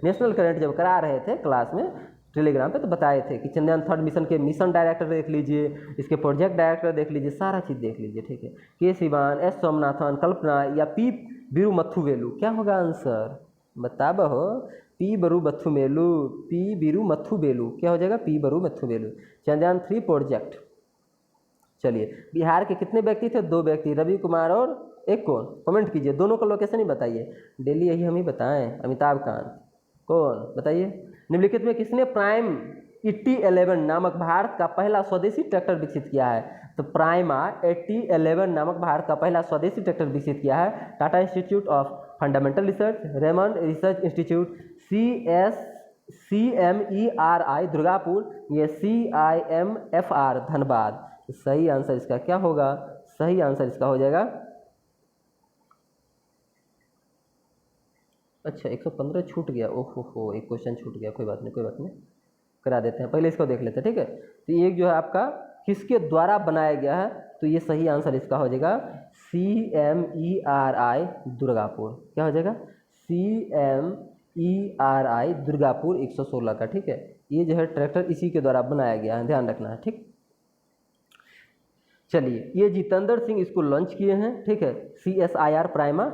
S2: नेशनल करंट जब करा रहे थे क्लास में टेलीग्राम पे, तो बताए थे कि चंद्रयान 3 मिशन के मिशन डायरेक्टर देख लीजिए, इसके प्रोजेक्ट डायरेक्टर देख लीजिए, सारा चीज़ देख लीजिए, ठीक है। के सिवान, S सोमनाथन, कल्पना या P बिरुमथुवेलु, क्या होगा आंसर बताबो हो। पी बरुमथुमेलु, पी बिरुमथुवेलु, क्या हो जाएगा पी बरुमथुवेलु। चंद्रयान 3 प्रोजेक्ट। चलिए, बिहार के कितने व्यक्ति थे? 2 व्यक्ति, रवि कुमार और एक कौन, कमेंट कीजिए। दोनों का लोकेशन ही बताइए, डेली यही हम ही बताएं। अमिताभ कांत, कौन बताइए। निम्नलिखित में किसने प्राइम ET11 नामक भारत का पहला स्वदेशी ट्रैक्टर विकसित किया है? तो प्राइमा ET11 नामक भारत का पहला स्वदेशी ट्रैक्टर विकसित किया है Tata institute of fundamental research, Raymond research institute, CMERI Durgapur, ये CIMFR धनबाद। सही आंसर इसका क्या होगा? सही आंसर इसका हो जाएगा, अच्छा 115 छूट गया, ओहो हो, एक क्वेश्चन छूट गया, कोई बात नहीं, कोई बात नहीं, करा देते हैं। पहले इसको देख लेते हैं, ठीक है। तो ये जो है आपका किसके द्वारा बनाया गया है? तो ये सही आंसर इसका हो जाएगा CMERI दुर्गापुर। क्या हो जाएगा? CMERI दुर्गापुर 116 का, ठीक है। ये जो है ट्रैक्टर इसी के द्वारा बनाया गया है, ध्यान रखना है, ठीक। चलिए, ये जितेंद्र सिंह इसको लॉन्च किए हैं, ठीक है। CSIR प्राइमा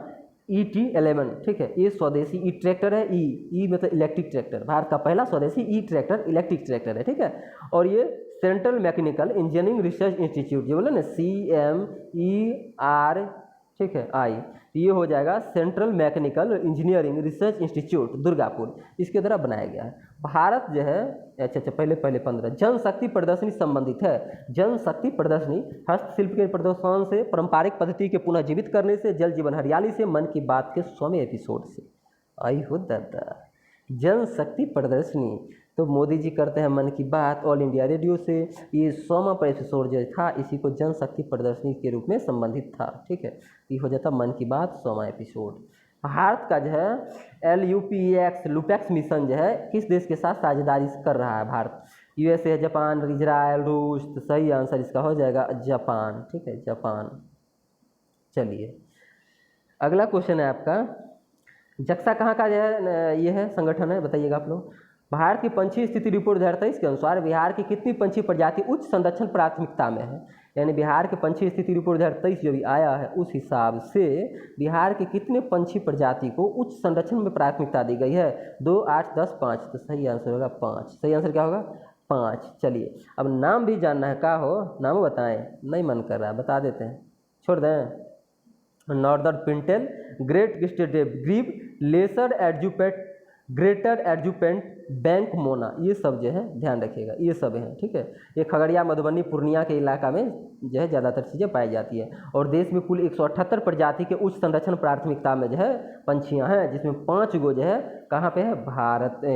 S2: ET11, ठीक है। ये स्वदेशी ई ट्रैक्टर है, ई मतलब इलेक्ट्रिक ट्रैक्टर, भारत का पहला स्वदेशी ई ट्रैक्टर इलेक्ट्रिक ट्रैक्टर है, ठीक है। और ये central mechanical engineering research institute, ये बोले ना CMER, ठीक है, आई, ये हो जाएगा central mechanical engineering research institute Durgapur, इसके द्वारा बनाया गया है। भारत जो है, अच्छा पहले 15 जनशक्ति प्रदर्शनी संबंधित है। जनशक्ति प्रदर्शनी हस्तशिल्प के प्रदर्शन से, पारंपरिक पद्धति के पुनः जीवित करने से, जल जीवन हरियाली से, मन की बात के 100वें एपिसोड से। आई हो दादा, जनशक्ति प्रदर्शनी तो मोदी जी करते हैं मन की बात ऑल इंडिया रेडियो से। ये 100वां एपिसोड जो था इसी को जनशक्ति प्रदर्शनी के रूप में संबंधित था, ठीक है। ये हो जाता मन की बात 100वां एपिसोड। भारत का जो है LUPEX लुपेक्स मिशन जो है किस देश के साथ साझेदारी कर रहा है? भारत, USA, जापान, इजराइल, रूस। तो सही आंसर इसका हो जाएगा जापान, ठीक है, जापान। चलिए, अगला क्वेश्चन है आपका, जक्सा कहाँ का जो है ये है संगठन है, बताइएगा आप लोग। भारत की पंछी स्थिति रिपोर्ट 2023 के अनुसार बिहार की कितनी पंछी प्रजाति उच्च संरक्षण प्राथमिकता में है? यानी बिहार के पंछी स्थिति रिपोर्ट 2023 जो भी आया है उस हिसाब से बिहार के कितने पंछी प्रजाति को उच्च संरक्षण में प्राथमिकता दी गई है? 2, 8, 10, 5। तो सही आंसर होगा 5। सही आंसर क्या होगा? 5। चलिए, अब नाम भी जानना है, क्या हो नाम बताएं, नहीं मन कर रहा है, बता देते हैं, छोड़ दें। Northern pintail, great crested grebe, lesser adjutant, greater adjutant, bank myna, ये सब जो है ध्यान रखिएगा, ये सब हैं, ठीक है। ये खगड़िया, मधुबनी, पूर्णिया के इलाका में जो है ज़्यादातर चीज़ें पाई जाती है। और देश में कुल 178 प्रजाति के उच्च संरक्षण प्राथमिकता में जो है पंछियाँ हैं, जिसमें 5 गो जो है कहाँ पे है?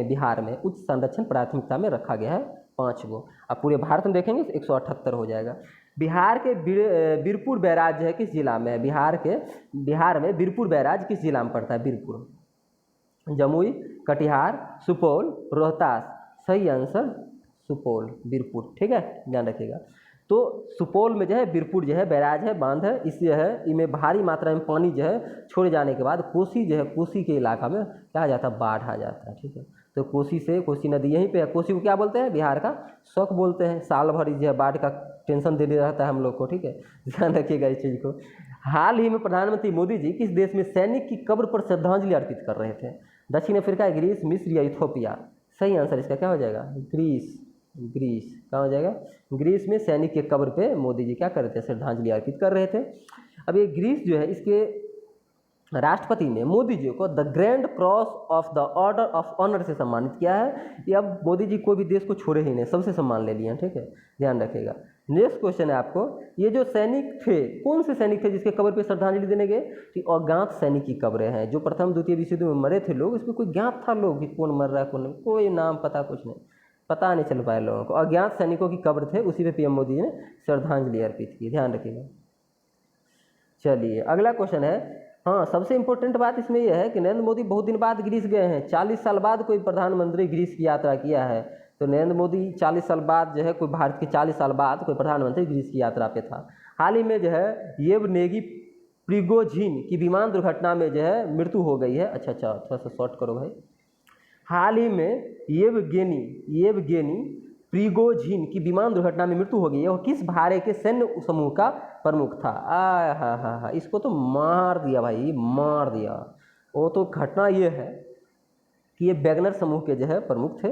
S2: बिहार में उच्च संरक्षण प्राथमिकता में रखा गया है 5 गो। अब पूरे भारत में देखेंगे तो 178 हो जाएगा। बिहार के बीरपुर बैराज जो है किस जिला में है? बिहार में बीरपुर बैराज किस जिला में पड़ता है? बीरपुर, जमुई, कटिहार, सुपौल, रोहतास। सही आंसर सुपौल, बीरपुर, ठीक है, ध्यान रखिएगा। तो सुपौल में जो है बीरपुर जो है बैराज है, बांध है, इससे है इनमें भारी मात्रा में पानी जो है छोड़े जाने के बाद कोसी जो है, कोसी के इलाका में क्या आ जाता है? बाढ़ आ जाता है, ठीक है। तो कोसी नदी यहीं पे है। कोसी को क्या बोलते हैं? बिहार का शौक बोलते हैं। साल भर जो है बाढ़ का टेंशन दे रहता है हम लोग को, ठीक है, ध्यान रखिएगा इस चीज़ को। हाल ही में प्रधानमंत्री मोदी जी किस देश में सैनिक की कब्र पर श्रद्धांजलि अर्पित कर रहे थे? दक्षिण अफ्रीका, ग्रीस, मिस्र या इथोपिया? सही आंसर इसका क्या हो जाएगा? ग्रीस। क्या हो जाएगा? ग्रीस में सैनिक के कब्र पे मोदी जी क्या कर रहे थे? श्रद्धांजलि अर्पित कर रहे थे। अब ये ग्रीस जो है, इसके राष्ट्रपति ने मोदी जी को the grand cross of the order of honour से सम्मानित किया है। ये अब मोदी जी कोई भी देश को छोड़े ही नहीं, सबसे सम्मान ले लिए हैं, ठीक है, ध्यान रखिएगा। नेक्स्ट क्वेश्चन है आपको, ये जो सैनिक थे, कौन से सैनिक थे जिसके कब्र पे श्रद्धांजलि देने गए? कि अज्ञात सैनिक की कब्रें हैं, जो प्रथम द्वितीय विश्व युद्ध में मरे थे लोग, इसमें कोई ज्ञात था लोग कि कौन मर रहा है, कौन, कोई नाम पता कुछ नहीं, पता नहीं चल पाया लोगों को। अज्ञात सैनिकों की कब्र थे, उसी पे PM मोदी ने श्रद्धांजलि अर्पित की, ध्यान रखिएगा। चलिए, अगला क्वेश्चन है, हाँ, सबसे इंपॉर्टेंट बात इसमें यह है कि नरेंद्र मोदी बहुत दिन बाद ग्रीस गए हैं। 40 साल बाद कोई प्रधानमंत्री ग्रीस की यात्रा किया है। तो नरेंद्र मोदी 40 साल बाद जो है, कोई भारत के 40 साल बाद कोई प्रधानमंत्री ग्रीस की यात्रा पे था। हाल ही में जो है येवनेगी प्रिगोजिन की विमान दुर्घटना में जो है मृत्यु हो गई है। अच्छा, थोड़ा सा शॉर्ट करो भाई। हाल ही में येवगेनी प्रिगोजिन की विमान दुर्घटना में मृत्यु हो गई है। और किस भारत के सैन्य समूह का प्रमुख था। आ हा हा हा, इसको तो मार दिया भाई, मार दिया। वो तो घटना ये है कि ये वैगनर समूह के जो है प्रमुख थे।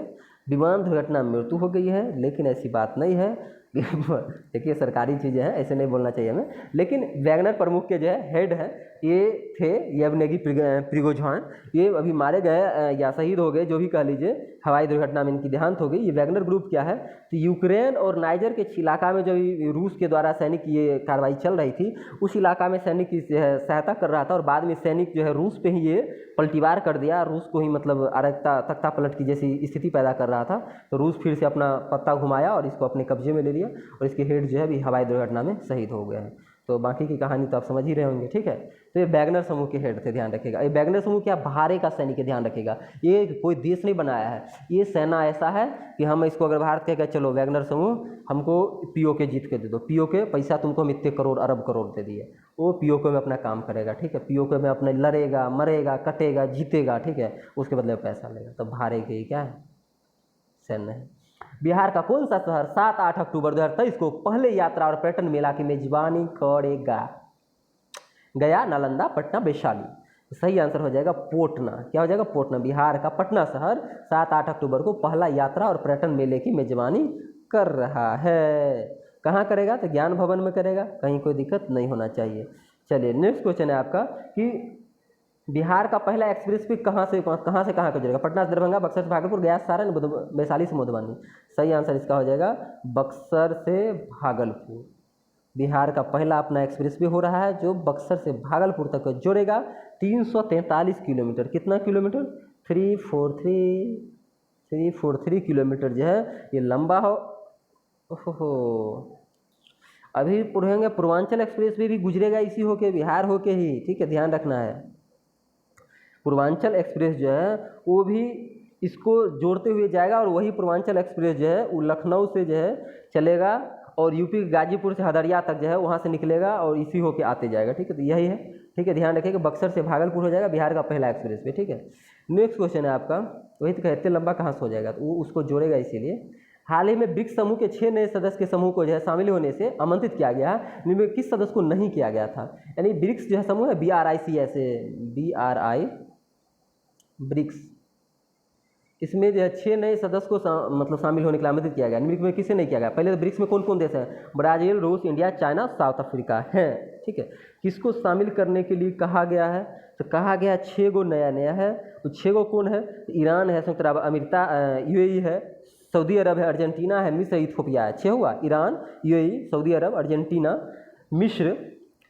S2: विमान दुर्घटना में मृत्यु हो गई है, लेकिन ऐसी बात नहीं है। देखिए सरकारी चीज़ें हैं, ऐसे नहीं बोलना चाहिए हमें। लेकिन वैगनर प्रमुख के जो है हेड है ये थे येवनेगी प्रिगोजिन। ये अभी मारे गए या शहीद हो गए, जो भी कह लीजिए, हवाई दुर्घटना में इनकी देहांत हो गई। ये वैगनर ग्रुप क्या है, तो यूक्रेन और नाइजर के इलाका में जो रूस के द्वारा सैनिक ये कार्रवाई चल रही थी, उस इलाका में सैनिक की सहायता कर रहा था। और बाद में सैनिक जो है रूस पे ही ये पलटीवार कर दिया, रूस को ही मतलब अरगता तख्ता पलट की जैसी स्थिति पैदा कर रहा था। तो रूस फिर से अपना पत्ता घुमाया और इसको अपने कब्जे में ले लिया, और इसके हेड जो है अभी हवाई दुर्घटना में शहीद हो गए हैं। तो बाकी की कहानी तो आप समझ ही रहे होंगे, ठीक है। तो ये वैगनर समूह के हेड थे, ध्यान रखिएगा। ये वैगनर समूह क्या, भारत का सैनिक है, ध्यान रखिएगा। ये कोई देश नहीं बनाया है, ये सेना ऐसा है कि हम इसको अगर भारत कहेगा चलो वैगनर समूह हमको पीओके जीत के दे दो, पीओके पैसा तुमको हम इतने करोड़ अरब करोड़ दे दिए, वो पीओके में अपना काम करेगा, ठीक है। पीओके में अपने लड़ेगा, मरेगा, कटेगा, जीतेगा, ठीक है, उसके बदले में पैसा लेगा। तो भारत के क्या है, सैन्य है। बिहार का कौन सा शहर 7-8 अक्टूबर 2023 को पहले यात्रा और पर्यटन मेला की मेजबानी करेगा? गया, नालंदा, पटना, वैशाली। सही आंसर हो जाएगा पटना। क्या हो जाएगा, पटना। बिहार का पटना शहर 7-8 अक्टूबर को पहला यात्रा और पर्यटन मेले की मेजबानी कर रहा है। कहाँ करेगा, तो ज्ञान भवन में करेगा, कहीं कोई दिक्कत नहीं होना चाहिए। चलिए नेक्स्ट क्वेश्चन है आपका कि बिहार का पहला एक्सप्रेस वे कहाँ से कहाँ का जुड़ेगा? पटना से दरभंगा, बक्सर से भागलपुर, गया से सारण, वैशाली से मधुबनी। सही आंसर इसका हो जाएगा बक्सर से भागलपुर। बिहार का पहला अपना एक्सप्रेस वे हो रहा है जो बक्सर से भागलपुर तक जोड़ेगा। 343 किलोमीटर, कितना किलोमीटर, 343 किलोमीटर जो है ये लंबा हो। ओहो, अभी पढ़ेंगे पूर्वांचल एक्सप्रेस वे भी गुजरेगा इसी होके, बिहार होके ही, ठीक है, ध्यान रखना है। पूर्वांचल एक्सप्रेस जो है वो भी इसको जोड़ते हुए जाएगा, और वही पूर्वांचल एक्सप्रेस जो है वो लखनऊ से जो है चलेगा और यूपी गाजीपुर से हदरिया तक जो है वहाँ से निकलेगा और इसी होके आते जाएगा, ठीक है। तो यही है, ठीक है, ध्यान रखिएगा। बक्सर से भागलपुर हो जाएगा बिहार का पहला एक्सप्रेस वे, ठीक है। नेक्स्ट क्वेश्चन है आपका, वही तो कहते लंबा कहाँ से हो जाएगा, तो वो उसको जोड़ेगा। इसीलिए हाल ही में ब्रिक्स समूह के 6 नए सदस्य के समूह को जो है शामिल होने से आमंत्रित किया गया है, इनमें किस सदस्य को नहीं किया गया था? यानी ब्रिक्स जो है समूह है, BRICS, ब्रिक्स, इसमें जो है 6 नए सदस्य को मतलब शामिल होने के लिए आमंत्रित किया गया। निम्नलिखित में किसे नहीं किया गया? पहले तो ब्रिक्स में कौन कौन देश है? ब्राज़ील, रूस, इंडिया, चाइना, साउथ अफ्रीका है, ठीक है। किसको शामिल करने के लिए कहा गया है? तो कहा गया 6 गो नया है। तो 6 गो कौन है? तो ईरान है, संयुक्त अरब अमीरात, UAE है, सऊदी अरब है, अर्जेंटीना है, मिस्र, इथोपिया है। 6 हुआ, ईरान, UAE, सऊदी अरब, अर्जेंटीना, मिस्र,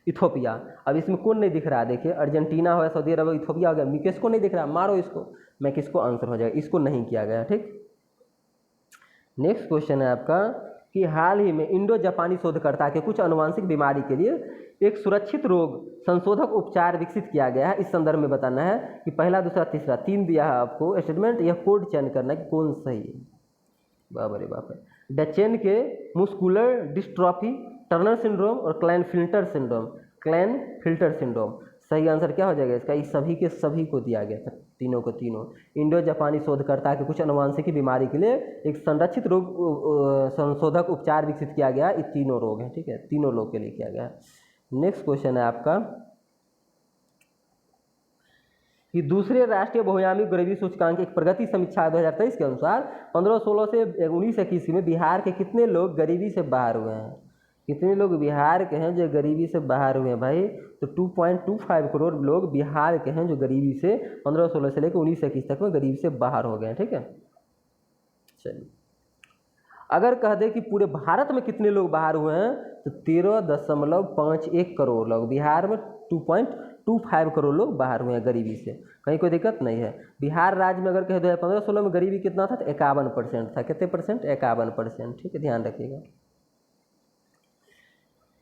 S2: इथोपिया। अब इसमें कौन नहीं दिख रहा है? देखिए अर्जेंटीना हो, सऊदी अरब, इथोपिया हो गया, किसको नहीं दिख रहा? मारो इसको, मैं किसको आंसर हो जाएगा, इसको नहीं किया गया, ठीक। नेक्स्ट क्वेश्चन है आपका कि हाल ही में इंडो जापानी शोधकर्ता के कुछ अनुवांशिक बीमारी के लिए एक सुरक्षित रोग संशोधक उपचार विकसित किया गया है। इस संदर्भ में बताना है कि पहला, दूसरा, तीसरा, 3 दिया है आपको स्टेटमेंट, यह कोड चयन करना है कि कौन सही है। बाप रे बाप है। डचेन के मुस्कुलर डिस्ट्रॉफी, टर्नर सिंड्रोम और क्लाइनफिल्टर सिंड्रोम। सही आंसर क्या हो जाएगा इसका? इस सभी के सभी को दिया गया था, तीनों को तीनों। इंडो जापानी शोधकर्ता के कुछ अनुवांशिकी बीमारी के लिए एक संरक्षित रोग संशोधक उपचार विकसित किया गया। ये तीनों रोग हैं, ठीक है, तीनों लोग के लिए किया गया। नेक्स्ट क्वेश्चन है आपका कि दूसरे राष्ट्रीय बहुआयामी गरीबी सूचकांक एक प्रगति समीक्षा 2023 के अनुसार 15-16 से 19-21 में बिहार के कितने लोग गरीबी से बाहर हुए हैं? कितने लोग बिहार के हैं जो गरीबी से बाहर हुए हैं भाई? तो 2.25 करोड़ लोग बिहार के हैं जो गरीबी से 15-16 से लेकर 19-21 तक में गरीबी से बाहर हो गए हैं, ठीक है। चलिए, अगर कह दे कि पूरे भारत में कितने लोग बाहर हुए हैं तो 13.51 करोड़ लोग। बिहार में 2.25 करोड़ लोग बाहर हुए हैं गरीबी से, कहीं कोई दिक्कत नहीं है। बिहार राज्य में अगर कह दो 2015-16 में गरीबी कितना था तो 51% था। कितने परसेंट? 51%, ठीक है, ध्यान रखिएगा।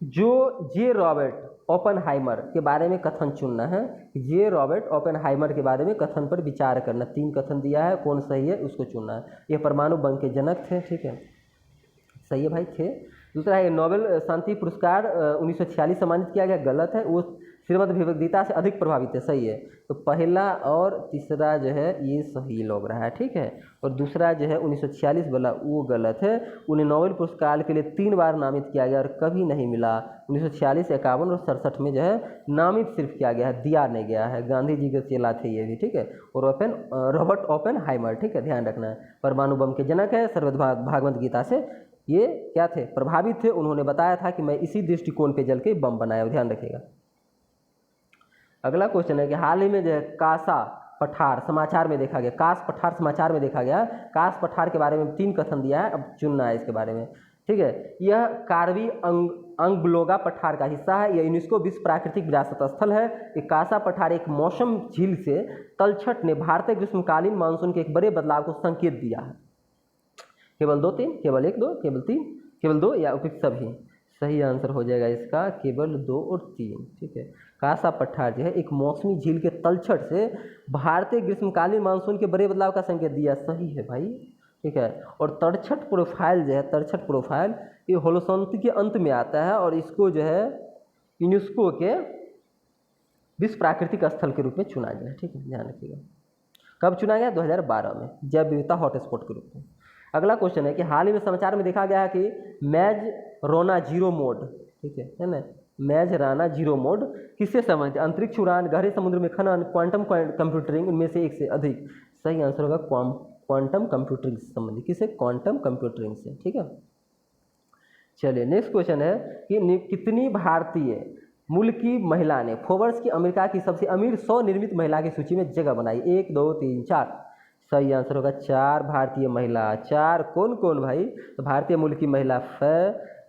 S2: जो जे रॉबर्ट ओपेनहाइमर के बारे में कथन चुनना है, जे रॉबर्ट ओपेनहाइमर के बारे में कथन पर विचार करना। 3 कथन दिया है, कौन सही है उसको चुनना है। ये परमाणु बम के जनक थे, ठीक है, सही है भाई, थे। दूसरा है नोबेल शांति पुरस्कार 1946 सम्मानित किया गया, गलत है। वो श्रीमद् भगवद गीता से अधिक प्रभावित है, सही है। तो पहला और तीसरा जो है ये सही लग रहा है, ठीक है। और दूसरा जो है 1946 वाला वो गलत है। उन्हें नोबेल पुरस्कार के लिए 3 बार नामित किया गया और कभी नहीं मिला। 1946, 51 और 67 में जो है नामित सिर्फ किया गया है, दिया नहीं गया है। गांधी जी के चेला थे ये भी, ठीक है। और रॉबर्ट ओपेनहाइमर, ठीक है, ध्यान रखना है, परमाणु बम के जनक है। श्रीमद् भागवत गीता से ये क्या थे, प्रभावित थे। उन्होंने बताया था कि मैं इसी दृष्टिकोण पे जल के बम बनाया, ध्यान रखिएगा। अगला क्वेश्चन है कि हाल ही में जो है कासा पठार समाचार में देखा गया, कास पठार समाचार में देखा गया। कास पठार के बारे में 3 कथन दिया है, अब चुनना है इसके बारे में, ठीक है। यह कार्बी अंगलोगा पठार का हिस्सा है। यह यूनेस्को विश्व प्राकृतिक विरासत स्थल है। ये कासा पठार एक मौसम झील से तलछट ने भारतीय ग्रीष्मकालीन मानसून के एक बड़े बदलाव को संकेत दिया है। केवल 2 3, केवल 1 2, केवल 3, केवल 2 या उपयुक्त सभी? सही आंसर हो जाएगा इसका केवल 2 और 3, ठीक है। कासा पठार जो है एक मौसमी झील के तलछट से भारतीय ग्रीष्मकालीन मानसून के बड़े बदलाव का संकेत दिया, सही है भाई, ठीक है। और तलछट प्रोफाइल जो है, तलछट प्रोफाइल ये होलोसंत के अंत में आता है और इसको जो है यूनेस्को के विश्व प्राकृतिक स्थल के रूप में चुना गया, ठीक है, ध्यान रखिएगा। कब चुना गया? 2012 में, जैव विविधता हॉटस्पॉट के रूप में। अगला क्वेश्चन है कि हाल ही में समाचार में देखा गया है कि मैज रोना जीरो मोड, ठीक है ना, मैज राना जीरो मोड किससे संबंधित? अंतरिक्ष उड़ान, गहरे समुद्र में खनन, क्वांटम कंप्यूटरिंग, इनमें से एक से अधिक? सही आंसर होगा क्वांटम कंप्यूटरिंग से संबंधित। किससे? क्वांटम कंप्यूटरिंग से, ठीक है। चलिए नेक्स्ट क्वेश्चन है कि कितनी भारतीय मूल की महिला ने फोर्ब्स की अमेरिका की सबसे अमीर 100 निर्मित महिला की सूची में जगह बनाई? 1 2 3 4। सही आंसर होगा 4 भारतीय महिला। 4 कौन कौन भाई? तो भारतीय मूल की महिला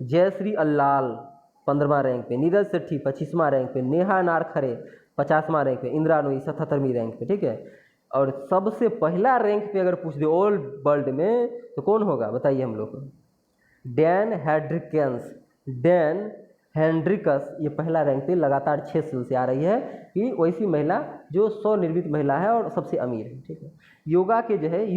S2: जयश्री अल्लाल 15वां रैंक पे, नीरज सेठी 25वां रैंक पे, नेहा नारखरे 50वां रैंक पे, इंदिरा नूई 77वीं रैंक पे, ठीक है। और सबसे पहला रैंक पे अगर पूछ दे ऑल वर्ल्ड में तो कौन होगा बताइए हम लोग को? डैन हेंड्रिकस ये पहला रैंक पे लगातार 6 साल से आ रही है कि वैसी महिला जो 100 निर्मित महिला है और सबसे अमीर है, ठीक है। योगा के जो है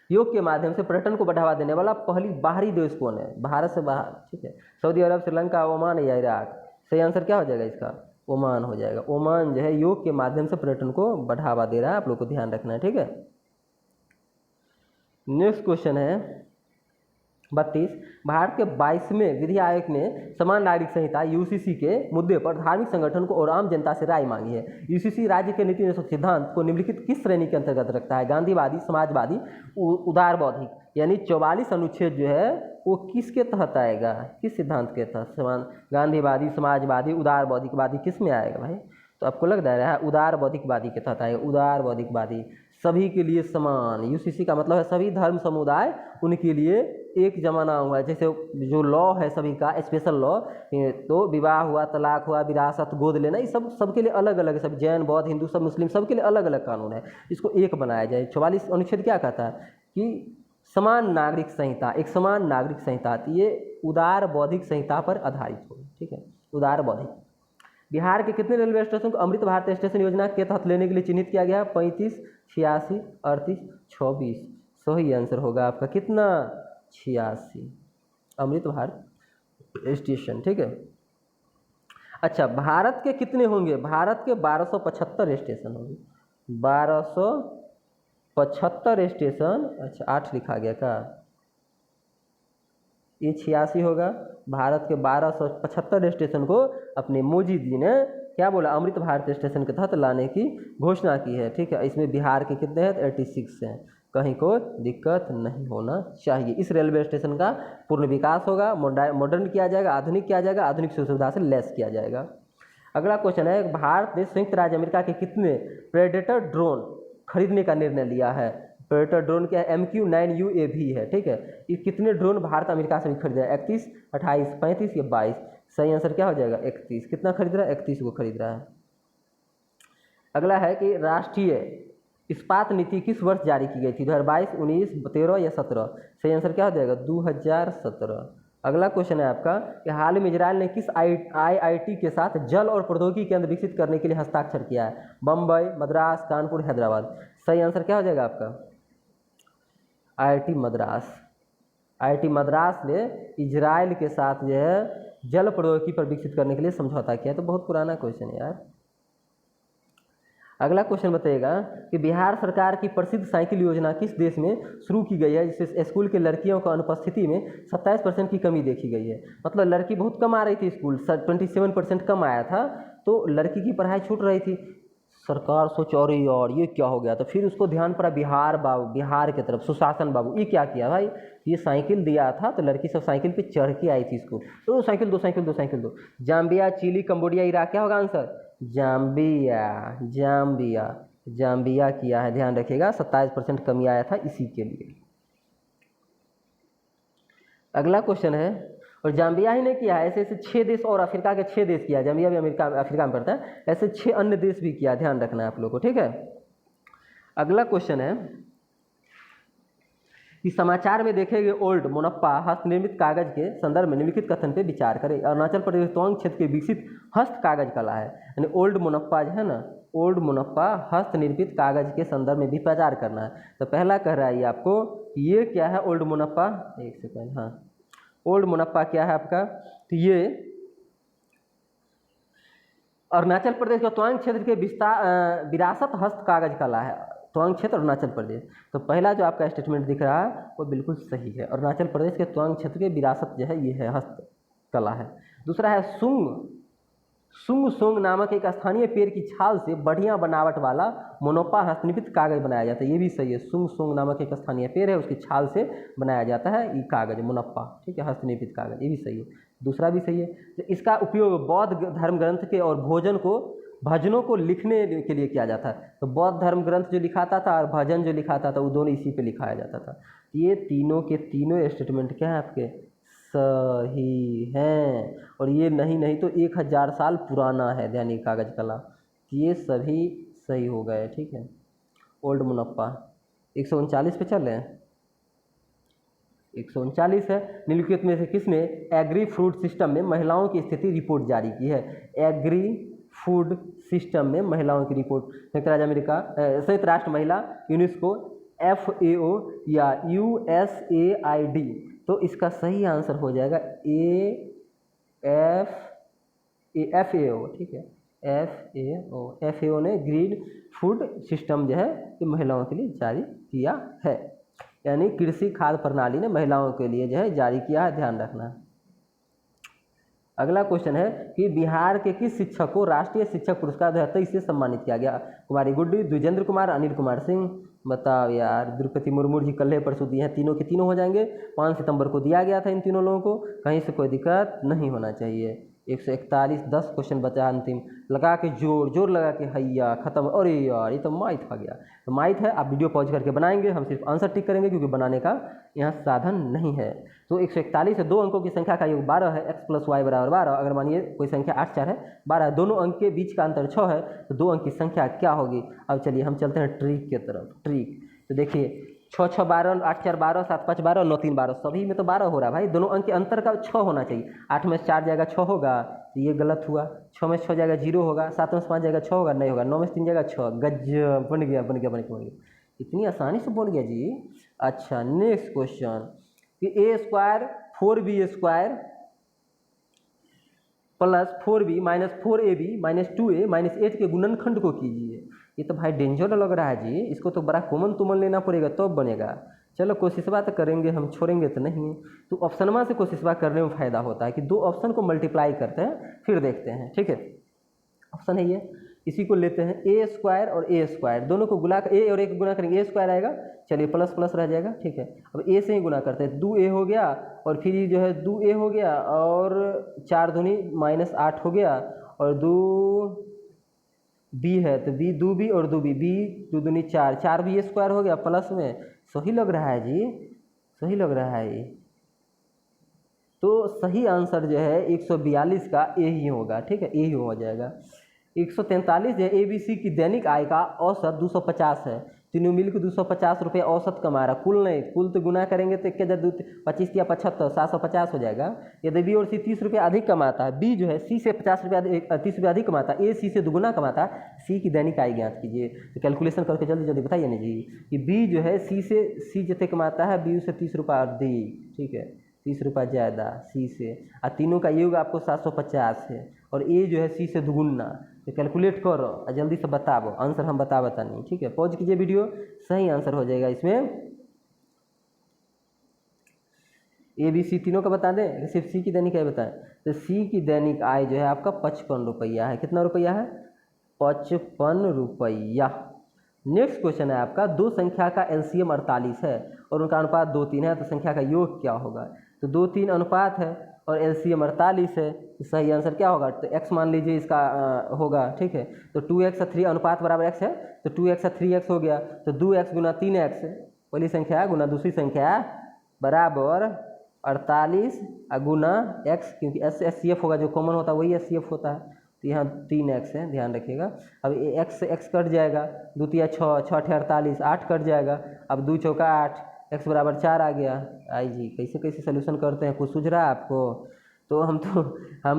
S2: योग के माध्यम से पर्यटन को बढ़ावा देने वाला पहली बाहरी देश कौन है? भारत से बाहर, ठीक है। सऊदी अरब, श्रीलंका, ओमान या इराक? सही आंसर क्या हो जाएगा इसका? ओमान हो जाएगा। ओमान जो है योग के माध्यम से पर्यटन को बढ़ावा दे रहा है, आप लोग को ध्यान रखना है, ठीक है। नेक्स्ट क्वेश्चन है 32। भारत के 22वें विधि आयोग ने समान नागरिक संहिता यूसीसी के मुद्दे पर धार्मिक संगठन को और आम जनता से राय मांगी है। यूसीसी राज्य के नीति निदेशक सिद्धांत को निम्नलिखित किस श्रेणी के अंतर्गत रखता है? गांधीवादी, समाजवादी, उदारबौद्धिक? यानी 44 अनुच्छेद जो है वो किसके तहत आएगा? किस सिद्धांत के तहत? गांधीवादी, समाजवादी, उदारबौद्धिकवादी किस में आएगा भाई? तो आपको लग रहा है उदारबौद्धिकवादी के तहत आएगा। उदारबौद्धिकवादी, सभी के लिए समान। यूसीसी का मतलब है सभी धर्म समुदाय उनके लिए एक जमाना हुआ है। जैसे जो लॉ है सभी का स्पेशल लॉ, तो विवाह हुआ, तलाक हुआ, विरासत, गोद लेना, ये सब सबके लिए अलग अलग है। सब जैन, बौद्ध, हिंदू, सब मुस्लिम, सबके लिए अलग अलग कानून है। इसको एक बनाया जाए। 44 अनुच्छेद क्या कहता है कि समान नागरिक संहिता, एक समान नागरिक संहिता, ये उदार बौद्धिक संहिता पर आधारित होगी, ठीक है, उदार बौद्धिक। बिहार के कितने रेलवे स्टेशन को अमृत भारत स्टेशन योजना के तहत लेने के लिए चिन्हित किया गया? 35, 86, 38, 26। सही आंसर होगा आपका कितना? 86 अमृत भारत स्टेशन, ठीक है। अच्छा, भारत के कितने होंगे? भारत के 1275 स्टेशन होंगे। 1275 स्टेशन। अच्छा 8 लिखा गया का? ये 86 होगा। भारत के 1275 स्टेशन को अपने मोदी जी ने क्या बोला? अमृत भारत स्टेशन के तहत लाने की घोषणा की है, ठीक है। इसमें बिहार के कितने हैं? 86 हैं। कहीं कोई दिक्कत नहीं होना चाहिए। इस रेलवे स्टेशन का पूर्ण विकास होगा, मॉडर्न किया जाएगा, आधुनिक किया जाएगा, आधुनिक सुविधा से लैस किया जाएगा। अगला क्वेश्चन है, भारत ने संयुक्त राज्य अमेरिका के कितने प्रेडेटर ड्रोन खरीदने का निर्णय लिया है? प्रेडेटर ड्रोन क्या है? MQ-9 UAV है, ठीक है। ये कितने ड्रोन भारत अमेरिका से भी खरीद रहा है? 31, 28, 35 या 22? सही आंसर क्या हो जाएगा? 31। कितना खरीद रहा है? 31 को खरीद रहा है। अगला है कि राष्ट्रीय इस्पात नीति किस वर्ष जारी की गई थी? 2022, 19, 13 या 17? सही आंसर क्या हो जाएगा? 2017। अगला क्वेश्चन है आपका कि हाल ही में इजराइल ने किस IIT के साथ जल और प्रौद्योगिकी केंद्र विकसित करने के लिए हस्ताक्षर किया है? बम्बई, मद्रास, कानपुर, हैदराबाद? सही आंसर क्या हो जाएगा आपका? IIT मद्रास। IIT मद्रास ने इजराइल के साथ जो है जल प्रौद्योगिकी पर विकसित करने के लिए समझौता किया। तो बहुत पुराना क्वेश्चन है यार। अगला क्वेश्चन बताइएगा कि बिहार सरकार की प्रसिद्ध साइकिल योजना किस देश में शुरू की गई है जिससे स्कूल के लड़कियों को अनुपस्थिति में 27% की कमी देखी गई है। मतलब लड़की बहुत कम आ रही थी स्कूल, 27% कम आया था, तो लड़की की पढ़ाई छूट रही थी। सरकार सोच अरे यार ये क्या हो गया, तो फिर उसको ध्यान पड़ा बिहार की तरफ सुशासन बाबू। ये क्या किया भाई, ये साइकिल दिया था तो लड़की सब साइकिल पे चढ़ के आई थी स्कूल, तो साइकिल दो साइकिल दो साइकिल दो। जाम्बिया, चिली, कंबोडिया, इराक, क्या होगा आंसर? जाम्बिया किया है, ध्यान रखिएगा। 27% कमी आया था इसी के लिए। अगला क्वेश्चन है, और जाम्बिया ही ने किया है, ऐसे ऐसे 6 देश और अफ्रीका के 6 देश किया। जाम्बिया भी अफ्रीका में पड़ता है, ऐसे 6 अन्य देश भी किया, ध्यान रखना है आप लोगों को, ठीक है। अगला क्वेश्चन है कि समाचार में देखे गए ओल्ड मुनप्पा हस्तनिर्मित कागज के संदर्भ में निम्नलिखित कथन पे विचार करें। अरुणाचल प्रदेश तवांग क्षेत्र के विकसित हस्त कागज कला है, यानी ओल्ड मुनप्पा जो है ना, ओल्ड मुनप्पा हस्तनिर्मित कागज के संदर्भ में भी विचार करना है। तो पहला कह रहा है ये आपको, ये क्या है ओल्ड मुनप्पा, एक सेकेंड, हाँ ओल्ड मुनप्पा क्या है आपका, तो ये अरुणाचल प्रदेश के तवांग क्षेत्र के विरासत हस्त कागज कला है। तवांग क्षेत्र अरुणाचल प्रदेश, तो पहला जो आपका स्टेटमेंट दिख रहा है वो बिल्कुल सही है। अरुणाचल प्रदेश के तवांग क्षेत्र के विरासत जो है ये है हस्त कला है। दूसरा है सुंग सोंग नामक एक स्थानीय पेड़ की छाल से बढ़िया बनावट वाला मोनोपा हस्तनिर्मित कागज बनाया जाता है। ये भी सही है, सुंग सोंग नामक एक स्थानीय पेड़ है उसकी छाल से बनाया जाता है ये कागज मोनप्पा, ठीक है, हस्तनिर्मित कागज, ये भी सही है। दूसरा भी सही है। तो इसका उपयोग बौद्ध धर्म ग्रंथ के और भजनों को लिखने के लिए किया जाता है। तो बौद्ध धर्म ग्रंथ जो लिखाता था और भजन जो लिखाता था वो दोनों इसी पे लिखाया जाता था। ये तीनों के तीनों स्टेटमेंट क्या है आपके, सही हैं। और ये नहीं तो 1000 साल पुराना है ध्यान, कागज कला, ये सभी सही हो गए, ठीक है। ओल्ड मुनप्पा 139 पे चल रहे हैं, 139 है। निम्नलिखित में से किसने एग्री फूड सिस्टम में महिलाओं की स्थिति रिपोर्ट जारी की है? एग्री फूड सिस्टम में महिलाओं की रिपोर्ट, संयुक्त राष्ट्र महिला, यूनेस्को, FAO या USAID। तो इसका सही आंसर हो जाएगा FAO, ठीक है, FAO ने ग्रीन फूड सिस्टम जो है ये महिलाओं के लिए जारी किया है, यानी कृषि खाद्य प्रणाली ने महिलाओं के लिए जो है जारी किया है, ध्यान रखना। अगला क्वेश्चन है कि बिहार के किस शिक्षक को राष्ट्रीय शिक्षक पुरस्कार 2023 से सम्मानित किया गया? कुमारी गुड्डी, द्विजेंद्र कुमार, अनिल कुमार सिंह। बताओ यार, द्रौपदी मुर्मू जी कल परसों दिए हैं, तीनों के तीनों हो जाएंगे। 5 सितंबर को दिया गया था इन तीनों लोगों को, कहीं से कोई दिक्कत नहीं होना चाहिए। 141, 10 क्वेश्चन बचा अंतिम, लगा के जोर लगा के हैया खत्म। अरे यार ये तो माइथ आ गया, तो माइथ है, आप वीडियो पॉज करके बनाएंगे, हम सिर्फ आंसर टिक करेंगे क्योंकि बनाने का यहाँ साधन नहीं है। तो 141 है, 2 अंकों की संख्या का योग 12 है, x + y = 12। अगर मानिए कोई संख्या 8 4 है, 12 दोनों अंक के बीच का अंतर 6 है, तो 2 अंक की संख्या क्या होगी? अब चलिए हम चलते हैं ट्रिक की तरफ। ट्रिक तो देखिए 6 6 12, 8 4 12, 7 5 12, 9 3 12, सभी में तो 12 हो रहा है भाई, दोनों अंक के अंतर का 6 होना चाहिए। 8 में 4 जाएगा 6 होगा, तो ये गलत हुआ। 6 में 6 जाएगा 0 होगा, 7 में 5 जाएगा 6 होगा, नहीं होगा। 9 में 3 जाएगा 6, गजब, बन गया। इतनी आसानी से बोल गया जी। अच्छा नेक्स्ट क्वेश्चन कि A² 4B² + 4B - 4AB - 2A - 8 के गुणनखंड को कीजिए। ये तो भाई डेंजर लग रहा है जी, इसको तो बड़ा कॉमन तुमन लेना पड़ेगा तब बनेगा। चलो कोशिशवा तो करेंगे, हम छोड़ेंगे तो नहीं। तो ऑप्शनवा से कोशिशवा करने में फ़ायदा होता है कि 2 ऑप्शन को मल्टीप्लाई करते हैं फिर देखते हैं, ठीक है। ऑप्शन है ये, इसी को लेते हैं A² और A², दोनों को गुना, A और A को गुना करेंगे A² आएगा, चलिए प्लस प्लस रह जाएगा, ठीक है। अब A से ही गुना करते हैं, 2A हो गया, और फिर ये जो है 2A हो गया, और 4 दूनी -8 हो गया, और 2B है तो B 2B और 2B, B 2 दूनी 4, 4B² हो गया प्लस में। सही लग रहा है जी, सही लग रहा है ये। तो सही आंसर जो है 142 का A ही होगा, ठीक है, A ही हो जाएगा। 143 जो है ABC की दैनिक आय का औसत 250 है, तीनों मिलकर 250 रुपये औसत कमा रहा। कुल नहीं, कुल तो गुना करेंगे तो 25 या 75, 750 हो जाएगा। यदि B और C 30 रुपये अधिक कमाता है, B जो है C से 30 रुपये अधिक कमाता है, A C से दुगुना कमाता है, C की दैनिक आय ज्ञात कीजिए। तो कैलकुलेशन करके जल्दी जल्दी बताइए ना जी कि B जो है C जितने कमाता है, B उसे 30 रुपये अधिक, ठीक है, 30 रुपये ज़्यादा सी से, और तीनों का योग आपको 750 है, और ए जो है सी से दुगुना। तो कैलकुलेट करो और जल्दी से बताओ, आंसर हम बता नहीं, ठीक है। पॉज कीजिए वीडियो, सही आंसर हो जाएगा इसमें। ए बी सी तीनों का बता दें, सिर्फ सी की दैनिक आय बताएं। तो सी की दैनिक आय जो है आपका 55 रुपया है। कितना रुपया है? 55 रुपया। नेक्स्ट क्वेश्चन है आपका, दो संख्या का एलसीएम 48 है और उनका अनुपात 2:3 है, तो संख्या का योग क्या होगा? तो 2:3 अनुपात है और एलसीएम 48 है, तो सही आंसर क्या होगा? तो x मान लीजिए इसका होगा, ठीक है। तो 2x 3 अनुपात बराबर x है, तो 2x 3x हो गया, तो 2x गुना 3x पहली संख्या गुना दूसरी संख्या बराबर 48 गुना x, क्योंकि एस एस सी एफ होगा, जो कॉमन होता है वही एस सी एफ होता है। तो यहाँ 3x है, ध्यान रखिएगा। अब x से x कट जाएगा, 2 तिया 6, 6 अठे 48, 8 कट जाएगा। अब 2 चौका 8, x बराबर 4 आ गया। आई जी कैसे कैसे सोल्यूशन करते हैं, कुछ सूझ रहा है आपको? तो हम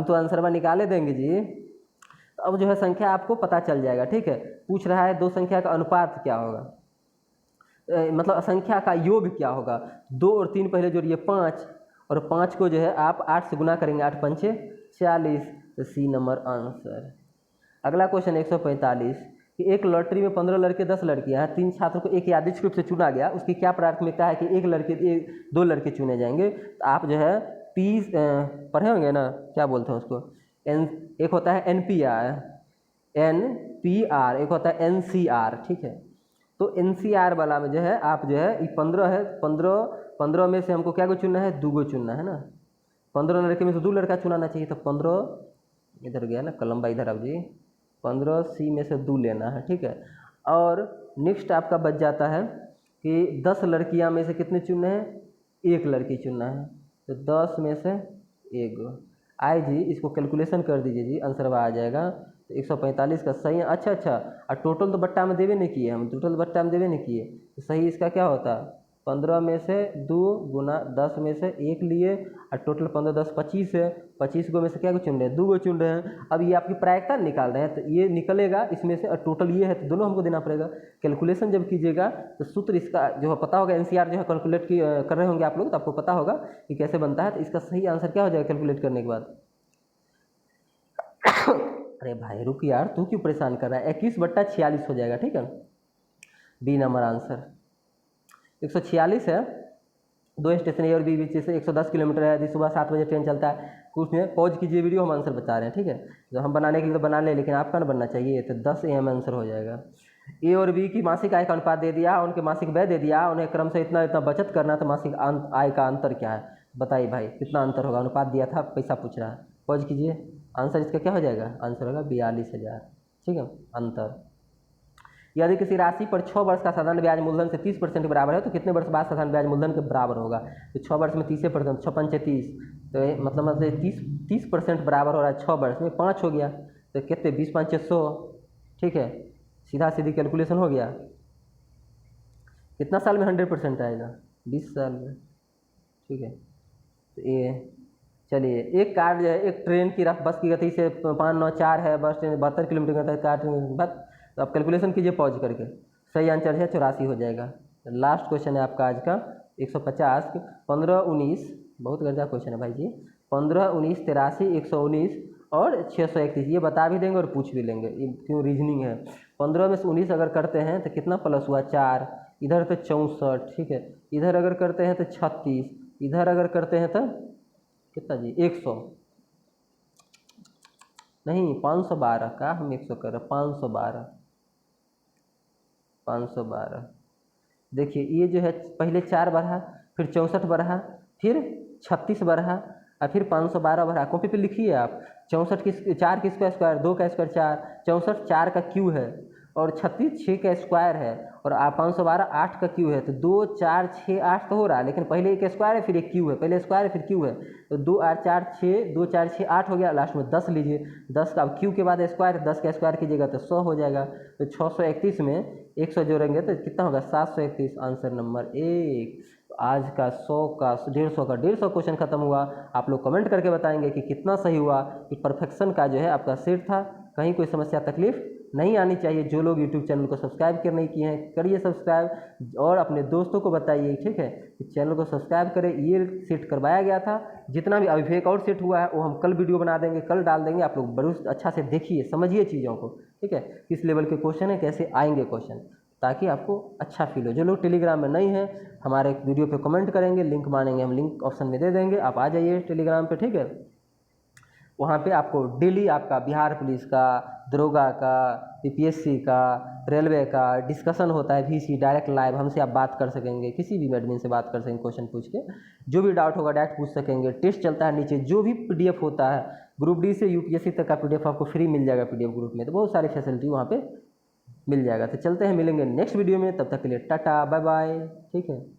S2: तो आंसर में निकाले देंगे जी। तो अब जो है संख्या आपको पता चल जाएगा, ठीक है। पूछ रहा है दो संख्या का अनुपात क्या होगा, मतलब संख्या का योग क्या होगा। 2 और 3 पहले जोड़िए 5, और 5 को जो है आप 8 से गुना करेंगे, 8 पंचे 40, तो सी नंबर आंसर। अगला क्वेश्चन 145 कि एक लॉटरी में 15 लड़के 10 लड़कियां हैं, 3 छात्रों को एक यादृच्छिक रूप से चुना गया, उसकी क्या प्राथमिकता है कि दो लड़के चुने जाएंगे। तो आप जो है पढ़े होंगे ना, क्या बोलते हैं उसको, एक होता है NPR, एक होता है NCR, ठीक है। तो NCR वाला में जो है आप जो है 15 है, 15 में से हमको क्या को चुनना है? 2 को चुनना है ना। 15 लड़के में से 2 लड़का चुनाना चाहिए, तो 15 इधर गया ना कलम भाई, इधर अब जी 15 C में से 2 लेना है, ठीक है। और नेक्स्ट आपका बच जाता है कि 10 लड़कियां में से कितने चुनने हैं? 1 लड़की चुनना है, तो 10 में से 1 आई जी। इसको कैलकुलेशन कर दीजिए जी, आंसर आ जाएगा। तो 145 का सही है। अच्छा, और टोटल तो बट्टा में देवे नहीं किए हम, टोटल बट्टा में देवे नहीं किए, तो सही इसका क्या होता? 15 में से 2 गुना 10 में से 1 लिए, और टोटल 15 10 25 है, 25 को में से क्या को चुन रहे हैं? 2 को चुन रहे हैं। अब ये आपकी प्रायिकता निकाल रहे हैं, तो ये निकलेगा इसमें से, और टोटल ये है तो दोनों हमको देना पड़ेगा। कैलकुलेशन जब कीजिएगा तो सूत्र इसका जो है पता होगा, NCR जो है कैलकुलेट कर रहे होंगे आप लोग, तो आपको पता होगा कि कैसे बनता है। तो इसका सही आंसर क्या हो जाएगा कैलकुलेट करने के बाद? अरे भाई रुक यार, तू क्यों परेशान कर रहा है? 21/46 हो जाएगा, ठीक है। B number answer. 146 है, 2 स्टेशन ए और बी बीच से 110 किलोमीटर है। यदि सुबह 7 बजे ट्रेन चलता है, कुछ में पॉज कीजिए वीडियो, हम आंसर बता रहे हैं, ठीक है। जो हम बनाने के लिए तो बना ले, लेकिन आपका ना बनना चाहिए। तो 10 AM आंसर हो जाएगा। ए और बी की मासिक आय का अनुपात दे दिया, उनके मासिक व्यय दे दिया, उन्हें क्रम से इतना इतना बचत करना, तो मासिक आय का अंतर क्या है बताइए भाई, कितना अंतर होगा? अनुपात दिया था, पैसा पूछ रहा है। पॉज कीजिए, आंसर इसका क्या हो जाएगा? आंसर होगा 42,000, ठीक है। अंतर, यदि किसी राशि पर 6 वर्ष का साधारण ब्याज मूलधन से 30% के बराबर है, तो कितने वर्ष बाद साधारण ब्याज मूलधन के बराबर होगा? तो 6 वर्ष में 30%, 6 पंचे 30, तो मतलब 30% बराबर हो रहा है। 6 वर्ष में 5 हो गया, तो कितने? 20 पंचे 100, ठीक है। सीधा सीधी कैलकुलेशन हो गया। कितना साल में 100% आएगा? 20 साल में, ठीक है। तो ये चलिए, एक कार जो है, एक ट्रेन की बस की गति से 594 है, बस ट्रेन 72 किलोमीटर करता है, कार ट्रेन बस। तो आप कैलकुलेशन कीजिए पॉज करके, सही आंसर है 84 हो जाएगा। लास्ट क्वेश्चन है आपका आज का 150 15 19, बहुत गंदा क्वेश्चन है भाई जी। 15 19 83 119 और 631, ये बता भी देंगे और पूछ भी लेंगे, ये क्यों रीजनिंग है। 15 में से 19 अगर करते हैं तो कितना प्लस हुआ? 4, इधर तो 64, ठीक है। इधर अगर करते हैं तो 36, इधर अगर करते हैं तो कितना जी? 100 नहीं, 512 का, हम 100 कर रहे हैं, 512। देखिए ये जो है पहले 4 बढ़ा, फिर 64 बढ़ा, फिर 36 बढ़ा, और फिर 512 बढ़ा। कॉपी पे लिखिए आप। 64 की 4 किसका स्क्वायर? 2 का स्क्वायर 4, 64 4 का क्यू है, और 36 6 का स्क्वायर है, और 512 8 का क्यू है। तो 2 4 6 8 तो हो रहा है, लेकिन पहले एक स्क्वायर है फिर एक क्यू है, पहले स्क्वायर है फिर क्यू है। तो 2 8 4 6, 2 4 6 8 हो गया, लास्ट में 10 लीजिए। 10 का क्यू के बाद स्क्वायर, 10 का स्क्वायर कीजिएगा तो 100 हो जाएगा। तो 631 में 100 जोड़ेंगे तो कितना होगा? 731, आंसर नंबर 1। आज का 100 का 150 क्वेश्चन खत्म हुआ। आप लोग कमेंट करके बताएंगे कि कितना सही हुआ, कि परफेक्शन का जो है आपका सेट था, कहीं कोई समस्या तकलीफ नहीं आनी चाहिए। जो लोग यूट्यूब चैनल को सब्सक्राइब कर नहीं किए हैं करिए सब्सक्राइब, और अपने दोस्तों को बताइए, ठीक है, कि चैनल को सब्सक्राइब करें। ये सेट करवाया गया था, जितना भी अभी एक और सेट हुआ है वो हम कल वीडियो बना देंगे, कल डाल देंगे। आप लोग बड़े अच्छा से देखिए, समझिए चीज़ों को, ठीक है, किस लेवल के क्वेश्चन है, कैसे आएंगे क्वेश्चन, ताकि आपको अच्छा फील हो। जो लोग टेलीग्राम में नहीं हैं, हमारे वीडियो पे कमेंट करेंगे, लिंक मांगेंगे, हम लिंक ऑप्शन में दे देंगे, आप आ जाइए टेलीग्राम पे, ठीक है। वहाँ पे आपको डेली आपका बिहार पुलिस का, दरोगा का, पीपीएससी का, रेलवे का डिस्कशन होता है, वीसी डायरेक्ट लाइव, हमसे आप बात कर सकेंगे, किसी भी एडमिन से बात कर सकेंगे, क्वेश्चन पूछ के जो भी डाउट होगा डायरेक्ट पूछ सकेंगे। टेस्ट चलता है नीचे, जो भी पीडीएफ होता है ग्रुप डी से यूपीएससी तक का पीडीएफ आपको फ्री मिल जाएगा पीडीएफ ग्रुप में, तो बहुत सारी फैसिलिटी वहाँ पे मिल जाएगा। तो चलते हैं, मिलेंगे नेक्स्ट वीडियो में, तब तक के लिए टाटा बाय बाय, ठीक है।